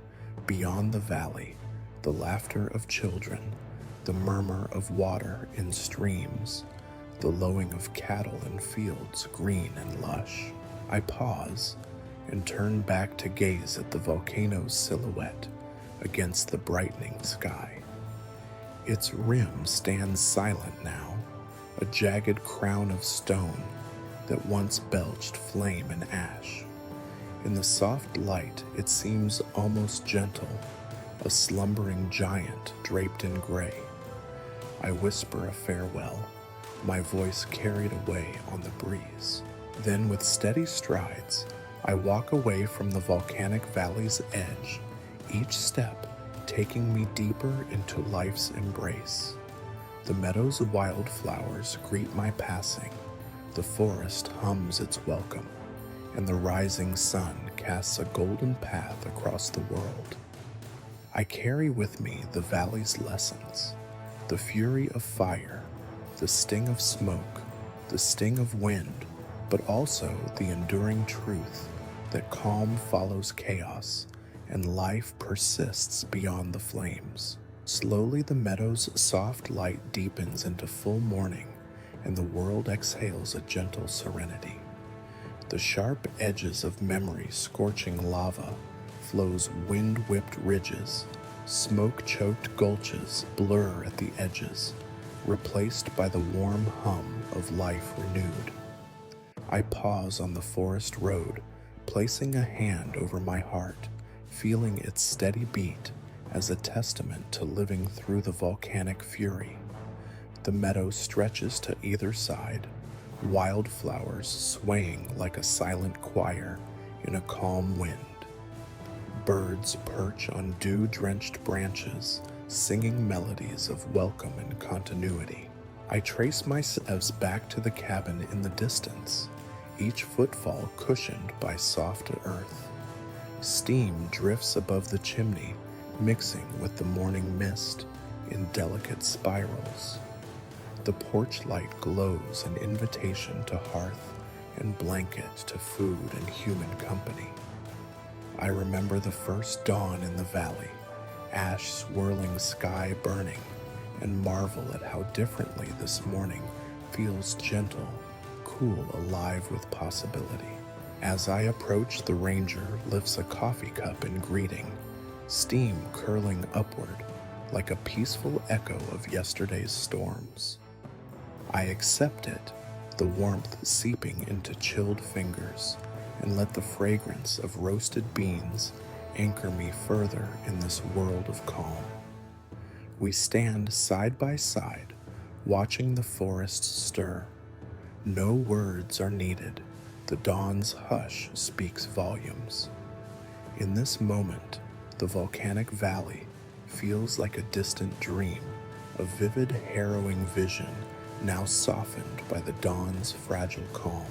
Beyond the valley, the laughter of children, the murmur of water in streams, the lowing of cattle in fields green and lush. I pause and turn back to gaze at the volcano's silhouette against the brightening sky. Its rim stands silent now, a jagged crown of stone that once belched flame and ash. In the soft light, it seems almost gentle, a slumbering giant draped in gray. I whisper a farewell, my voice carried away on the breeze. Then with steady strides, I walk away from the volcanic valley's edge, each step taking me deeper into life's embrace. The meadow's wildflowers greet my passing, the forest hums its welcome, and the rising sun casts a golden path across the world. I carry with me the valley's lessons, the fury of fire, the sting of smoke, the sting of wind, but also the enduring truth that calm follows chaos and life persists beyond the flames. Slowly the meadow's soft light deepens into full morning, and the world exhales a gentle serenity. The sharp edges of memory scorching lava flows wind-whipped ridges, smoke-choked gulches blur at the edges, replaced by the warm hum of life renewed. I pause on the forest road, placing a hand over my heart, feeling its steady beat as a testament to living through the volcanic fury. The meadow stretches to either side, wildflowers swaying like a silent choir in a calm wind. Birds perch on dew-drenched branches, singing melodies of welcome and continuity. I trace my steps back to the cabin in the distance, each footfall cushioned by soft earth. Steam drifts above the chimney, mixing with the morning mist in delicate spirals. The porch light glows an invitation to hearth and blanket, to food and human company. I remember the first dawn in the valley, ash swirling sky burning, and marvel at how differently this morning feels gentle, cool, alive with possibility. As I approach, the ranger lifts a coffee cup in greeting, steam curling upward like a peaceful echo of yesterday's storms. I accept it, the warmth seeping into chilled fingers, and let the fragrance of roasted beans anchor me further in this world of calm. We stand side by side, watching the forest stir. No words are needed. The dawn's hush speaks volumes. In this moment, the volcanic valley feels like a distant dream, a vivid, harrowing vision now softened by the dawn's fragile calm.